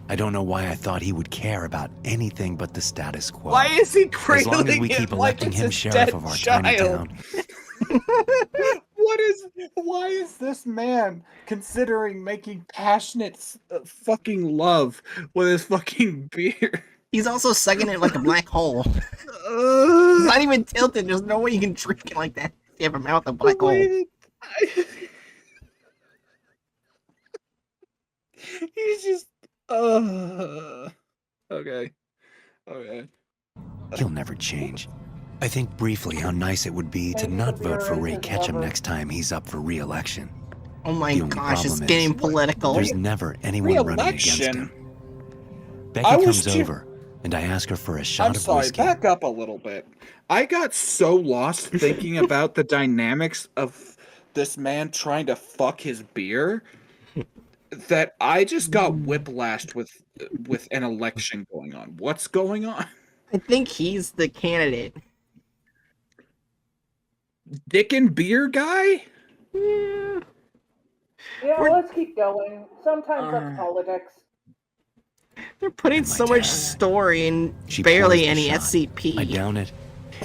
[SPEAKER 5] I don't know why I thought he would care about anything but the status quo.
[SPEAKER 1] Why is he
[SPEAKER 5] As
[SPEAKER 1] cradling
[SPEAKER 5] long as we
[SPEAKER 1] it
[SPEAKER 5] keep
[SPEAKER 1] like
[SPEAKER 5] electing
[SPEAKER 1] it's
[SPEAKER 5] him
[SPEAKER 1] a
[SPEAKER 5] sheriff
[SPEAKER 1] dead
[SPEAKER 5] of our
[SPEAKER 1] child?
[SPEAKER 5] tiny town.
[SPEAKER 1] Why is this man considering making passionate fucking love with his fucking beer?
[SPEAKER 2] He's also sucking it like a black hole. It's not even tilted. There's no way you can drink it like that. You have a mouth a black hole.
[SPEAKER 1] He's just okay.
[SPEAKER 5] He'll never change. I think briefly how nice it would be to not vote for Ray Ketchum next time he's up for re-election.
[SPEAKER 2] Oh my
[SPEAKER 5] The only
[SPEAKER 2] gosh, it's
[SPEAKER 5] problem
[SPEAKER 2] getting
[SPEAKER 5] is,
[SPEAKER 2] political.
[SPEAKER 5] There's never anyone running against him. Becky
[SPEAKER 1] I was
[SPEAKER 5] comes
[SPEAKER 1] too-
[SPEAKER 5] over, and I ask her for a shot
[SPEAKER 1] I'm
[SPEAKER 5] of
[SPEAKER 1] sorry,
[SPEAKER 5] whiskey.
[SPEAKER 1] back up a little bit. I got so lost thinking about the dynamics of this man trying to fuck his beer that I just got whiplashed with an election going on. What's going on?
[SPEAKER 2] I think he's the candidate.
[SPEAKER 1] Dick and beer guy?
[SPEAKER 2] Yeah.
[SPEAKER 3] Yeah,
[SPEAKER 2] We're-
[SPEAKER 3] let's keep going. Sometimes that's politics.
[SPEAKER 2] They're putting
[SPEAKER 5] And my
[SPEAKER 2] so much
[SPEAKER 5] dad.
[SPEAKER 2] story and
[SPEAKER 5] She
[SPEAKER 2] barely
[SPEAKER 5] pours the
[SPEAKER 2] any
[SPEAKER 5] shot.
[SPEAKER 2] SCP.
[SPEAKER 5] I down it,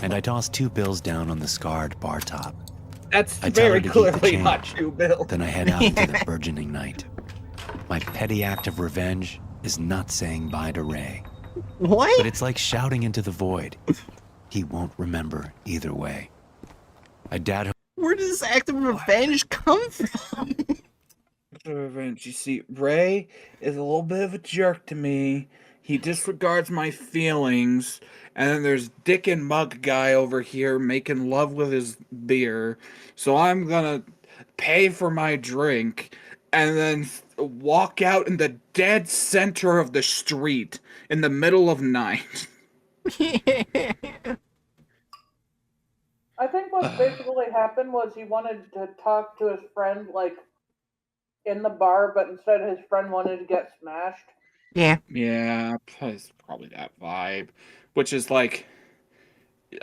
[SPEAKER 5] and I toss 2 bills down on the scarred bar top.
[SPEAKER 1] That's
[SPEAKER 5] I tell her
[SPEAKER 1] very
[SPEAKER 5] to keep the
[SPEAKER 1] clearly
[SPEAKER 5] change.
[SPEAKER 1] not you, Bill.
[SPEAKER 5] Then I head out into the burgeoning night. My petty act of revenge is not saying bye to Ray, but
[SPEAKER 2] What?
[SPEAKER 5] it's like shouting into the void. He won't remember either way. I doubt he'll
[SPEAKER 2] Where does this act of revenge come from?
[SPEAKER 1] Revenge. You see, Ray is a little bit of a jerk to me. He disregards my feelings. And then there's Dick and Mug guy over here making love with his beer. So I'm gonna pay for my drink and then walk out in the dead center of the street in the middle of night.
[SPEAKER 3] I think what basically happened was he wanted to talk to his friend, like, in the bar, but instead his friend wanted to get smashed.
[SPEAKER 2] Yeah.
[SPEAKER 1] Yeah, it's probably that vibe. Which is like,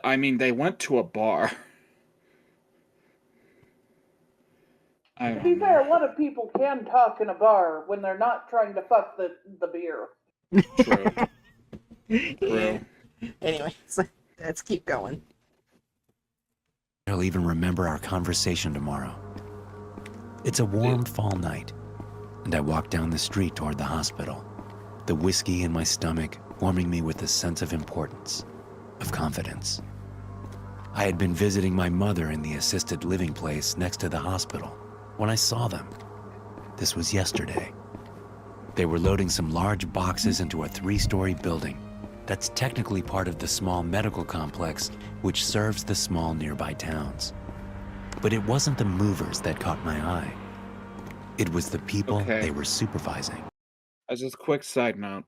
[SPEAKER 1] I mean, they went to a bar. I
[SPEAKER 3] To
[SPEAKER 1] don't
[SPEAKER 3] be
[SPEAKER 1] know.
[SPEAKER 3] fair, a lot of people can talk in a bar when they're not trying to fuck the beer.
[SPEAKER 1] True.
[SPEAKER 2] Yeah.
[SPEAKER 1] True.
[SPEAKER 2] Anyway, so let's keep going.
[SPEAKER 5] I'll even remember our conversation tomorrow. It's a warm fall night, and I walk down the street toward the hospital, the whiskey in my stomach warming me with a sense of importance, of confidence. I had been visiting my mother in the assisted living place next to the hospital when I saw them. This was yesterday. They were loading some large boxes into a 3-story building that's technically part of the small medical complex which serves the small nearby towns. But it wasn't the movers that caught my eye. It was the people they were supervising.
[SPEAKER 1] As a quick side note,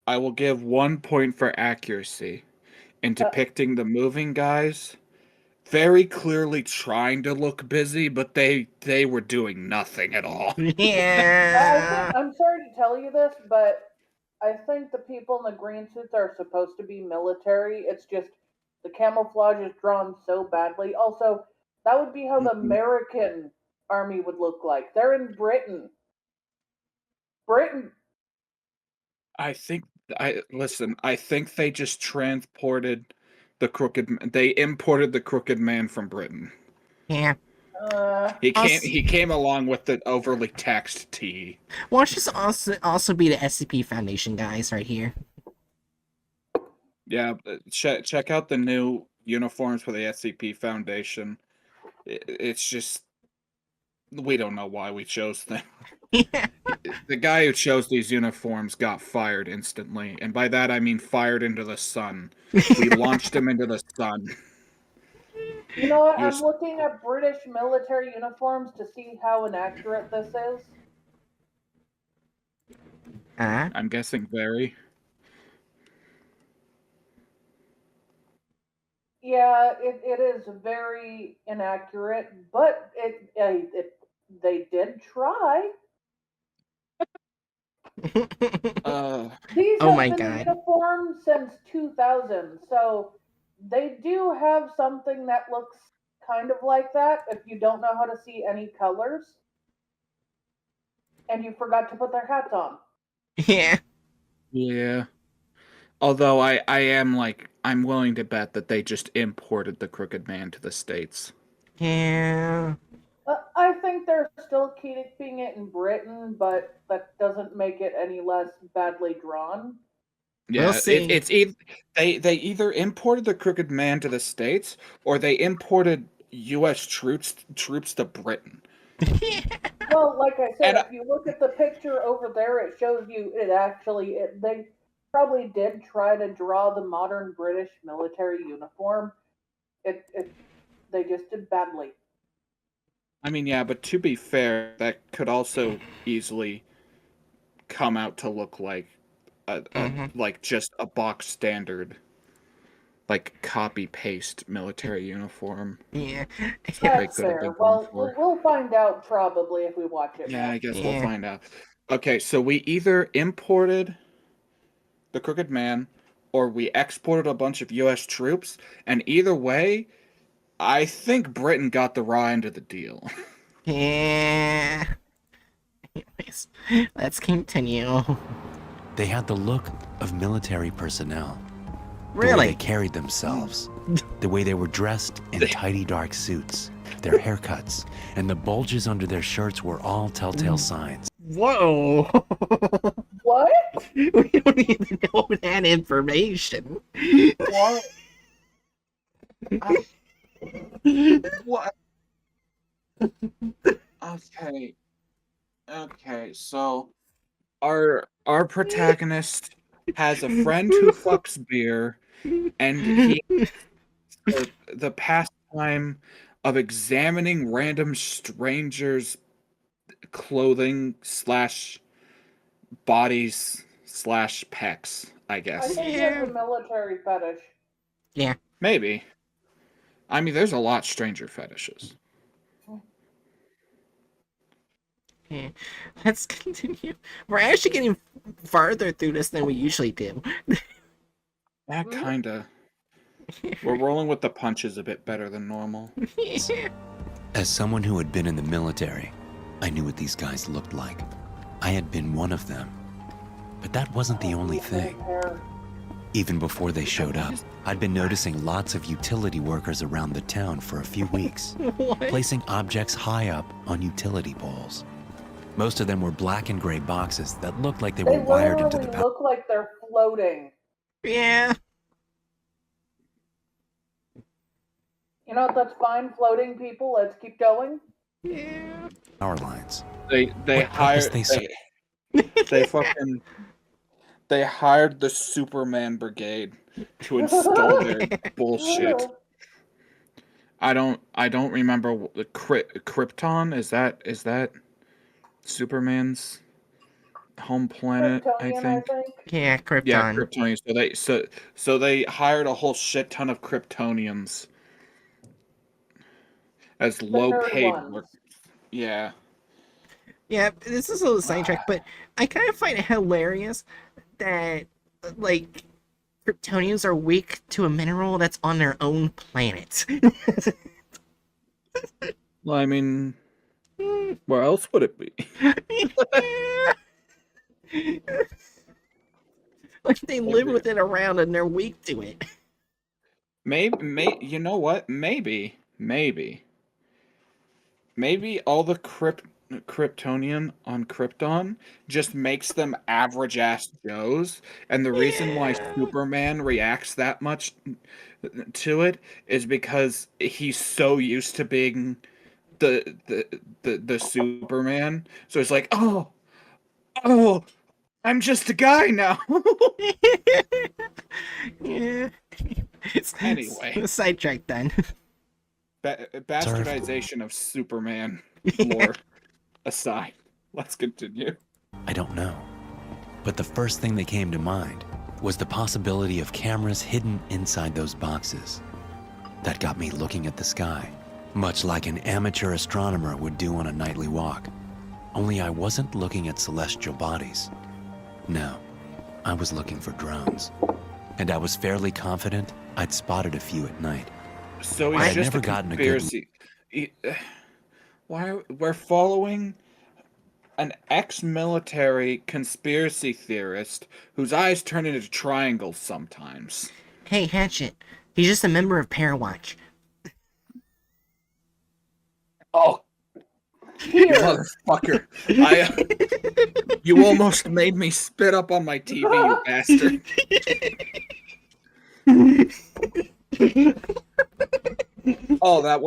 [SPEAKER 1] I will give 1 point for accuracy in depicting the moving guys very clearly trying to look busy, but they were doing nothing at all.
[SPEAKER 2] Yeah.
[SPEAKER 3] I'm sorry to tell you this, but I think the people in the green suits are supposed to be military. It's just the camouflage is drawn so badly. Also, that would be how the American army would look like. They're in Britain. Britain.
[SPEAKER 1] I think I think they just transported they imported the crooked man from Britain.
[SPEAKER 2] Yeah.
[SPEAKER 1] He came along with the overly taxed tea.
[SPEAKER 2] Watch this also be the SCP Foundation guys right here.
[SPEAKER 1] Yeah, check out the new uniforms for the SCP Foundation. It's just we don't know why we chose them.
[SPEAKER 2] Yeah.
[SPEAKER 1] The guy who chose these uniforms got fired instantly, and by that I mean fired into the sun. We launched him into the sun.
[SPEAKER 3] You know what? I'm looking at British military uniforms to see how inaccurate this is.
[SPEAKER 1] I'm guessing very.
[SPEAKER 3] Yeah, it is very inaccurate, but they did try. These
[SPEAKER 2] Oh
[SPEAKER 3] have
[SPEAKER 2] my
[SPEAKER 3] been
[SPEAKER 2] God.
[SPEAKER 3] in uniform since 2000, so they do have something that looks kind of like that if you don't know how to see any colors and you forgot to put their hats on.
[SPEAKER 2] Yeah.
[SPEAKER 1] Yeah. Although I am like I'm willing to bet that they just imported the crooked man to the States.
[SPEAKER 2] Yeah.
[SPEAKER 3] I think they're still keeping it in Britain, but that doesn't make it any less badly drawn.
[SPEAKER 1] Yeah,
[SPEAKER 2] We'll see.
[SPEAKER 1] it's they either imported the crooked man to the States or they imported U.S. troops to Britain.
[SPEAKER 3] Well, like I said, if you look at the picture over there, it shows you they probably did try to draw the modern British military uniform. They just did badly.
[SPEAKER 1] I mean, yeah, but to be fair, that could also easily come out to look like like just a box standard, like copy paste military uniform.
[SPEAKER 2] Yeah.
[SPEAKER 3] That's fair. Well, we'll find out probably if we watch it.
[SPEAKER 1] Yeah, I guess we'll find out. Okay, so we either imported the crooked man or we exported a bunch of U.S. troops, and either way, I think Britain got the raw end of the deal.
[SPEAKER 2] Yeah. Anyways, let's continue.
[SPEAKER 5] They had the look of military personnel.
[SPEAKER 2] Really?
[SPEAKER 5] The way they carried themselves, the way they were dressed in tidy dark suits, their haircuts, and the bulges under their shirts were all telltale signs.
[SPEAKER 2] Whoa.
[SPEAKER 3] What?
[SPEAKER 2] We don't even know that information.
[SPEAKER 3] What?
[SPEAKER 1] What? Okay, so our protagonist has a friend who fucks beer, and he the pastime of examining random strangers' clothing slash bodies slash pecs, I
[SPEAKER 3] I
[SPEAKER 1] guess.
[SPEAKER 3] think he has a military fetish.
[SPEAKER 2] Yeah.
[SPEAKER 1] Maybe. I mean, there's a lot stranger fetishes.
[SPEAKER 2] Yeah. Let's continue. We're actually getting farther through this than we usually do.
[SPEAKER 1] That kinda. We're rolling with the punches a bit better than normal.
[SPEAKER 5] As someone who had been in the military, I knew what these guys looked like. I had been one of them. But that wasn't the only thing. Even before they showed up, I'd been noticing lots of utility workers around the town for a few weeks,
[SPEAKER 2] What?
[SPEAKER 5] placing objects high up on utility poles. Most of them were black and gray boxes that looked like they
[SPEAKER 3] They
[SPEAKER 5] were wired into the
[SPEAKER 3] literally look like they're floating.
[SPEAKER 2] Yeah.
[SPEAKER 3] You know, that's fine, floating people. Let's keep going.
[SPEAKER 2] Yeah.
[SPEAKER 5] power lines.
[SPEAKER 1] They
[SPEAKER 5] What
[SPEAKER 1] hired
[SPEAKER 5] purpose they
[SPEAKER 1] they hired the Superman Brigade to install their bullshit. I don't remember the Krypton. Is that Superman's home planet? I
[SPEAKER 3] Kryptonian,
[SPEAKER 1] think.
[SPEAKER 2] Yeah, Krypton.
[SPEAKER 1] Yeah, Kryptonians. So they hired a whole shit ton of Kryptonians as low paid
[SPEAKER 3] ones.
[SPEAKER 1] work. Yeah.
[SPEAKER 2] Yeah, this is a little sidetrack, but I kind of find it hilarious that, like, Kryptonians are weak to a mineral that's on their own planet.
[SPEAKER 1] Well, I mean, where else would it be?
[SPEAKER 2] Like, they live with it around and they're weak to it.
[SPEAKER 1] Maybe you know what? Maybe all the Kryptonian on Krypton just makes them average ass Joes, and the reason why Superman reacts that much to it is because he's so used to being the Superman, so it's like, oh, I'm just a guy now.
[SPEAKER 2] Yeah.
[SPEAKER 1] Anyway.
[SPEAKER 2] Sidetrack then.
[SPEAKER 1] Bastardization of Superman lore aside, let's continue.
[SPEAKER 5] I don't know. But the first thing that came to mind was the possibility of cameras hidden inside those boxes. That got me looking at the sky, much like an amateur astronomer would do on a nightly walk. Only I wasn't looking at celestial bodies. No, I was looking for drones. And I was fairly confident I'd spotted a few at night.
[SPEAKER 1] So
[SPEAKER 5] I
[SPEAKER 1] he's
[SPEAKER 5] had
[SPEAKER 1] just
[SPEAKER 5] never
[SPEAKER 1] a
[SPEAKER 5] gotten a good-
[SPEAKER 1] conspiracy. Why we're following an ex-military conspiracy theorist whose eyes turn into triangles sometimes.
[SPEAKER 2] Hey, Hatchet. He's just a member of Parawatch.
[SPEAKER 1] Oh, you motherfucker! You almost made me spit up on my TV, you bastard. Oh, that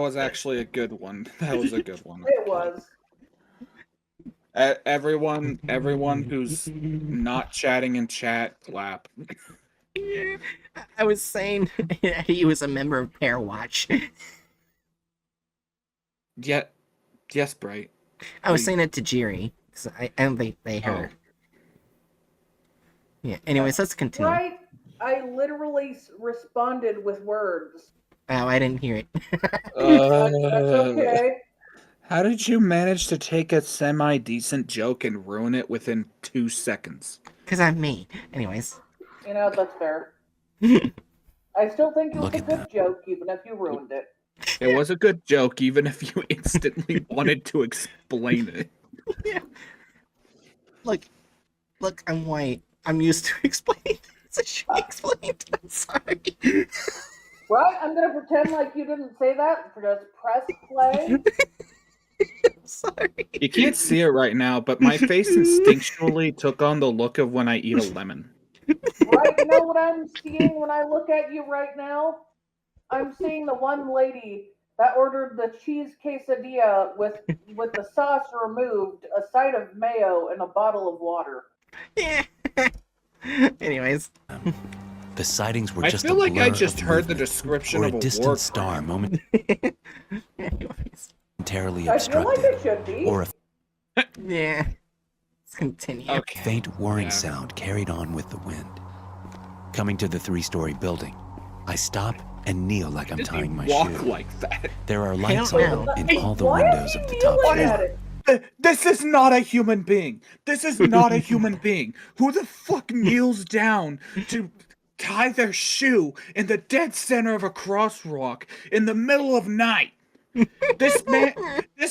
[SPEAKER 1] was actually a good one. That was a good one.
[SPEAKER 3] It was.
[SPEAKER 1] Everyone who's not chatting in chat, clap.
[SPEAKER 2] I was saying he was a member of Parawatch.
[SPEAKER 1] Yes, Bright.
[SPEAKER 2] I was saying it to Jiri, because I don't think they heard. Yeah, anyways, let's continue.
[SPEAKER 3] Right? I literally responded with words.
[SPEAKER 2] Oh, I didn't hear it.
[SPEAKER 3] That's okay.
[SPEAKER 1] How did you manage to take a semi-decent joke and ruin it within 2 seconds?
[SPEAKER 2] Because I'm me. Anyways.
[SPEAKER 3] You know, that's fair. I still think it was
[SPEAKER 5] Look
[SPEAKER 3] a
[SPEAKER 5] at
[SPEAKER 3] good
[SPEAKER 5] that.
[SPEAKER 3] joke, even if you ruined it.
[SPEAKER 1] It was a good joke, even if you instantly wanted to explain it.
[SPEAKER 2] Yeah. Look, I'm white. I'm used to explaining. So she explained. I'm sorry.
[SPEAKER 3] Right? I'm gonna pretend like you didn't say that. Just press play.
[SPEAKER 2] I'm sorry.
[SPEAKER 1] You can't see it right now, but my face instinctually took on the look of when I eat a lemon.
[SPEAKER 3] Right? You know what I'm seeing when I look at you right now? I'm seeing the one lady that ordered the cheese quesadilla with the sauce removed, a side of mayo, and a bottle of water.
[SPEAKER 2] Yeah. Anyways.
[SPEAKER 5] The sightings were
[SPEAKER 1] I
[SPEAKER 5] just
[SPEAKER 1] feel
[SPEAKER 5] a
[SPEAKER 1] like
[SPEAKER 5] blur
[SPEAKER 1] I just
[SPEAKER 5] of
[SPEAKER 1] heard the
[SPEAKER 5] movement,
[SPEAKER 1] description
[SPEAKER 5] or
[SPEAKER 1] of
[SPEAKER 5] a
[SPEAKER 1] a
[SPEAKER 5] distant
[SPEAKER 1] war
[SPEAKER 5] star
[SPEAKER 1] crime.
[SPEAKER 5] momentarily
[SPEAKER 2] Anyways.
[SPEAKER 3] I feel like
[SPEAKER 5] obstructed,
[SPEAKER 3] it should be.
[SPEAKER 5] or a
[SPEAKER 2] Yeah. Let's continue.
[SPEAKER 1] Okay.
[SPEAKER 5] Faint whirring
[SPEAKER 1] Yeah.
[SPEAKER 5] sound carried on with the wind. Coming to the 3-story building, I stop and kneel like I'm
[SPEAKER 1] Did he
[SPEAKER 5] tying my
[SPEAKER 1] walk
[SPEAKER 5] shoe.
[SPEAKER 1] like that?
[SPEAKER 5] There are lights
[SPEAKER 2] don't know.
[SPEAKER 5] on in
[SPEAKER 3] Hey,
[SPEAKER 5] all the
[SPEAKER 3] why
[SPEAKER 5] windows
[SPEAKER 3] is
[SPEAKER 5] of
[SPEAKER 3] he
[SPEAKER 5] the top
[SPEAKER 3] kneeling
[SPEAKER 5] floor.
[SPEAKER 3] at it?
[SPEAKER 1] This is not a human being. This is not a human being. Who the fuck kneels down to tie their shoe in the dead center of a crosswalk in the middle of night? This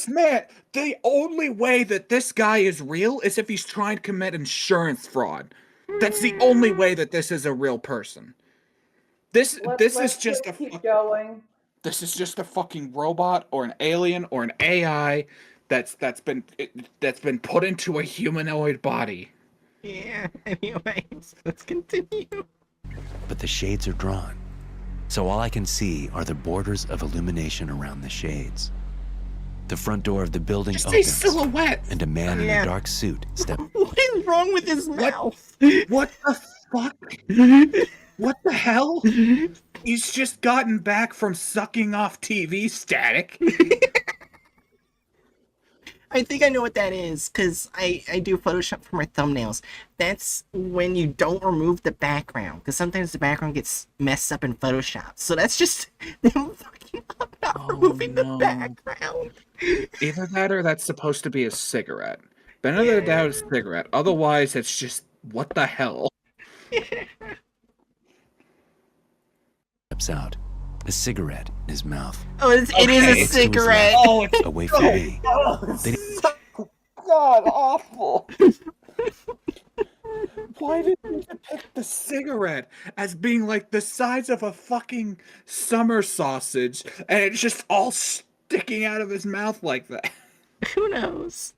[SPEAKER 1] man, the only way that this guy is real is if he's trying to commit insurance fraud. That's the only way that this is a real person. This
[SPEAKER 3] Let's
[SPEAKER 1] is just a
[SPEAKER 3] keep going.
[SPEAKER 1] this is just a fucking robot or an alien or an AI that's been put into a humanoid body.
[SPEAKER 2] Yeah, anyways, let's continue.
[SPEAKER 5] But the shades are drawn, so all I can see are the borders of illumination around the shades. The front door of the building
[SPEAKER 1] Just a
[SPEAKER 5] opens,
[SPEAKER 1] silhouette.
[SPEAKER 5] and a man in
[SPEAKER 2] Yeah.
[SPEAKER 5] a dark suit steps.
[SPEAKER 2] What is wrong with his mouth?
[SPEAKER 1] What the fuck? What the hell? He's just gotten back from sucking off TV static.
[SPEAKER 2] I think I know what that is, because I do Photoshop for my thumbnails. That's when you don't remove the background, because sometimes the background gets messed up in Photoshop. So that's just them fucking up, not removing the
[SPEAKER 1] no.
[SPEAKER 2] background.
[SPEAKER 1] Either that or that's supposed to be a cigarette. Benefit of the doubt is a cigarette. Otherwise, it's just, what the hell?
[SPEAKER 5] Steps out, a cigarette in his mouth.
[SPEAKER 2] Oh, it is
[SPEAKER 1] Okay.
[SPEAKER 2] a
[SPEAKER 5] Looks to his
[SPEAKER 2] cigarette.
[SPEAKER 5] left,
[SPEAKER 1] Oh, it's
[SPEAKER 5] away from me. They-
[SPEAKER 1] so god awful. Why did you depict the cigarette as being like the size of a fucking summer sausage and it's just all sticking out of his mouth like that?
[SPEAKER 2] Who knows?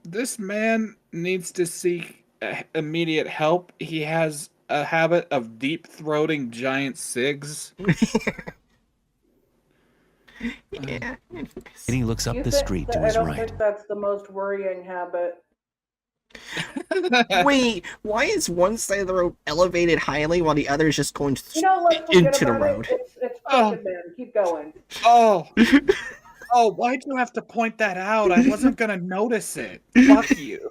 [SPEAKER 1] This man needs to seek immediate help. He has a habit of deep throating giant cigs.
[SPEAKER 2] Yeah.
[SPEAKER 5] And he looks up
[SPEAKER 3] You
[SPEAKER 5] the
[SPEAKER 3] think
[SPEAKER 5] street
[SPEAKER 3] that-
[SPEAKER 5] to his
[SPEAKER 3] I don't
[SPEAKER 5] right.
[SPEAKER 3] think that's the most worrying habit.
[SPEAKER 2] Wait, why is one side of the road elevated highly while the other is just going
[SPEAKER 3] You know, let's forget
[SPEAKER 2] into the
[SPEAKER 3] about
[SPEAKER 2] road?
[SPEAKER 3] It's
[SPEAKER 1] Oh.
[SPEAKER 3] crooked, man. Keep going.
[SPEAKER 1] Oh. Oh, why'd you have to point that out? I wasn't gonna notice it. Fuck you.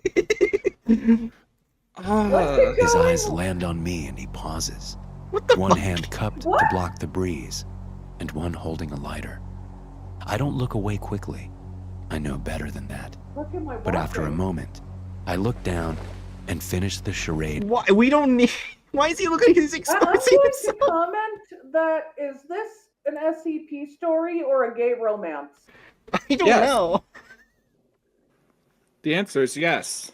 [SPEAKER 5] His eyes land on me and he pauses.
[SPEAKER 2] What the
[SPEAKER 5] One
[SPEAKER 2] fuck?
[SPEAKER 5] hand cupped
[SPEAKER 3] What?
[SPEAKER 5] to block the breeze, and one holding a lighter. I don't look away quickly. I know better than that.
[SPEAKER 3] Look at my
[SPEAKER 5] But after a
[SPEAKER 3] watching.
[SPEAKER 5] moment, I look down and finish the charade.
[SPEAKER 2] Why we don't need? Why is he looking like he's
[SPEAKER 3] I'm
[SPEAKER 2] exposing
[SPEAKER 3] going to
[SPEAKER 2] himself?
[SPEAKER 3] comment that is this an SCP story or a gay romance?
[SPEAKER 2] I don't
[SPEAKER 1] Yes.
[SPEAKER 2] know.
[SPEAKER 1] The answer is yes.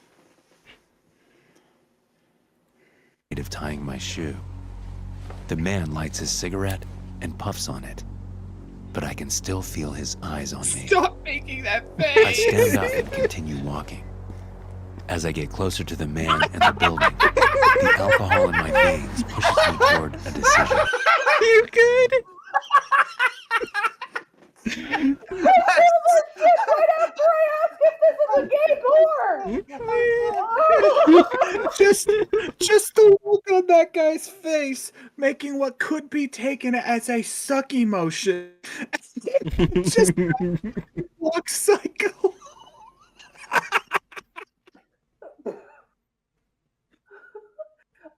[SPEAKER 5] Of tying my shoe. The man lights his cigarette and puffs on it, but I can still feel his eyes on me.
[SPEAKER 1] Stop making that
[SPEAKER 5] I
[SPEAKER 1] face.
[SPEAKER 5] stand up and continue walking. As I get closer to the man and the building, the alcohol in my veins pushes me toward a decision.
[SPEAKER 2] You good?
[SPEAKER 3] Right after I asked if this is a gay porn!
[SPEAKER 1] just the look on that guy's face, making what could be taken as a sucky motion. Just walk psycho.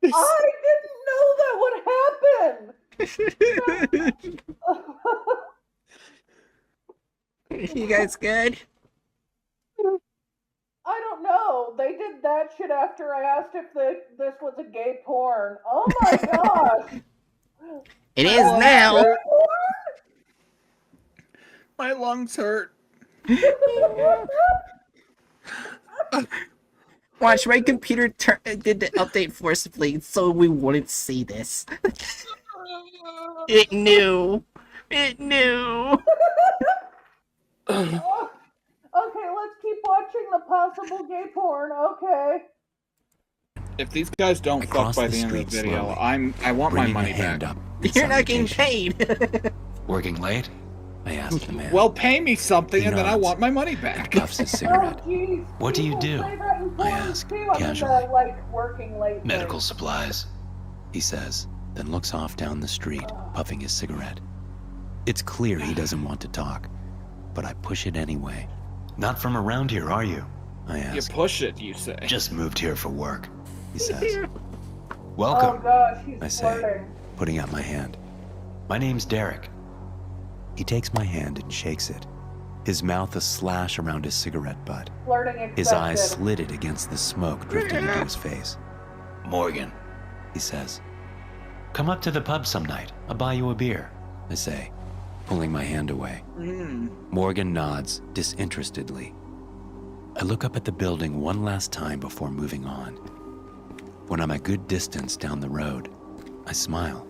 [SPEAKER 3] I didn't know that would happen!
[SPEAKER 2] You guys good?
[SPEAKER 3] I don't know. They did that shit after I asked if this was a gay porn. Oh my gosh!
[SPEAKER 2] It is now.
[SPEAKER 3] Gay
[SPEAKER 1] My lungs hurt.
[SPEAKER 2] Watch, my computer did the update forcibly so we wouldn't see this. It knew. It knew.
[SPEAKER 3] porn? Okay, let's keep watching the possible gay porn. Okay.
[SPEAKER 1] If these guys don't
[SPEAKER 5] I
[SPEAKER 1] fuck
[SPEAKER 5] cross
[SPEAKER 1] by
[SPEAKER 5] the
[SPEAKER 1] the end of the
[SPEAKER 5] street
[SPEAKER 1] video,
[SPEAKER 5] slowly,
[SPEAKER 1] I want my
[SPEAKER 5] bringing
[SPEAKER 1] money
[SPEAKER 5] a hand
[SPEAKER 1] back.
[SPEAKER 5] up. in
[SPEAKER 2] You're not getting
[SPEAKER 5] salutation.
[SPEAKER 2] paid.
[SPEAKER 6] Working late?
[SPEAKER 5] I ask the man.
[SPEAKER 1] Well, pay me something
[SPEAKER 5] He
[SPEAKER 1] and then I
[SPEAKER 5] nods
[SPEAKER 1] want my money
[SPEAKER 5] and
[SPEAKER 1] back.
[SPEAKER 5] puffs his
[SPEAKER 3] Oh,
[SPEAKER 5] cigarette.
[SPEAKER 3] jeez.
[SPEAKER 6] What do you
[SPEAKER 3] People
[SPEAKER 6] do?
[SPEAKER 3] say that in
[SPEAKER 5] I
[SPEAKER 3] porn,
[SPEAKER 5] ask
[SPEAKER 3] too. I mean,
[SPEAKER 5] casually.
[SPEAKER 3] like working late. thing.
[SPEAKER 6] Medical supplies.
[SPEAKER 5] He says, then looks off down the street, puffing his cigarette. It's clear he doesn't want to talk, but I push it anyway.
[SPEAKER 6] Not from around here, are you?
[SPEAKER 5] I
[SPEAKER 1] You
[SPEAKER 5] ask.
[SPEAKER 1] push it, you say.
[SPEAKER 6] Just moved here for work.
[SPEAKER 5] He says,
[SPEAKER 3] Oh
[SPEAKER 6] Welcome.
[SPEAKER 3] gosh, he's
[SPEAKER 5] I say,
[SPEAKER 3] flirting.
[SPEAKER 5] putting out my hand.
[SPEAKER 6] My name's Derek.
[SPEAKER 5] He takes my hand and shakes it, his mouth a slash around his cigarette butt,
[SPEAKER 3] Flirting accepted.
[SPEAKER 5] his eyes slitted against the smoke drifting into his face.
[SPEAKER 6] Morgan.
[SPEAKER 5] He says,
[SPEAKER 6] Come up to the pub some night. I'll buy you a beer.
[SPEAKER 5] I say, pulling my hand away. Morgan nods disinterestedly. I look up at the building one last time before moving on. When I'm a good distance down the road, I smile.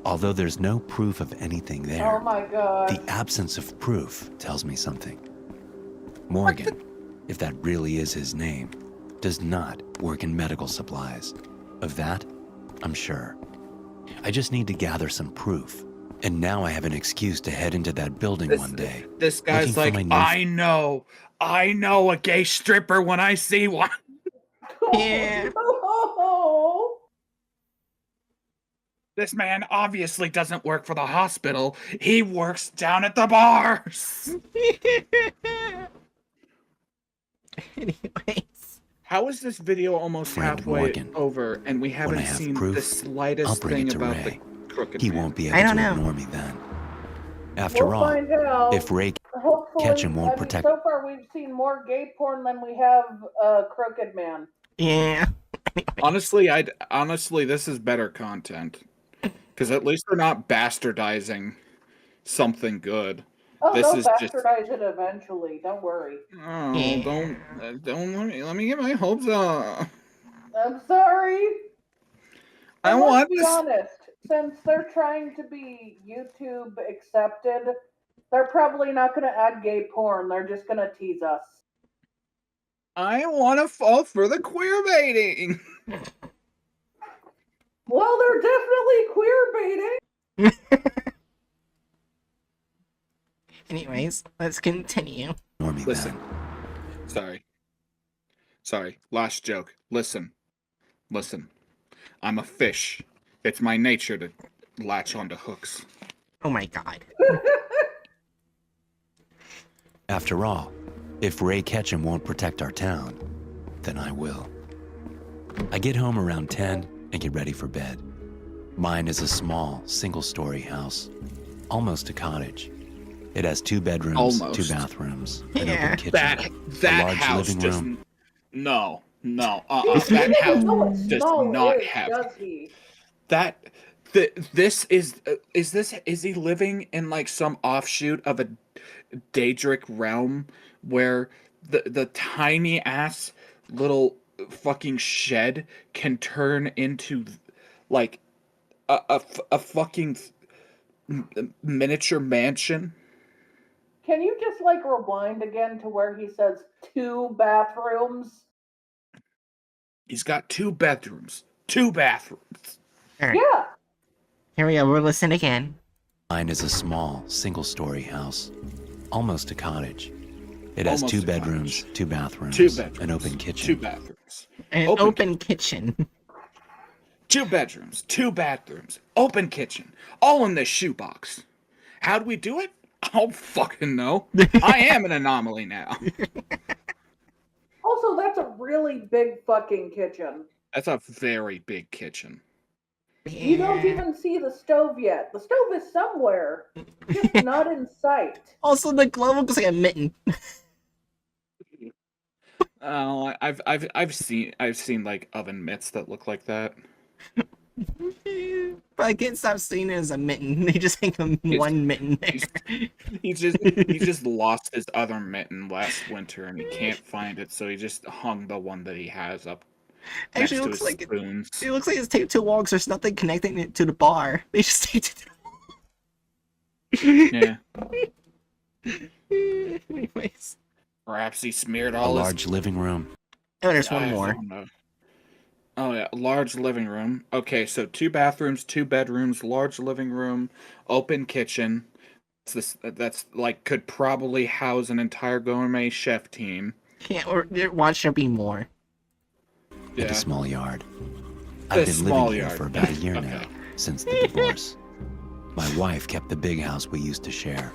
[SPEAKER 5] Although there's no proof of anything there,
[SPEAKER 3] Oh my god.
[SPEAKER 5] the absence of proof tells me something. Morgan, if that really is his name, does not work in medical supplies. Of that, I'm sure. I just need to gather some proof. And now I have an excuse to head into that building one day.
[SPEAKER 1] This guy's
[SPEAKER 5] looking
[SPEAKER 1] like,
[SPEAKER 5] for my new-
[SPEAKER 1] I know a gay stripper when I see one.
[SPEAKER 2] Yeah.
[SPEAKER 3] Oh,
[SPEAKER 1] This man obviously doesn't work for the hospital. He works down at the bars.
[SPEAKER 2] Anyways.
[SPEAKER 1] How is this video almost
[SPEAKER 5] Friend
[SPEAKER 1] halfway
[SPEAKER 5] Morgan.
[SPEAKER 1] over and we haven't
[SPEAKER 5] I have
[SPEAKER 1] seen
[SPEAKER 5] proof,
[SPEAKER 1] the
[SPEAKER 5] I'll
[SPEAKER 1] slightest
[SPEAKER 5] bring
[SPEAKER 1] thing
[SPEAKER 5] it to
[SPEAKER 1] about
[SPEAKER 5] Ray.
[SPEAKER 1] the crooked
[SPEAKER 5] He
[SPEAKER 1] man?
[SPEAKER 5] won't be
[SPEAKER 2] I
[SPEAKER 5] able
[SPEAKER 2] don't
[SPEAKER 5] to
[SPEAKER 2] know.
[SPEAKER 5] ignore me then. After
[SPEAKER 3] we'll
[SPEAKER 5] all,
[SPEAKER 3] find out.
[SPEAKER 5] if Ray
[SPEAKER 3] Hopefully,
[SPEAKER 5] Ketchum won't
[SPEAKER 3] I mean,
[SPEAKER 5] protect-
[SPEAKER 3] So far, we've seen more gay porn than we have crooked man.
[SPEAKER 2] Yeah.
[SPEAKER 1] Honestly, this is better content. Because at least they're not bastardizing something good.
[SPEAKER 3] Oh,
[SPEAKER 1] This
[SPEAKER 3] they'll
[SPEAKER 1] is just-
[SPEAKER 3] bastardize it eventually. Don't worry.
[SPEAKER 1] Oh,
[SPEAKER 2] Yeah.
[SPEAKER 1] don't let me get my hopes up.
[SPEAKER 3] I'm sorry.
[SPEAKER 1] I
[SPEAKER 3] And
[SPEAKER 1] want
[SPEAKER 3] let's be
[SPEAKER 1] this.
[SPEAKER 3] honest. Since they're trying to be YouTube accepted, they're probably not going to add gay porn. They're just going to tease us.
[SPEAKER 1] I want to fall for the queer baiting.
[SPEAKER 3] Well, they're definitely queer baiting.
[SPEAKER 2] Anyways, let's continue.
[SPEAKER 5] ignore me
[SPEAKER 1] Listen.
[SPEAKER 5] then.
[SPEAKER 1] Sorry. Last joke. Listen. I'm a fish. It's my nature to latch onto hooks.
[SPEAKER 2] Oh my god.
[SPEAKER 5] After all, if Ray Ketchum won't protect our town, then I will. I get home around 10 and get ready for bed. Mine is a small, single-story house, almost a cottage. It has 2 bedrooms,
[SPEAKER 1] Almost.
[SPEAKER 5] 2 bathrooms, an
[SPEAKER 2] Yeah.
[SPEAKER 5] open kitchen,
[SPEAKER 1] That
[SPEAKER 5] a large
[SPEAKER 1] house
[SPEAKER 5] living
[SPEAKER 1] just
[SPEAKER 5] room.
[SPEAKER 1] no. That
[SPEAKER 3] He doesn't know what
[SPEAKER 1] house does
[SPEAKER 3] small
[SPEAKER 1] not
[SPEAKER 3] is,
[SPEAKER 1] have
[SPEAKER 3] does he?
[SPEAKER 1] that. This is he living in like some offshoot of a Daedric realm where the tiny ass little fucking shed can turn into like a fucking miniature mansion?
[SPEAKER 3] Can you just like rewind again to where he says 2 bathrooms?
[SPEAKER 1] He's got 2 bedrooms, 2 bathrooms.
[SPEAKER 2] Alright,
[SPEAKER 3] Yeah.
[SPEAKER 2] here we go. We'll listen again.
[SPEAKER 5] Mine is a small, single-story house, almost a cottage. It has
[SPEAKER 1] Almost
[SPEAKER 5] 2
[SPEAKER 1] a
[SPEAKER 5] bedrooms,
[SPEAKER 1] cottage.
[SPEAKER 5] 2 bathrooms,
[SPEAKER 1] 2 bedrooms,
[SPEAKER 5] an open
[SPEAKER 1] 2
[SPEAKER 5] kitchen.
[SPEAKER 1] bathrooms,
[SPEAKER 2] An
[SPEAKER 1] Open
[SPEAKER 2] open kitchen.
[SPEAKER 1] 2 bedrooms, 2 bathrooms, open kitchen, all in this shoebox. How'd we do it? I don't fucking know. I am an anomaly now.
[SPEAKER 3] Also, that's a really big fucking kitchen.
[SPEAKER 1] That's a very big kitchen.
[SPEAKER 3] You don't even see the stove yet. The stove is somewhere, just not in sight.
[SPEAKER 2] Also, the glove looks like a mitten.
[SPEAKER 1] Oh, I've seen like oven mitts that look like that.
[SPEAKER 2] But I can't stop seeing it as a mitten. They just hang them one mitten there.
[SPEAKER 1] He just lost his other mitten last winter and he can't find it, so he just hung the one that he has up next
[SPEAKER 2] Actually, it
[SPEAKER 1] to
[SPEAKER 2] looks
[SPEAKER 1] his
[SPEAKER 2] like
[SPEAKER 1] spoons.
[SPEAKER 2] it looks like it's taped to walls. There's nothing connecting it to the bar. They just taped it to
[SPEAKER 1] Yeah.
[SPEAKER 2] Anyways.
[SPEAKER 1] Perhaps he smeared
[SPEAKER 5] A
[SPEAKER 1] all his
[SPEAKER 5] large living room.
[SPEAKER 2] Oh, there's one
[SPEAKER 1] I
[SPEAKER 2] more.
[SPEAKER 1] don't know. Oh yeah, large living room. Okay, so 2 bathrooms, 2 bedrooms, large living room, open kitchen. That's like could probably house an entire gourmet chef team.
[SPEAKER 2] Yeah, or watch there be more.
[SPEAKER 5] And
[SPEAKER 1] Yeah.
[SPEAKER 5] a small yard.
[SPEAKER 1] A
[SPEAKER 5] I've been
[SPEAKER 1] small
[SPEAKER 5] living here
[SPEAKER 1] yard.
[SPEAKER 5] for about a year now,
[SPEAKER 1] Okay.
[SPEAKER 5] since the divorce. My wife kept the big house we used to share.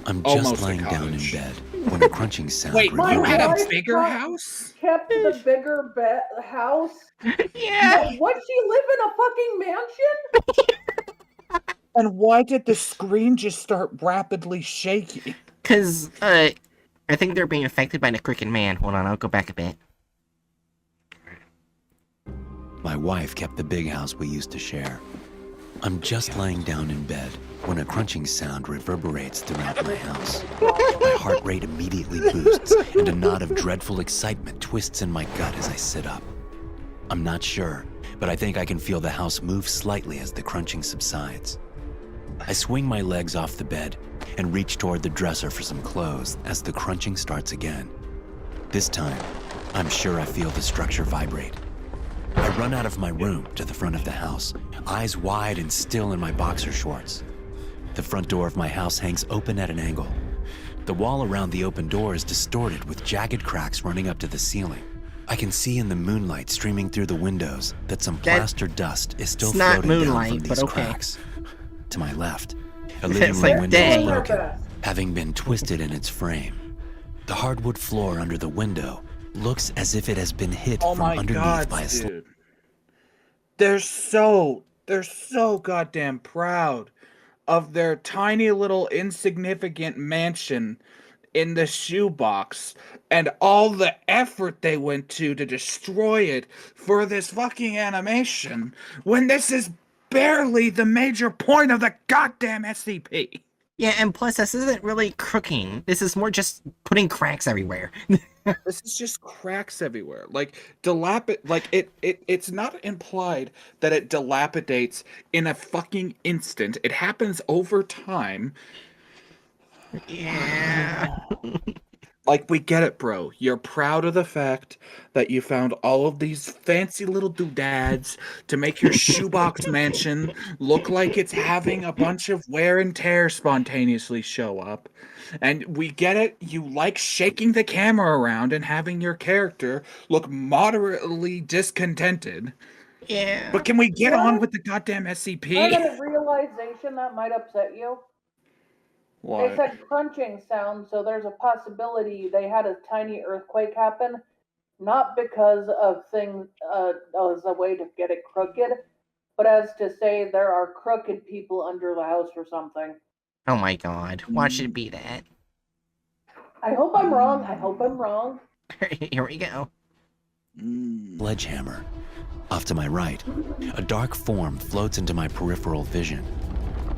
[SPEAKER 5] I'm
[SPEAKER 1] Almost
[SPEAKER 5] just
[SPEAKER 1] a
[SPEAKER 5] laying down in
[SPEAKER 1] cottage.
[SPEAKER 5] bed when a crunching sound
[SPEAKER 1] Wait,
[SPEAKER 3] My
[SPEAKER 1] you had a
[SPEAKER 3] wife
[SPEAKER 1] bigger
[SPEAKER 3] got-
[SPEAKER 1] house?
[SPEAKER 3] Kept the bigger house.
[SPEAKER 2] Yeah.
[SPEAKER 3] What? She live in a fucking mansion?
[SPEAKER 1] And why did the screen just start rapidly shaking?
[SPEAKER 2] Because, I think they're being affected by the Crooked Man. Hold on, I'll go back a bit.
[SPEAKER 5] My wife kept the big house we used to share. I'm just laying down in bed when a crunching sound reverberates throughout my house. My heart rate immediately boosts, and a knot of dreadful excitement twists in my gut as I sit up. I'm not sure, but I think I can feel the house move slightly as the crunching subsides. I swing my legs off the bed and reach toward the dresser for some clothes as the crunching starts again. This time, I'm sure I feel the structure vibrate. I run out of my room to the front of the house, eyes wide and still in my boxer shorts. The front door of my house hangs open at an angle. The wall around the open door is distorted with jagged cracks running up to the ceiling. I can see in the moonlight streaming through the windows that some plaster dust is still
[SPEAKER 2] It's not
[SPEAKER 5] floating down
[SPEAKER 2] moonlight,
[SPEAKER 5] from
[SPEAKER 2] but
[SPEAKER 5] these
[SPEAKER 2] okay.
[SPEAKER 5] cracks. To my left, a living
[SPEAKER 2] It's
[SPEAKER 5] room
[SPEAKER 2] like
[SPEAKER 5] window
[SPEAKER 2] day.
[SPEAKER 5] is broken, having been twisted in its frame. The hardwood floor under the window looks as if it has been hit
[SPEAKER 1] Oh
[SPEAKER 5] from
[SPEAKER 1] my
[SPEAKER 5] underneath
[SPEAKER 1] god,
[SPEAKER 5] by a
[SPEAKER 1] dude. They're so goddamn proud of their tiny little insignificant mansion in the shoebox and all the effort they went to destroy it for this fucking animation when this is barely the major point of the goddamn SCP.
[SPEAKER 2] Yeah, and plus, this isn't really crooking. This is more just putting cracks everywhere.
[SPEAKER 1] This is just cracks everywhere. Like it's not implied that it dilapidates in a fucking instant. It happens over time.
[SPEAKER 2] Yeah.
[SPEAKER 1] Like, we get it, bro. You're proud of the fact that you found all of these fancy little doodads to make your shoebox mansion look like it's having a bunch of wear and tear spontaneously show up. And we get it. You like shaking the camera around and having your character look moderately discontented.
[SPEAKER 2] Yeah.
[SPEAKER 1] But can we get
[SPEAKER 3] Yeah.
[SPEAKER 1] on with the goddamn
[SPEAKER 3] I
[SPEAKER 1] SCP?
[SPEAKER 3] had a realization that might upset you. They
[SPEAKER 1] What?
[SPEAKER 3] said crunching sound, so there's a possibility they had a tiny earthquake happen, not because of things as a way to get it crooked, but as to say there are crooked people under the house or something.
[SPEAKER 2] Oh my god. Why should it be that?
[SPEAKER 3] I hope I'm wrong. I hope I'm wrong.
[SPEAKER 2] Here we go.
[SPEAKER 5] sledgehammer. Off to my right, a dark form floats into my peripheral vision.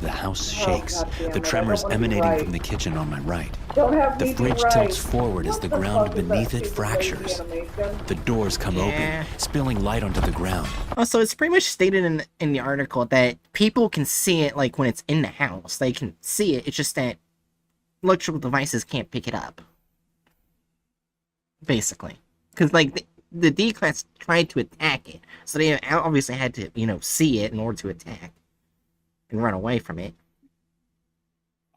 [SPEAKER 5] The house shakes,
[SPEAKER 3] God damn
[SPEAKER 5] the
[SPEAKER 3] it, I
[SPEAKER 5] tremors
[SPEAKER 3] don't wanna be
[SPEAKER 5] emanating
[SPEAKER 3] right.
[SPEAKER 5] from the kitchen on my right.
[SPEAKER 3] Don't have
[SPEAKER 5] The
[SPEAKER 3] me be
[SPEAKER 5] fridge
[SPEAKER 3] right.
[SPEAKER 5] tilts forward as
[SPEAKER 3] What
[SPEAKER 5] the
[SPEAKER 3] the
[SPEAKER 5] ground
[SPEAKER 3] fuck is that
[SPEAKER 5] beneath it
[SPEAKER 3] stupid
[SPEAKER 5] fractures.
[SPEAKER 3] lazy animation?
[SPEAKER 5] The doors come
[SPEAKER 2] Yeah.
[SPEAKER 5] open, spilling light onto the ground.
[SPEAKER 2] Also, it's pretty much stated in the article that people can see it, like, when it's in the house. They can see it, it's just that electrical devices can't pick it up. Basically. Because, like, the D-Class tried to attack it, so they obviously had to, see it in order to attack. And run away from it.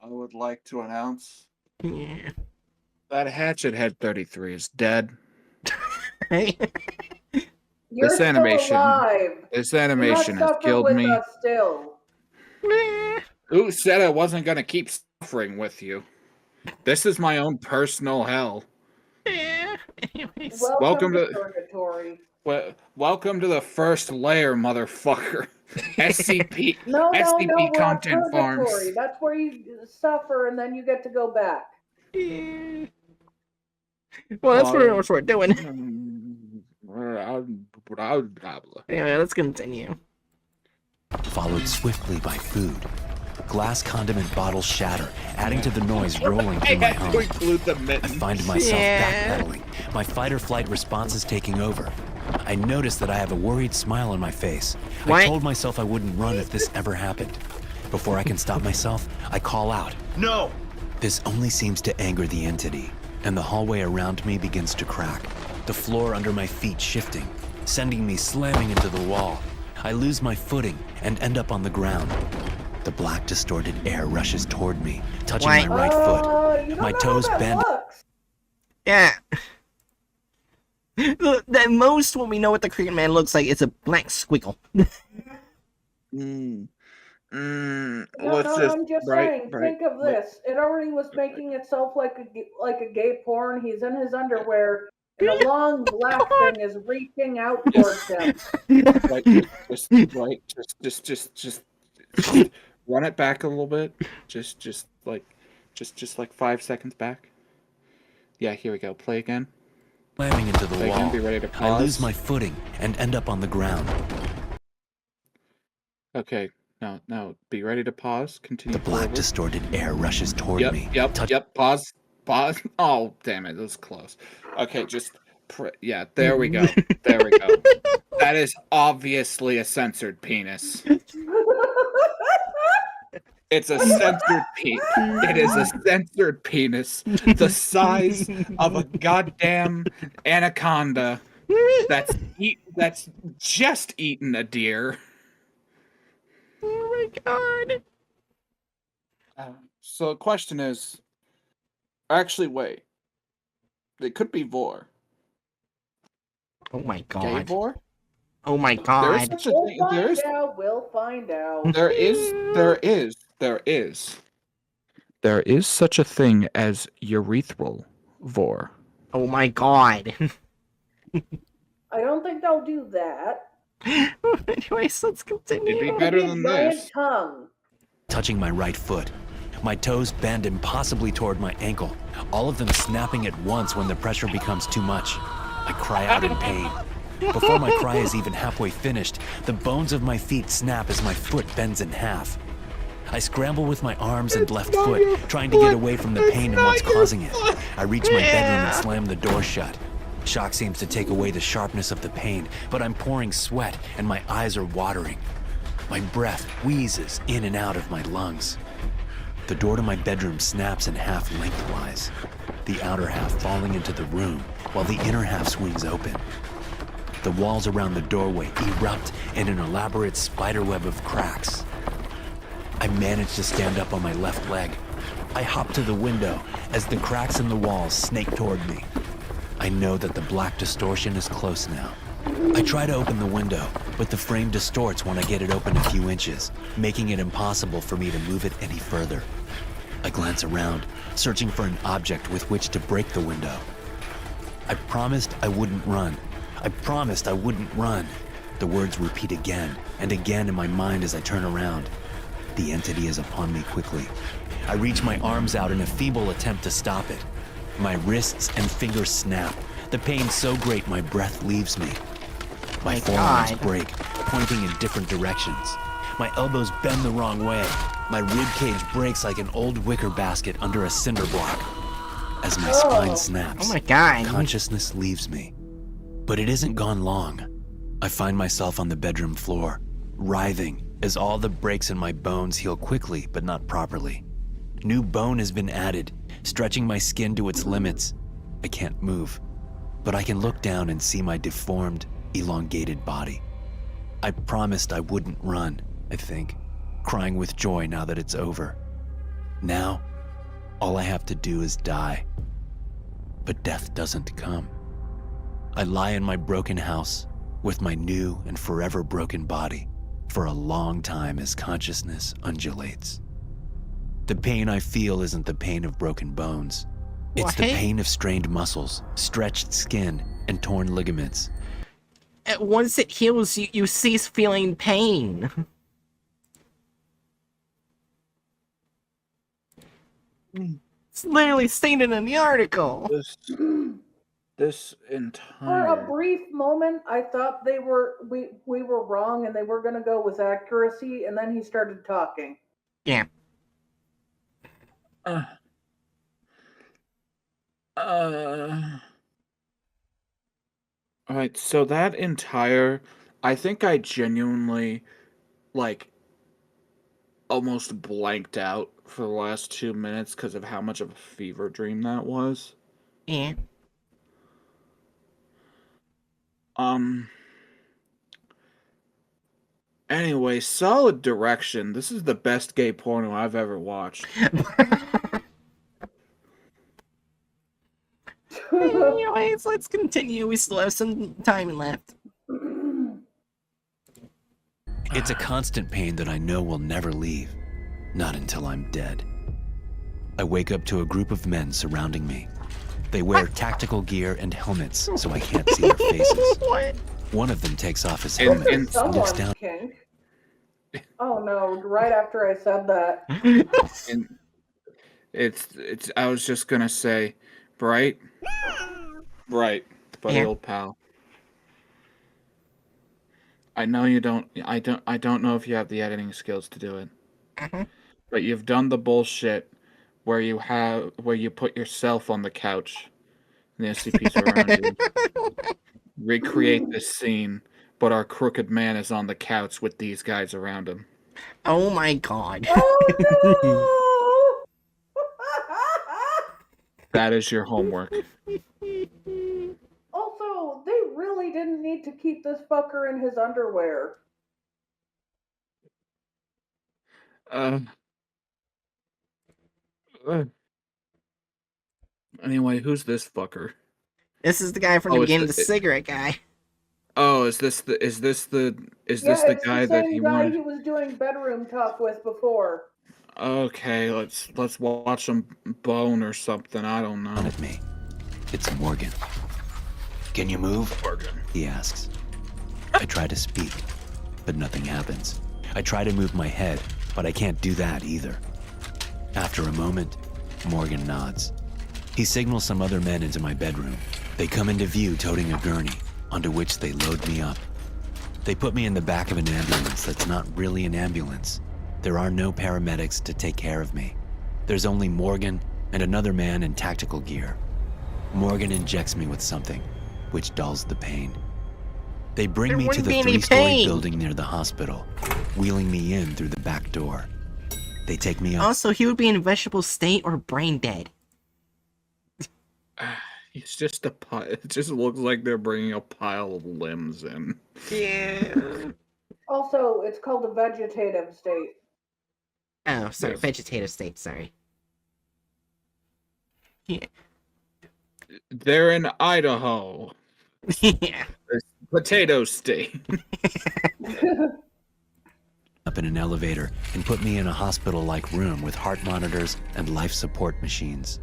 [SPEAKER 1] I would like to announce
[SPEAKER 2] Yeah.
[SPEAKER 1] that Hatchet Head 33 is dead.
[SPEAKER 3] You're
[SPEAKER 1] This
[SPEAKER 3] still
[SPEAKER 1] animation-
[SPEAKER 3] alive.
[SPEAKER 1] This
[SPEAKER 3] You
[SPEAKER 1] animation
[SPEAKER 3] must
[SPEAKER 1] has
[SPEAKER 3] suffer
[SPEAKER 1] killed
[SPEAKER 3] with
[SPEAKER 1] me.
[SPEAKER 3] us still.
[SPEAKER 1] Who said I wasn't gonna keep suffering with you? This is my own personal hell.
[SPEAKER 2] Anyways.
[SPEAKER 1] Welcome to-
[SPEAKER 3] purgatory.
[SPEAKER 1] Welcome to the first layer, motherfucker. SCP.
[SPEAKER 3] No,
[SPEAKER 1] SCP
[SPEAKER 3] we're at
[SPEAKER 1] content farms.
[SPEAKER 3] purgatory. That's where you suffer and then you get to go back.
[SPEAKER 2] Yeah. Well, that's pretty much what we're doing. Anyway, let's continue.
[SPEAKER 5] Followed swiftly by food. Glass condiment bottles shatter, adding to the noise rolling
[SPEAKER 1] I
[SPEAKER 5] through my
[SPEAKER 1] had to
[SPEAKER 5] home.
[SPEAKER 1] include the
[SPEAKER 5] I
[SPEAKER 1] mittens.
[SPEAKER 5] find myself
[SPEAKER 2] Yeah.
[SPEAKER 5] backpedaling, my fight-or-flight response is taking over. I notice that I have a worried smile on my face.
[SPEAKER 2] What?
[SPEAKER 5] I told myself I wouldn't run if this ever happened. Before I can stop myself, I call out, "No!" This only seems to anger the entity, and the hallway around me begins to crack, the floor under my feet shifting, sending me slamming into the wall. I lose my footing and end up on the ground. The black, distorted air rushes toward me, touching
[SPEAKER 2] What?
[SPEAKER 5] my right foot.
[SPEAKER 3] You don't
[SPEAKER 5] My
[SPEAKER 3] know
[SPEAKER 5] toes
[SPEAKER 3] how that
[SPEAKER 5] bend.
[SPEAKER 3] looks.
[SPEAKER 2] Yeah. The most what we know what the Korean man looks like is a black squiggle.
[SPEAKER 3] No,
[SPEAKER 1] let's
[SPEAKER 3] no,
[SPEAKER 1] just
[SPEAKER 3] I'm just saying.
[SPEAKER 1] right.
[SPEAKER 3] Think of this. It already was making itself like a gay porn. He's in his underwear, and a long black thing is reaching out towards him.
[SPEAKER 1] Right, just run it back a little bit. Just like 5 seconds back. Yeah, here we go. Play again.
[SPEAKER 5] Slamming into the
[SPEAKER 1] Play again.
[SPEAKER 5] wall.
[SPEAKER 1] Be ready to
[SPEAKER 5] I
[SPEAKER 1] pause.
[SPEAKER 5] lose my footing and end up on the ground.
[SPEAKER 1] Okay, now be ready to pause. Continue.
[SPEAKER 5] The black
[SPEAKER 1] forward.
[SPEAKER 5] distorted air rushes toward me.
[SPEAKER 1] Yep. Pause. Oh, damn it. That was close. Okay, just yeah. There we go. There we go. That is obviously a censored penis. It's a censored penis. It is a censored penis, the size of a goddamn anaconda. That's just eaten a deer.
[SPEAKER 2] Oh my god.
[SPEAKER 1] So the question is, actually, wait. It could be vor.
[SPEAKER 2] Oh my
[SPEAKER 1] Gay
[SPEAKER 2] god.
[SPEAKER 1] vor?
[SPEAKER 2] Oh my
[SPEAKER 1] There is
[SPEAKER 2] god.
[SPEAKER 1] such a
[SPEAKER 3] We'll
[SPEAKER 1] thing.
[SPEAKER 3] find out. We'll find out.
[SPEAKER 1] There is such a thing as urethral vor.
[SPEAKER 2] Oh my god.
[SPEAKER 3] I don't think they'll do that.
[SPEAKER 2] Anyways, let's continue.
[SPEAKER 1] It'd be
[SPEAKER 3] It'll
[SPEAKER 1] better
[SPEAKER 3] be a
[SPEAKER 1] than
[SPEAKER 3] giant
[SPEAKER 1] this.
[SPEAKER 3] tongue.
[SPEAKER 5] Touching my right foot. My toes bend impossibly toward my ankle, all of them snapping at once when the pressure becomes too much. I cry out in pain. Before my cry is even halfway finished, the bones of my feet snap as my foot bends in half. I scramble with my arms and left foot, trying to get away from the pain and what's causing it. I reach my bedroom and slam the door shut. Shock seems to take away the sharpness of the pain, but I'm pouring sweat and my eyes are watering. My breath wheezes in and out of my lungs. The door to my bedroom snaps in half lengthwise, the outer half falling into the room while the inner half swings open. The walls around the doorway erupt in an elaborate spiderweb of cracks. I manage to stand up on my left leg. I hop to the window as the cracks in the walls snake toward me. I know that the black distortion is close now. I try to open the window, but the frame distorts when I get it open a few inches, making it impossible for me to move it any further. I glance around, searching for an object with which to break the window. I promised I wouldn't run. I promised I wouldn't run. The words repeat again and again in my mind as I turn around. The entity is upon me quickly. I reach my arms out in a feeble attempt to stop it. My wrists and fingers snap. The pain so great my breath leaves me. My forearms break, pointing in different directions. My elbows bend the wrong way. My rib cage breaks like an old wicker basket under a cinder block. As my spine snaps,
[SPEAKER 2] Oh my god.
[SPEAKER 5] consciousness leaves me. But it isn't gone long. I find myself on the bedroom floor, writhing as all the breaks in my bones heal quickly but not properly. New bone has been added, stretching my skin to its limits. I can't move, but I can look down and see my deformed, elongated body. I promised I wouldn't run, I think, crying with joy now that it's over. Now, all I have to do is die. But death doesn't come. I lie in my broken house with my new and forever broken body for a long time as consciousness undulates. The pain I feel isn't the pain of broken bones. It's the
[SPEAKER 2] What?
[SPEAKER 5] pain of strained muscles, stretched skin, and torn ligaments.
[SPEAKER 2] Once it heals, you cease feeling pain. It's literally stated in the article.
[SPEAKER 1] This
[SPEAKER 3] For a
[SPEAKER 1] entire
[SPEAKER 3] brief moment, I thought we were wrong and they were gonna go with accuracy, and then he started talking.
[SPEAKER 2] Yeah.
[SPEAKER 1] All right, so that entire, I think I genuinely, like, almost blanked out for the last 2 minutes because of how much of a fever dream that was.
[SPEAKER 2] Yeah.
[SPEAKER 1] Anyway, solid direction. This is the best gay porno I've ever watched.
[SPEAKER 2] Anyways, let's continue. We still have some time left.
[SPEAKER 5] It's a constant pain that I know will never leave. Not until I'm dead. I wake up to a group of men surrounding me. They wear tactical gear and helmets, so I can't see their faces.
[SPEAKER 2] What?
[SPEAKER 5] One of them takes off his
[SPEAKER 1] And-
[SPEAKER 5] helmet
[SPEAKER 1] and
[SPEAKER 5] and looks
[SPEAKER 3] Someone's
[SPEAKER 5] down.
[SPEAKER 3] kink. Oh no! Right after I said that.
[SPEAKER 1] And it's. I was just gonna say, Bright, buddy,
[SPEAKER 2] Yeah.
[SPEAKER 1] old pal. I know you don't. I don't know if you have the editing skills to do it, but you've done the bullshit where you put yourself on the couch, and the SCPs around you. Recreate this scene, but our crooked man is on the couch with these guys around him.
[SPEAKER 2] Oh my god.
[SPEAKER 3] Oh no!
[SPEAKER 1] That is your homework.
[SPEAKER 3] Also, they really didn't need to keep this fucker in his underwear.
[SPEAKER 1] Anyway, who's this fucker?
[SPEAKER 2] This is the guy from the
[SPEAKER 1] Oh, it's
[SPEAKER 2] beginning,
[SPEAKER 1] the-
[SPEAKER 2] the cigarette guy.
[SPEAKER 1] Oh, is this the
[SPEAKER 3] Yeah,
[SPEAKER 1] guy
[SPEAKER 3] it's
[SPEAKER 1] that
[SPEAKER 3] the
[SPEAKER 1] he
[SPEAKER 3] same guy
[SPEAKER 1] wanted?
[SPEAKER 3] he was doing bedroom talk with before.
[SPEAKER 1] Okay, let's watch him bone or something. I don't know.
[SPEAKER 5] at me. It's Morgan. Can you move?
[SPEAKER 1] Morgan.
[SPEAKER 5] He asks. I try to speak, but nothing happens. I try to move my head, but I can't do that either. After a moment, Morgan nods. He signals some other men into my bedroom. They come into view toting a gurney, onto which they load me up. They put me in the back of an ambulance that's not really an ambulance. There are no paramedics to take care of me. There's only Morgan and another man in tactical gear. Morgan injects me with something, which dulls the pain. They bring
[SPEAKER 2] There
[SPEAKER 5] me to
[SPEAKER 2] wouldn't
[SPEAKER 5] the
[SPEAKER 2] be any
[SPEAKER 5] 3-story
[SPEAKER 2] pain.
[SPEAKER 5] building near the hospital, wheeling me in through the back door. They take me up.
[SPEAKER 2] Also, he would be in vegetable state or brain dead.
[SPEAKER 1] He's just a pile. It just looks like they're bringing a pile of limbs in.
[SPEAKER 2] Yeah.
[SPEAKER 3] Also, it's called a vegetative state.
[SPEAKER 2] Oh, sorry,
[SPEAKER 1] Yes.
[SPEAKER 2] vegetative state, sorry. Yeah.
[SPEAKER 1] They're in Idaho.
[SPEAKER 2] Yeah.
[SPEAKER 1] Potato state.
[SPEAKER 5] Up in an elevator and put me in a hospital-like room with heart monitors and life support machines.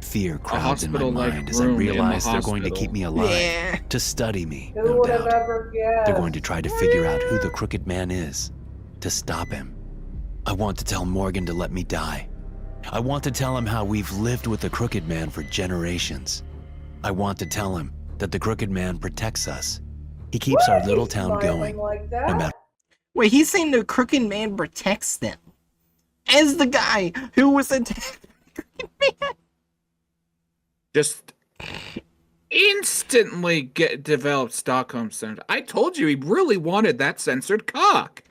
[SPEAKER 5] Fear crowds in my
[SPEAKER 1] hospital-like
[SPEAKER 5] mind as I
[SPEAKER 1] room in the
[SPEAKER 5] realize they're going to
[SPEAKER 1] hospital.
[SPEAKER 5] keep me alive,
[SPEAKER 2] Yeah.
[SPEAKER 5] to study me,
[SPEAKER 3] Who
[SPEAKER 5] no
[SPEAKER 3] would have
[SPEAKER 5] doubt.
[SPEAKER 3] ever guessed?
[SPEAKER 5] They're going to try to figure out who the crooked man is, to stop him. I want to tell Morgan to let me die. I want to tell him how we've lived with the crooked man for generations. I want to tell him that the crooked man protects us. He keeps
[SPEAKER 3] Why
[SPEAKER 5] our
[SPEAKER 3] is
[SPEAKER 5] little
[SPEAKER 3] he
[SPEAKER 5] town
[SPEAKER 3] smiling
[SPEAKER 5] going,
[SPEAKER 3] like
[SPEAKER 5] no
[SPEAKER 3] that?
[SPEAKER 5] matter
[SPEAKER 2] Wait, he's saying the crooked man protects them. As the guy who was attacked by the crooked man.
[SPEAKER 1] Just instantly developed Stockholm syndrome. I told you he really wanted that censored cock.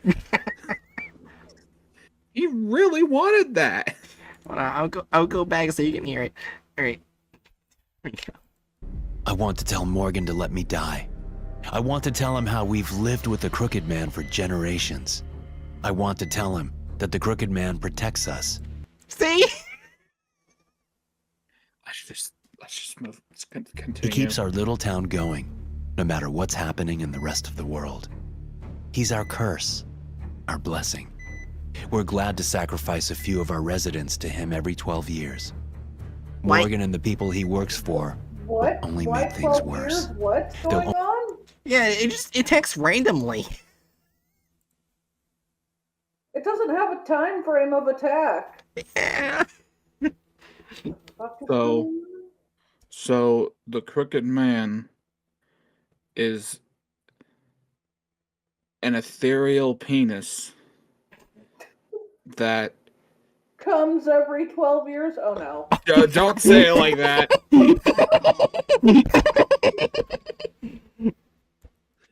[SPEAKER 1] He really wanted that.
[SPEAKER 2] Hold on, I'll go back so you can hear it. Alright. Here we go.
[SPEAKER 5] I want to tell Morgan to let me die. I want to tell him how we've lived with the crooked man for generations. I want to tell him that the crooked man protects us.
[SPEAKER 2] See?
[SPEAKER 1] Let's just move. Let's continue.
[SPEAKER 5] He keeps our little town going, no matter what's happening in the rest of the world. He's our curse, our blessing. We're glad to sacrifice a few of our residents to him every 12 years.
[SPEAKER 2] Why-
[SPEAKER 5] Morgan and the people he works for
[SPEAKER 3] What?
[SPEAKER 5] only
[SPEAKER 3] Why
[SPEAKER 5] make things
[SPEAKER 3] 12
[SPEAKER 5] worse.
[SPEAKER 3] years? What's
[SPEAKER 5] They'll
[SPEAKER 3] going on?
[SPEAKER 2] Yeah, it attacks randomly.
[SPEAKER 3] It doesn't have a time frame of attack.
[SPEAKER 2] Yeah.
[SPEAKER 3] Fuck is
[SPEAKER 1] So-
[SPEAKER 3] going on?
[SPEAKER 1] So the crooked man is an ethereal penis that
[SPEAKER 3] Comes every 12 years? Oh no.
[SPEAKER 1] don't say it like that.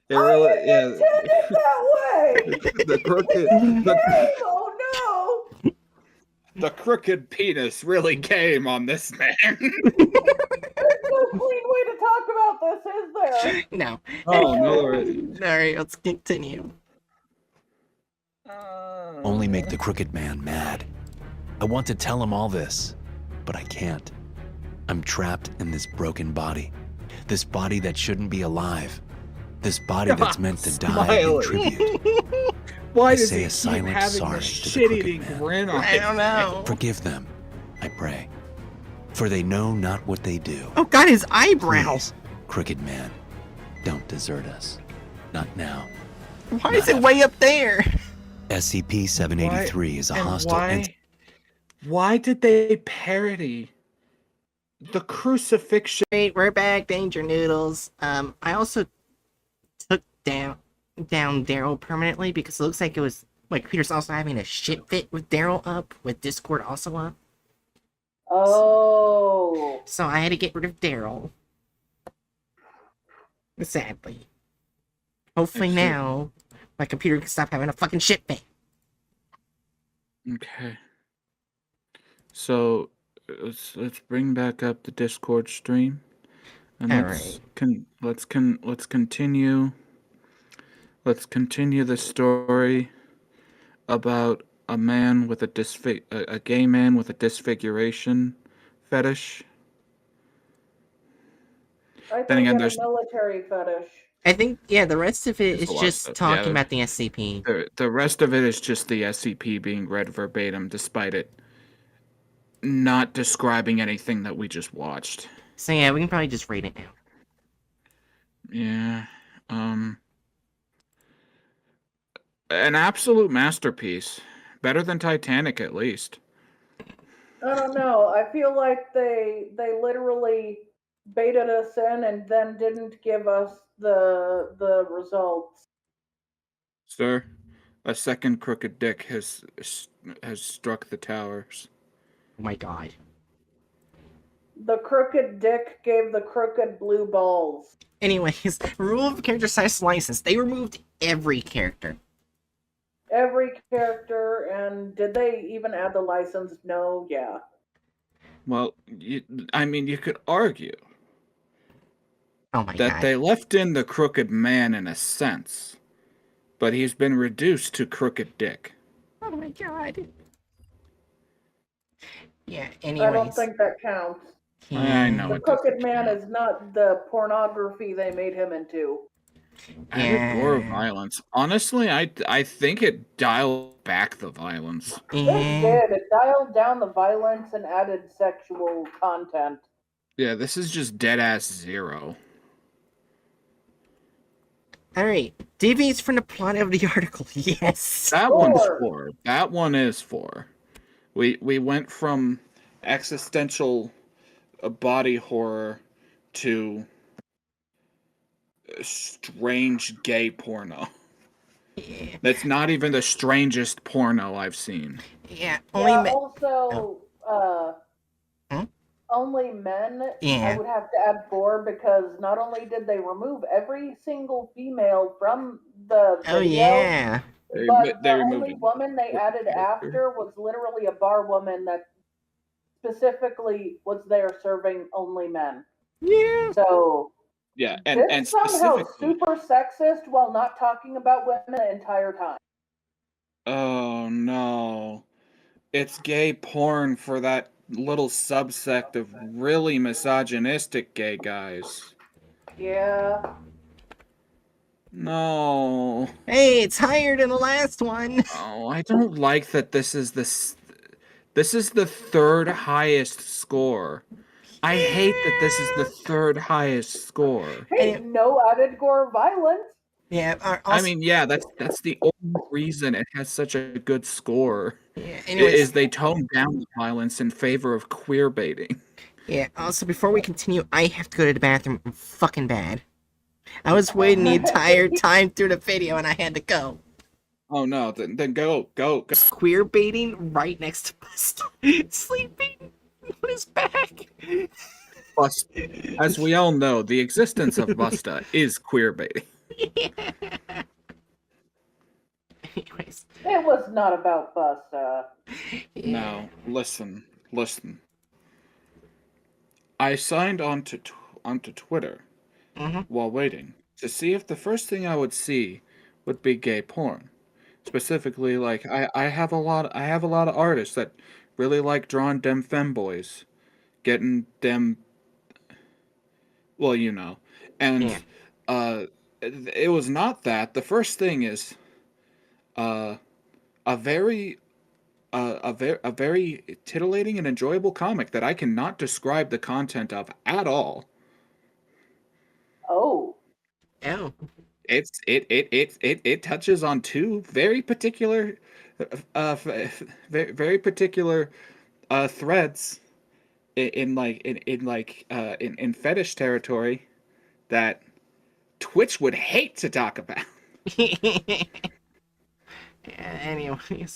[SPEAKER 1] It really is.
[SPEAKER 3] Intended that way!
[SPEAKER 1] The crooked
[SPEAKER 3] Oh no!
[SPEAKER 1] the crooked penis really came on this man.
[SPEAKER 3] There's no clean way to talk about this, is there?
[SPEAKER 2] No.
[SPEAKER 1] Oh no, there isn't.
[SPEAKER 2] Alright, let's continue.
[SPEAKER 5] Only make the crooked man mad. I want to tell him all this, but I can't. I'm trapped in this broken body. This body that shouldn't be alive. This body that's meant to die in
[SPEAKER 1] Smiley.
[SPEAKER 5] tribute.
[SPEAKER 1] Why
[SPEAKER 5] I
[SPEAKER 1] does
[SPEAKER 5] say
[SPEAKER 1] he
[SPEAKER 5] a
[SPEAKER 1] keep
[SPEAKER 5] silent
[SPEAKER 1] having
[SPEAKER 5] sorry
[SPEAKER 1] this
[SPEAKER 5] to the crooked
[SPEAKER 1] shit-eating
[SPEAKER 5] man.
[SPEAKER 1] grin on
[SPEAKER 2] I
[SPEAKER 1] his
[SPEAKER 2] don't
[SPEAKER 1] face?
[SPEAKER 2] know.
[SPEAKER 5] Forgive them, I pray, for they know not what they do.
[SPEAKER 2] Oh God, his eyebrow.
[SPEAKER 5] Please, crooked man, don't desert us. Not now.
[SPEAKER 2] Why is it way up there?
[SPEAKER 5] SCP-783 is a hostile entity.
[SPEAKER 1] Why did they parody the crucifixion?
[SPEAKER 2] Wait, we're back, Danger Noodles. I also took down Daryl permanently because it looks like it was like computer's also having a shit fit with Daryl up, with Discord also up.
[SPEAKER 3] Oh.
[SPEAKER 2] So I had to get rid of Daryl. Sadly. Hopefully now my computer can stop having a fucking shit fit.
[SPEAKER 1] Okay. So let's bring back up the Discord stream, and let's continue. Let's continue the story about a man with a gay man with a disfiguration fetish.
[SPEAKER 3] I
[SPEAKER 1] Then
[SPEAKER 3] think
[SPEAKER 1] again,
[SPEAKER 3] he had
[SPEAKER 1] there's
[SPEAKER 3] a military fetish.
[SPEAKER 2] I think, yeah, the rest of it
[SPEAKER 1] There's
[SPEAKER 2] is
[SPEAKER 1] a lot of
[SPEAKER 2] just
[SPEAKER 1] stuff.
[SPEAKER 2] talking
[SPEAKER 1] Yeah.
[SPEAKER 2] about the SCP.
[SPEAKER 1] the rest of it is just the SCP being read verbatim, despite it not describing anything that we just watched.
[SPEAKER 2] So yeah, we can probably just rate it now.
[SPEAKER 1] Yeah. An absolute masterpiece. Better than Titanic, at least.
[SPEAKER 3] I don't know. I feel like they literally baited us in and then didn't give us the results.
[SPEAKER 1] Sir, a second crooked dick has struck the towers.
[SPEAKER 2] Oh my God.
[SPEAKER 3] The crooked dick gave the crooked blue balls.
[SPEAKER 2] Anyways, rule of character size license. They removed every character.
[SPEAKER 3] Every character, and did they even add the license? No, yeah.
[SPEAKER 1] Well, you could argue
[SPEAKER 2] Oh my
[SPEAKER 1] that
[SPEAKER 2] God.
[SPEAKER 1] they left in the crooked man in a sense, but he's been reduced to crooked dick.
[SPEAKER 2] Oh my God. Yeah,
[SPEAKER 3] I don't
[SPEAKER 2] anyways.
[SPEAKER 3] think that counts.
[SPEAKER 1] I know
[SPEAKER 3] The
[SPEAKER 1] it
[SPEAKER 3] crooked
[SPEAKER 1] doesn't
[SPEAKER 3] man
[SPEAKER 1] count.
[SPEAKER 3] is not the pornography they made him into.
[SPEAKER 1] Added gore
[SPEAKER 2] Yeah.
[SPEAKER 1] violence. Honestly, I think it dialed back the violence.
[SPEAKER 3] It
[SPEAKER 2] Yeah.
[SPEAKER 3] did. It dialed down the violence and added sexual content.
[SPEAKER 1] Yeah, this is just dead ass zero.
[SPEAKER 2] Alright. Deviates from the plot of the article. Yes.
[SPEAKER 1] That one's
[SPEAKER 3] 4.
[SPEAKER 1] 4. That one is 4. We went from existential body horror to strange gay porno.
[SPEAKER 2] Yeah.
[SPEAKER 1] That's not even the strangest porno I've seen.
[SPEAKER 2] Yeah.
[SPEAKER 3] Also,
[SPEAKER 2] Hmm?
[SPEAKER 3] only men,
[SPEAKER 2] Yeah.
[SPEAKER 3] I would have to add 4 because not only did they remove every single female from the
[SPEAKER 2] Oh
[SPEAKER 3] video,
[SPEAKER 2] yeah.
[SPEAKER 3] but
[SPEAKER 1] They
[SPEAKER 3] the
[SPEAKER 1] removed
[SPEAKER 3] only
[SPEAKER 1] it.
[SPEAKER 3] woman they added after was literally a bar woman that specifically was there serving only men.
[SPEAKER 2] Yeah.
[SPEAKER 3] So
[SPEAKER 1] Yeah,
[SPEAKER 3] this
[SPEAKER 1] and
[SPEAKER 3] somehow
[SPEAKER 1] specifically,
[SPEAKER 3] super sexist while not talking about women the entire time.
[SPEAKER 1] oh no, it's gay porn for that little subsect of really misogynistic gay guys.
[SPEAKER 3] Yeah.
[SPEAKER 1] No.
[SPEAKER 2] Hey, it's higher than the last one.
[SPEAKER 1] Oh, I don't like that this is the third highest score. I hate that this is the third highest score.
[SPEAKER 3] Hey,
[SPEAKER 2] And
[SPEAKER 3] no added gore violence.
[SPEAKER 2] Yeah.
[SPEAKER 1] I mean, yeah, that's the only reason it has such a good score.
[SPEAKER 2] Yeah.
[SPEAKER 1] Is
[SPEAKER 2] Anyways.
[SPEAKER 1] they tone down the violence in favor of queer baiting.
[SPEAKER 2] Yeah. Also, before we continue, I have to go to the bathroom. I'm fucking bad. I was waiting the entire time through the video, and I had to go.
[SPEAKER 1] Oh no, then go.
[SPEAKER 2] Queer baiting right next to Busta, sleeping on his back.
[SPEAKER 1] Plus, as we all know, the existence of Busta is queer baiting.
[SPEAKER 2] Yeah. Anyways.
[SPEAKER 3] It was not about Busta.
[SPEAKER 2] Yeah.
[SPEAKER 1] No, listen. I signed onto Twitter while waiting to see if the first thing I would see would be gay porn. Specifically, like I have a lot of artists that really like drawing dem femboys, getting them. Well, you know, and
[SPEAKER 2] Yeah.
[SPEAKER 1] it was not that. The first thing is, a very a very titillating and enjoyable comic that I cannot describe the content of at all.
[SPEAKER 3] Oh.
[SPEAKER 2] Oh.
[SPEAKER 1] It touches on two very particular very particular threads in fetish territory that Twitch would hate to talk about.
[SPEAKER 2] Anyways,